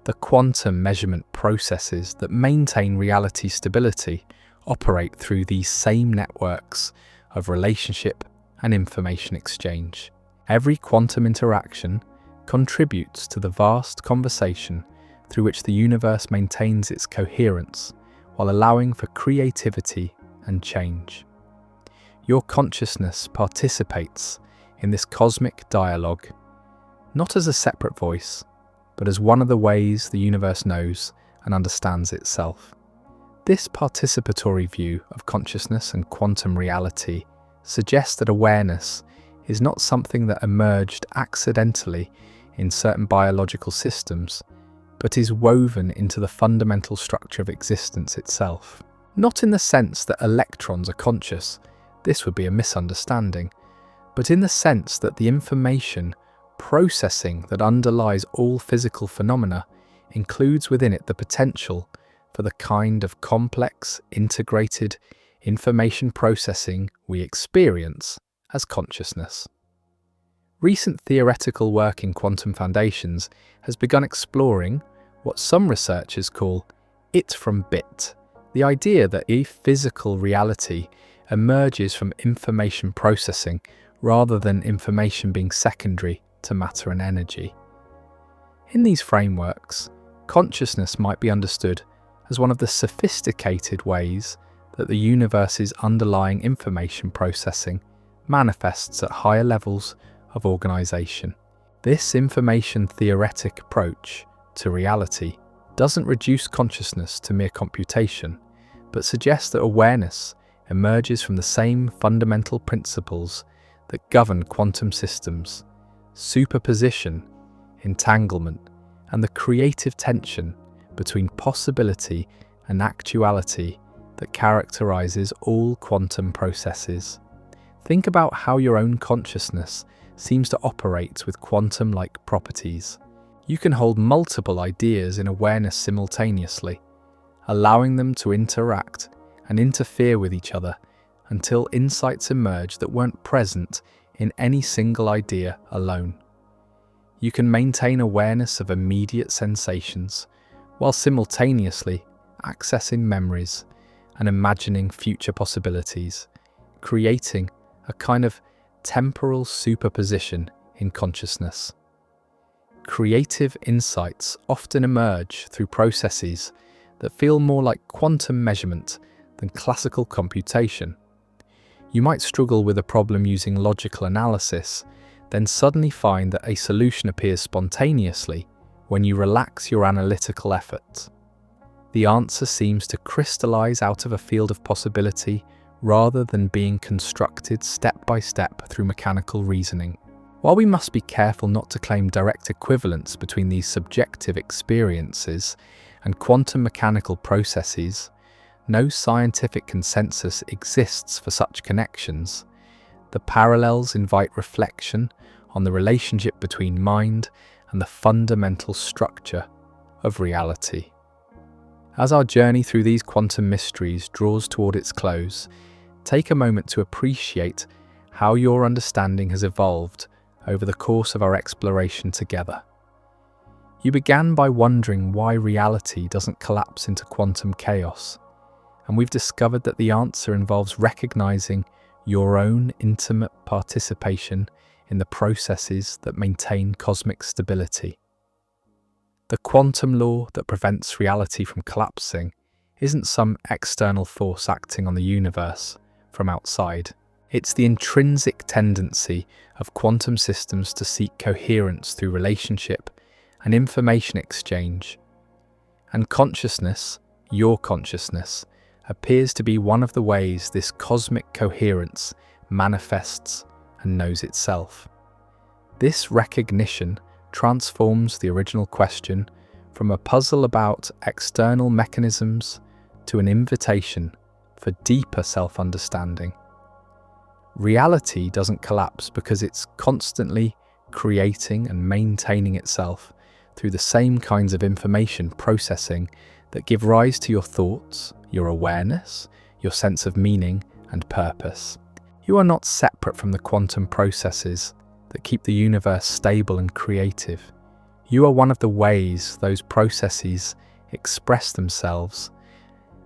The quantum measurement processes that maintain reality stability operate through these same networks of relationship and information exchange. Every quantum interaction contributes to the vast conversation through which the universe maintains its coherence while allowing for creativity and change. Your consciousness participates in this cosmic dialogue, not as a separate voice, but as one of the ways the universe knows and understands itself. This participatory view of consciousness and quantum reality suggests that awareness is not something that emerged accidentally in certain biological systems, but is woven into the fundamental structure of existence itself. Not in the sense that electrons are conscious, this would be a misunderstanding, but in the sense that the information processing that underlies all physical phenomena includes within it the potential for the kind of complex, integrated information processing we experience as consciousness. Recent theoretical work in quantum foundations has begun exploring what some researchers call it from bit, the idea that a physical reality emerges from information processing rather than information being secondary to matter and energy. In these frameworks, consciousness might be understood as one of the sophisticated ways that the universe's underlying information processing manifests at higher levels of organization. This information theoretic approach to reality doesn't reduce consciousness to mere computation, but suggests that awareness emerges from the same fundamental principles that govern quantum systems: superposition, entanglement, and the creative tension between possibility and actuality that characterizes all quantum processes. Think about how your own consciousness seems to operate with quantum-like properties. You can hold multiple ideas in awareness simultaneously, allowing them to interact and interfere with each other until insights emerge that weren't present in any single idea alone. You can maintain awareness of immediate sensations while simultaneously accessing memories and imagining future possibilities, creating a kind of temporal superposition in consciousness. Creative insights often emerge through processes that feel more like quantum measurement than classical computation. You might struggle with a problem using logical analysis, then suddenly find that a solution appears spontaneously when you relax your analytical effort. The answer seems to crystallize out of a field of possibility rather than being constructed step by step through mechanical reasoning. While we must be careful not to claim direct equivalence between these subjective experiences and quantum mechanical processes, no scientific consensus exists for such connections. The parallels invite reflection on the relationship between mind and the fundamental structure of reality. As our journey through these quantum mysteries draws toward its close, take a moment to appreciate how your understanding has evolved over the course of our exploration together. You began by wondering why reality doesn't collapse into quantum chaos, and we've discovered that the answer involves recognizing your own intimate participation in the processes that maintain cosmic stability. The quantum law that prevents reality from collapsing isn't some external force acting on the universe from outside. It's the intrinsic tendency of quantum systems to seek coherence through relationship and information exchange. And consciousness, your consciousness, appears to be one of the ways this cosmic coherence manifests and knows itself. This recognition transforms the original question from a puzzle about external mechanisms to an invitation for deeper self-understanding. Reality doesn't collapse because it's constantly creating and maintaining itself through the same kinds of information processing that give rise to your thoughts, your awareness, your sense of meaning and purpose. You are not separate from the quantum processes that keep the universe stable and creative. You are one of the ways those processes express themselves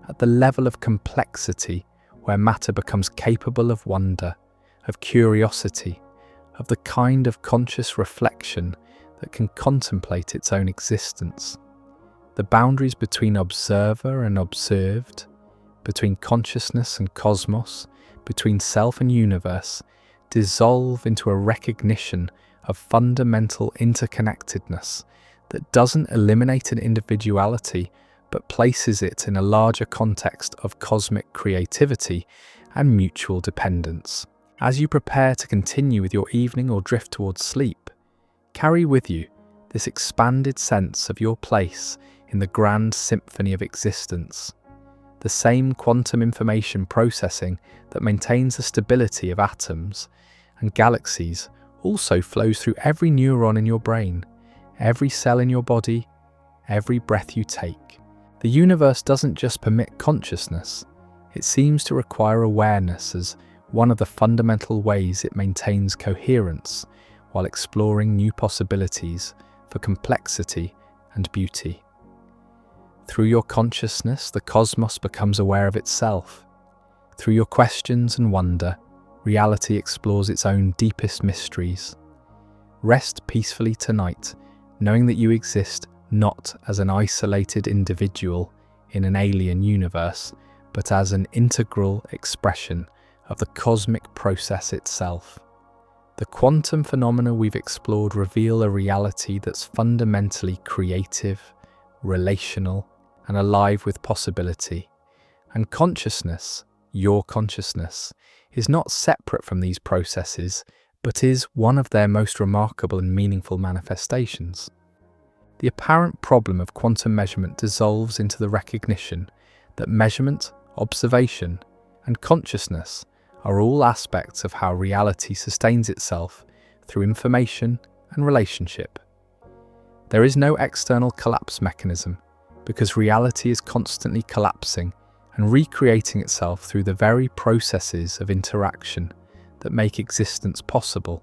at the level of complexity where matter becomes capable of wonder, of curiosity, of the kind of conscious reflection that can contemplate its own existence. The boundaries between observer and observed, between consciousness and cosmos, between self and universe, dissolve into a recognition of fundamental interconnectedness that doesn't eliminate an individuality but places it in a larger context of cosmic creativity and mutual dependence. As you prepare to continue with your evening or drift towards sleep, carry with you this expanded sense of your place in the grand symphony of existence. The same quantum information processing that maintains the stability of atoms and galaxies also flows through every neuron in your brain, every cell in your body, every breath you take. The universe doesn't just permit consciousness, it seems to require awareness as one of the fundamental ways it maintains coherence while exploring new possibilities for complexity and beauty. Through your consciousness, the cosmos becomes aware of itself. Through your questions and wonder, reality explores its own deepest mysteries. Rest peacefully tonight, knowing that you exist not as an isolated individual in an alien universe, but as an integral expression of the cosmic process itself. The quantum phenomena we've explored reveal a reality that's fundamentally creative, relational, and alive with possibility. And consciousness, your consciousness, is not separate from these processes, but is one of their most remarkable and meaningful manifestations. The apparent problem of quantum measurement dissolves into the recognition that measurement, observation, and consciousness are all aspects of how reality sustains itself through information and relationship. There is no external collapse mechanism because reality is constantly collapsing and recreating itself through the very processes of interaction that make existence possible.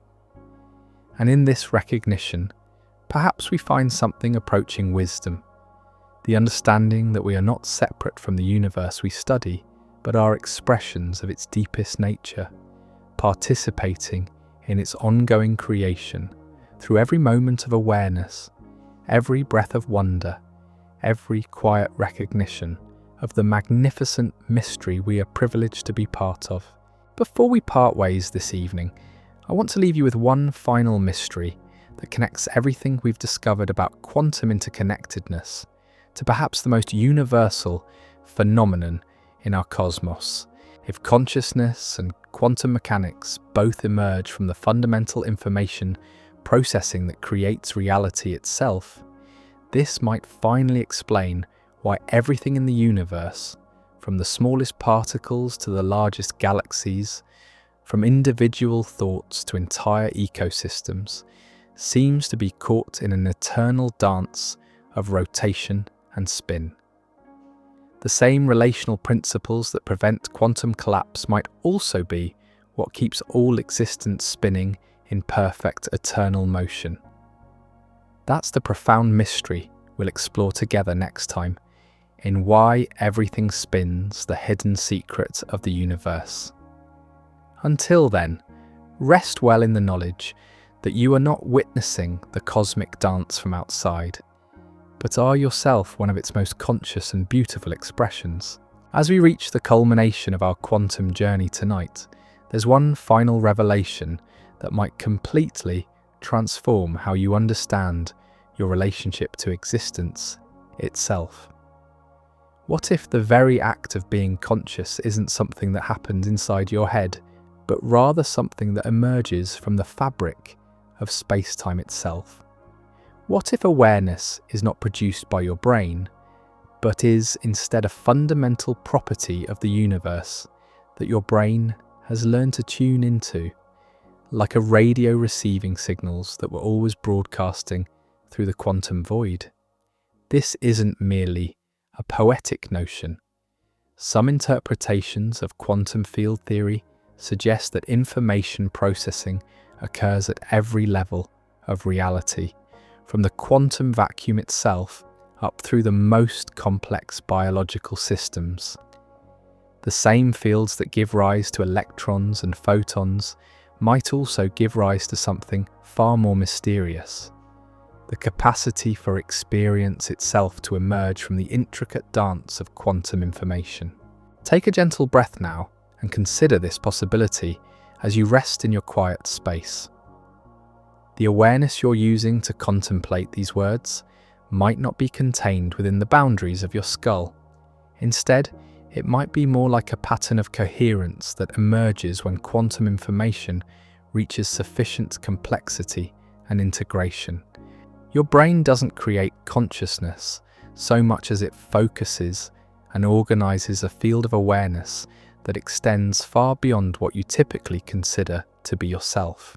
And in this recognition, perhaps we find something approaching wisdom, the understanding that we are not separate from the universe we study, but are expressions of its deepest nature, participating in its ongoing creation through every moment of awareness, every breath of wonder, every quiet recognition of the magnificent mystery we are privileged to be part of. Before we part ways this evening, I want to leave you with one final mystery that connects everything we've discovered about quantum interconnectedness to perhaps the most universal phenomenon in our cosmos. If consciousness and quantum mechanics both emerge from the fundamental information processing that creates reality itself, this might finally explain why everything in the universe, from the smallest particles to the largest galaxies, from individual thoughts to entire ecosystems, seems to be caught in an eternal dance of rotation and spin. The same relational principles that prevent quantum collapse might also be what keeps all existence spinning in perfect eternal motion. That's the profound mystery we'll explore together next time in Why Everything Spins, the Hidden Secret of the Universe. Until then, rest well in the knowledge that you are not witnessing the cosmic dance from outside, but are yourself one of its most conscious and beautiful expressions. As we reach the culmination of our quantum journey tonight, there's one final revelation that might completely transform how you understand your relationship to existence itself. What if the very act of being conscious isn't something that happens inside your head, but rather something that emerges from the fabric of space-time itself? What if awareness is not produced by your brain, but is instead a fundamental property of the universe that your brain has learned to tune into, like a radio receiving signals that were always broadcasting through the quantum void? This isn't merely a poetic notion. Some interpretations of quantum field theory suggest that information processing occurs at every level of reality, from the quantum vacuum itself up through the most complex biological systems. The same fields that give rise to electrons and photons might also give rise to something far more mysterious: the capacity for experience itself to emerge from the intricate dance of quantum information. Take a gentle breath now and consider this possibility as you rest in your quiet space. The awareness you're using to contemplate these words might not be contained within the boundaries of your skull. Instead, it might be more like a pattern of coherence that emerges when quantum information reaches sufficient complexity and integration. Your brain doesn't create consciousness so much as it focuses and organizes a field of awareness that extends far beyond what you typically consider to be yourself.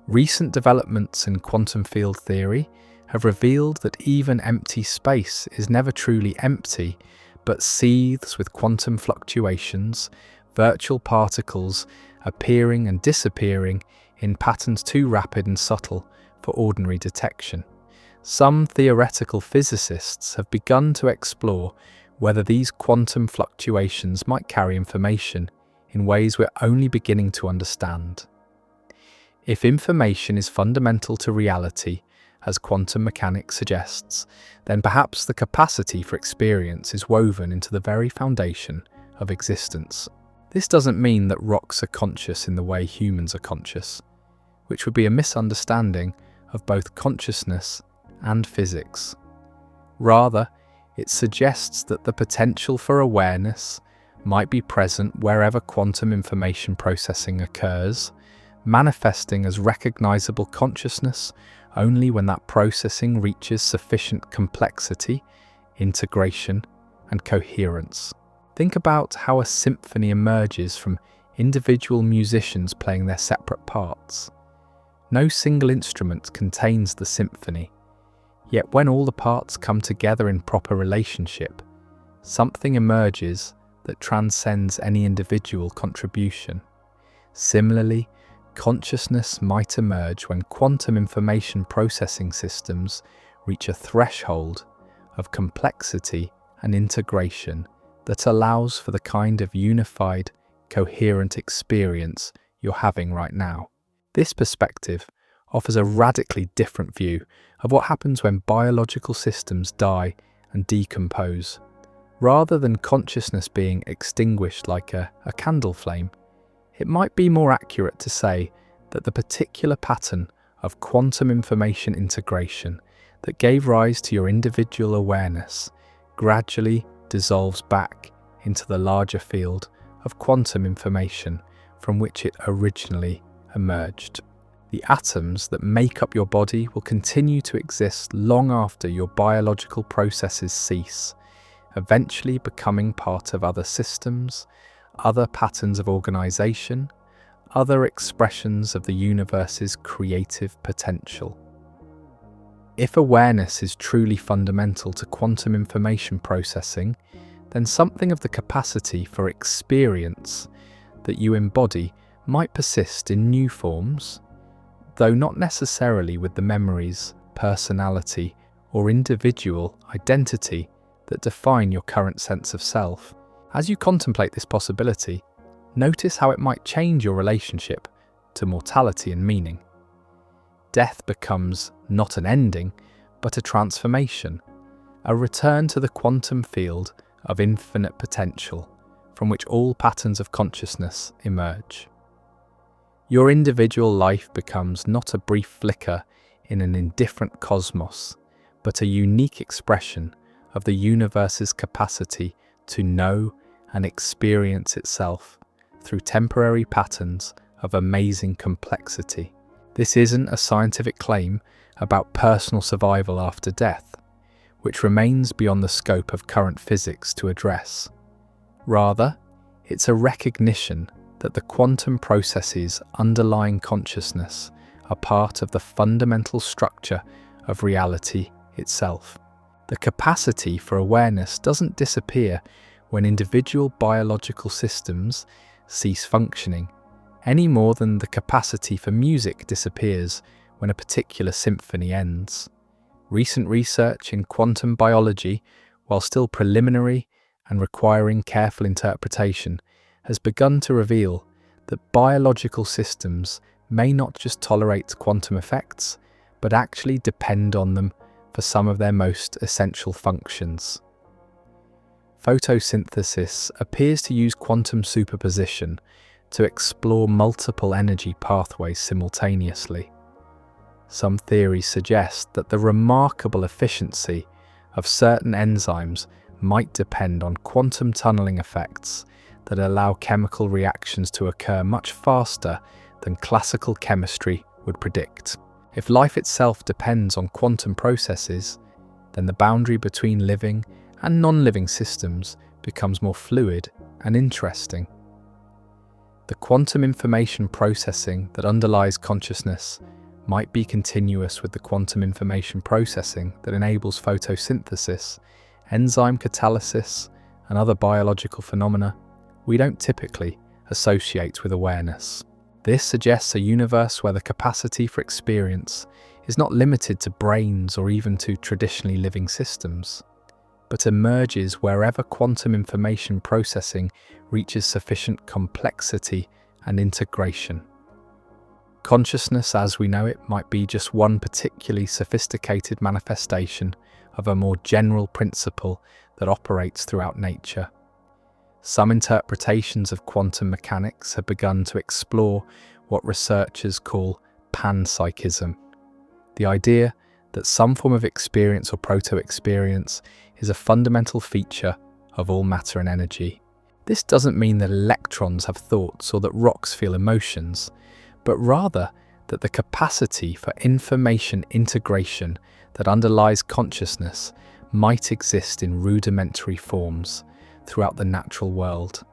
Recent developments in quantum field theory have revealed that even empty space is never truly empty, but seethes with quantum fluctuations, virtual particles appearing and disappearing in patterns too rapid and subtle for ordinary detection. Some theoretical physicists have begun to explore whether these quantum fluctuations might carry information in ways we're only beginning to understand. If information is fundamental to reality, as quantum mechanics suggests, then perhaps the capacity for experience is woven into the very foundation of existence. This doesn't mean that rocks are conscious in the way humans are conscious, which would be a misunderstanding of both consciousness and physics. Rather, it suggests that the potential for awareness might be present wherever quantum information processing occurs, manifesting as recognizable consciousness only when that processing reaches sufficient complexity, integration, and coherence. Think about how a symphony emerges from individual musicians playing their separate parts. No single instrument contains the symphony, yet when all the parts come together in proper relationship, something emerges that transcends any individual contribution. Similarly, consciousness might emerge when quantum information processing systems reach a threshold of complexity and integration that allows for the kind of unified, coherent experience you're having right now. This perspective offers a radically different view of what happens when biological systems die and decompose. Rather than consciousness being extinguished like a candle flame, it might be more accurate to say that the particular pattern of quantum information integration that gave rise to your individual awareness gradually dissolves back into the larger field of quantum information from which it originally emerged. The atoms that make up your body will continue to exist long after your biological processes cease, eventually becoming part of other systems, other patterns of organization, other expressions of the universe's creative potential. If awareness is truly fundamental to quantum information processing, then something of the capacity for experience that you embody might persist in new forms, though not necessarily with the memories, personality, or individual identity that define your current sense of self. As you contemplate this possibility, notice how it might change your relationship to mortality and meaning. Death becomes not an ending, but a transformation, a return to the quantum field of infinite potential from which all patterns of consciousness emerge. Your individual life becomes not a brief flicker in an indifferent cosmos, but a unique expression of the universe's capacity to know and experience itself through temporary patterns of amazing complexity. This isn't a scientific claim about personal survival after death, which remains beyond the scope of current physics to address. Rather, it's a recognition that the quantum processes underlying consciousness are part of the fundamental structure of reality itself. The capacity for awareness doesn't disappear when individual biological systems cease functioning, any more than the capacity for music disappears when a particular symphony ends. Recent research in quantum biology, while still preliminary and requiring careful interpretation, has begun to reveal that biological systems may not just tolerate quantum effects, but actually depend on them for some of their most essential functions. Photosynthesis appears to use quantum superposition to explore multiple energy pathways simultaneously. Some theories suggest that the remarkable efficiency of certain enzymes might depend on quantum tunneling effects that allow chemical reactions to occur much faster than classical chemistry would predict. If life itself depends on quantum processes, then the boundary between living and non-living systems becomes more fluid and interesting. The quantum information processing that underlies consciousness might be continuous with the quantum information processing that enables photosynthesis, enzyme catalysis, and other biological phenomena we don't typically associate with awareness. This suggests a universe where the capacity for experience is not limited to brains or even to traditionally living systems, but emerges wherever quantum information processing reaches sufficient complexity and integration. Consciousness as we know it might be just one particularly sophisticated manifestation of a more general principle that operates throughout nature. Some interpretations of quantum mechanics have begun to explore what researchers call panpsychism, the idea that some form of experience or proto-experience is a fundamental feature of all matter and energy. This doesn't mean that electrons have thoughts or that rocks feel emotions, but rather that the capacity for information integration that underlies consciousness might exist in rudimentary forms throughout the natural world.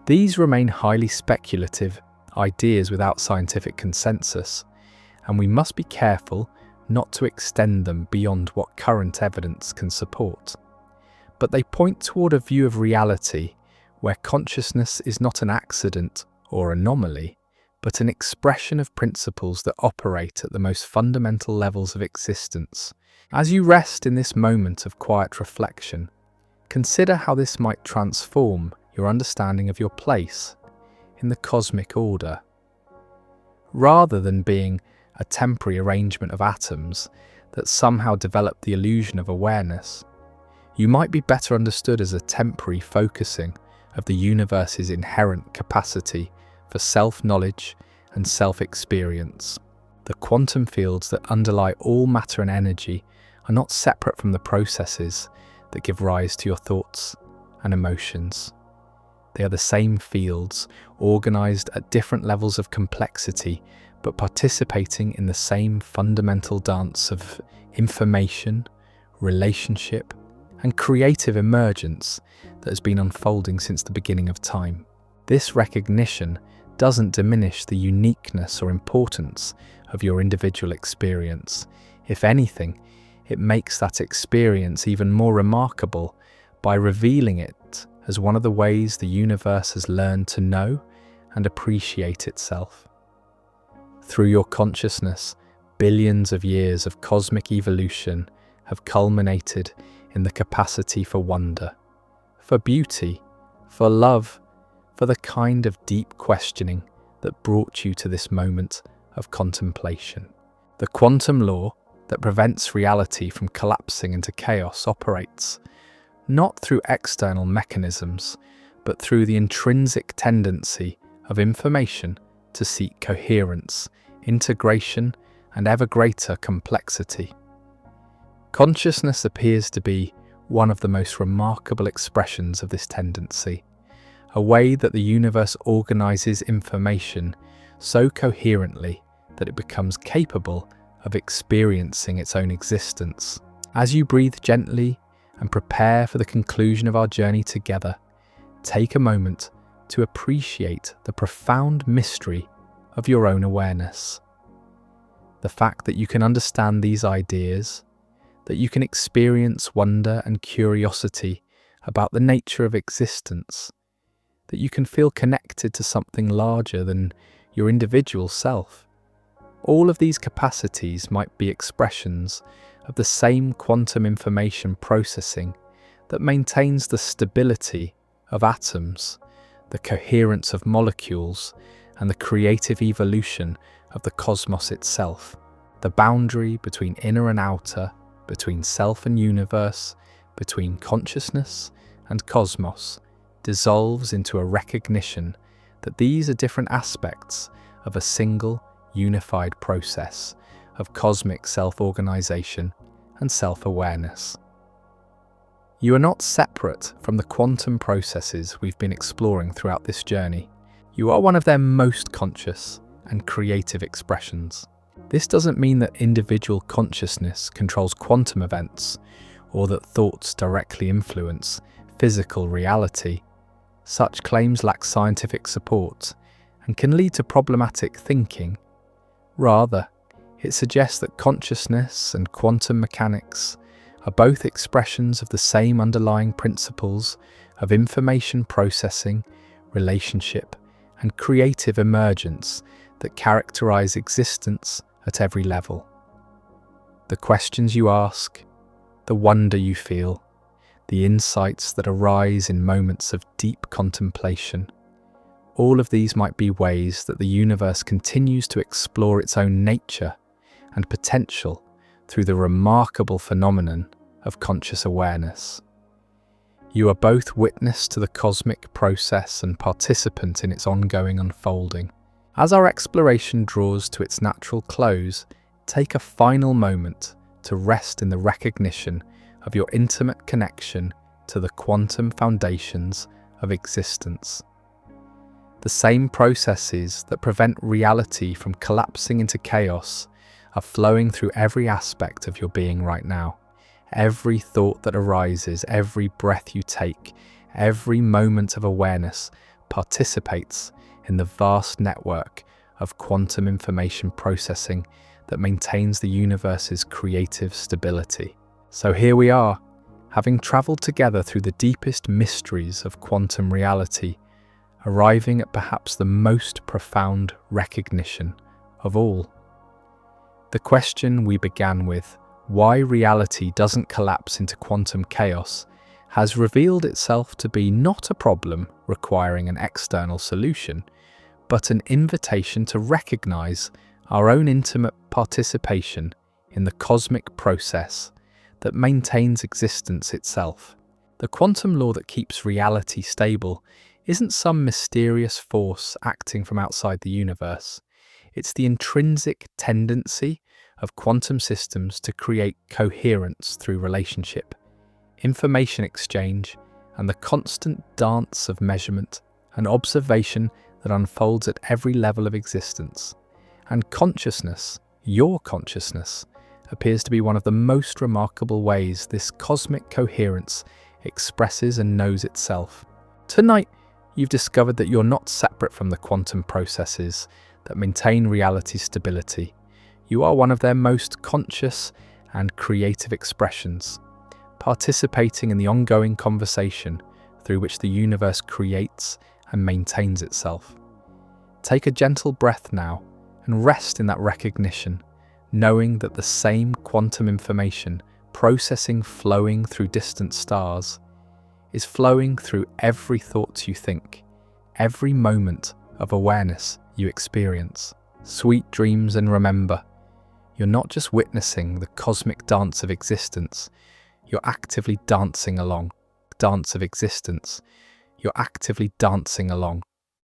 These remain highly speculative ideas without scientific consensus, and we must be careful not to extend them beyond what current evidence can support. But they point toward a view of reality where consciousness is not an accident or anomaly, but an expression of principles that operate at the most fundamental levels of existence. As you rest in this moment of quiet reflection, consider how this might transform your understanding of your place in the cosmic order. Rather than being a temporary arrangement of atoms that somehow develop the illusion of awareness, you might be better understood as a temporary focusing of the universe's inherent capacity for self-knowledge and self-experience. The quantum fields that underlie all matter and energy are not separate from the processes that give rise to your thoughts and emotions. They are the same fields, organized at different levels of complexity, but participating in the same fundamental dance of information, relationship, and creative emergence that has been unfolding since the beginning of time. This recognition doesn't diminish the uniqueness or importance of your individual experience. If anything, it makes that experience even more remarkable by revealing it as one of the ways the universe has learned to know and appreciate itself. Through your consciousness, billions of years of cosmic evolution have culminated in the capacity for wonder, for beauty, for love, for the kind of deep questioning that brought you to this moment of contemplation. The quantum law that prevents reality from collapsing into chaos operates not through external mechanisms, but through the intrinsic tendency of information to seek coherence, integration, and ever greater complexity. Consciousness appears to be one of the most remarkable expressions of this tendency, a way that the universe organizes information so coherently that it becomes capable of experiencing its own existence. As you breathe gently and prepare for the conclusion of our journey together, take a moment to appreciate the profound mystery of your own awareness. The fact that you can understand these ideas, that you can experience wonder and curiosity about the nature of existence, that you can feel connected to something larger than your individual self. All of these capacities might be expressions of the same quantum information processing that maintains the stability of atoms, the coherence of molecules, and the creative evolution of the cosmos itself. The boundary between inner and outer, between self and universe, between consciousness and cosmos, dissolves into a recognition that these are different aspects of a single, unified process of cosmic self-organization and self-awareness. You are not separate from the quantum processes we've been exploring throughout this journey. You are one of their most conscious and creative expressions. This doesn't mean that individual consciousness controls quantum events or that thoughts directly influence physical reality. Such claims lack scientific support and can lead to problematic thinking. Rather, it suggests that consciousness and quantum mechanics are both expressions of the same underlying principles of information processing, relationship, and creative emergence that characterize existence at every level. The questions you ask, the wonder you feel, the insights that arise in moments of deep contemplation, all of these might be ways that the universe continues to explore its own nature and potential through the remarkable phenomenon of conscious awareness. You are both witness to the cosmic process and participant in its ongoing unfolding. As our exploration draws to its natural close, take a final moment to rest in the recognition of your intimate connection to the quantum foundations of existence. The same processes that prevent reality from collapsing into chaos are flowing through every aspect of your being right now. Every thought that arises, every breath you take, every moment of awareness participates in the vast network of quantum information processing that maintains the universe's creative stability. So here we are, having traveled together through the deepest mysteries of quantum reality, arriving at perhaps the most profound recognition of all. The question we began with, why reality doesn't collapse into quantum chaos, has revealed itself to be not a problem requiring an external solution, but an invitation to recognize our own intimate participation in the cosmic process that maintains existence itself. The quantum law that keeps reality stable isn't some mysterious force acting from outside the universe. It's the intrinsic tendency of quantum systems to create coherence through relationship, information exchange, and the constant dance of measurement and observation that unfolds at every level of existence. And consciousness, your consciousness, appears to be one of the most remarkable ways this cosmic coherence expresses and knows itself. Tonight, you've discovered that you're not separate from the quantum processes that maintain reality's stability. You are one of their most conscious and creative expressions, participating in the ongoing conversation through which the universe creates and maintains itself. Take a gentle breath now and rest in that recognition, knowing that the same quantum information processing flowing through distant stars is flowing through every thought you think, every moment of awareness you experience. Sweet dreams, and remember, you're not just witnessing the cosmic dance of existence, you're actively dancing along. Dance of existence. You're actively dancing along.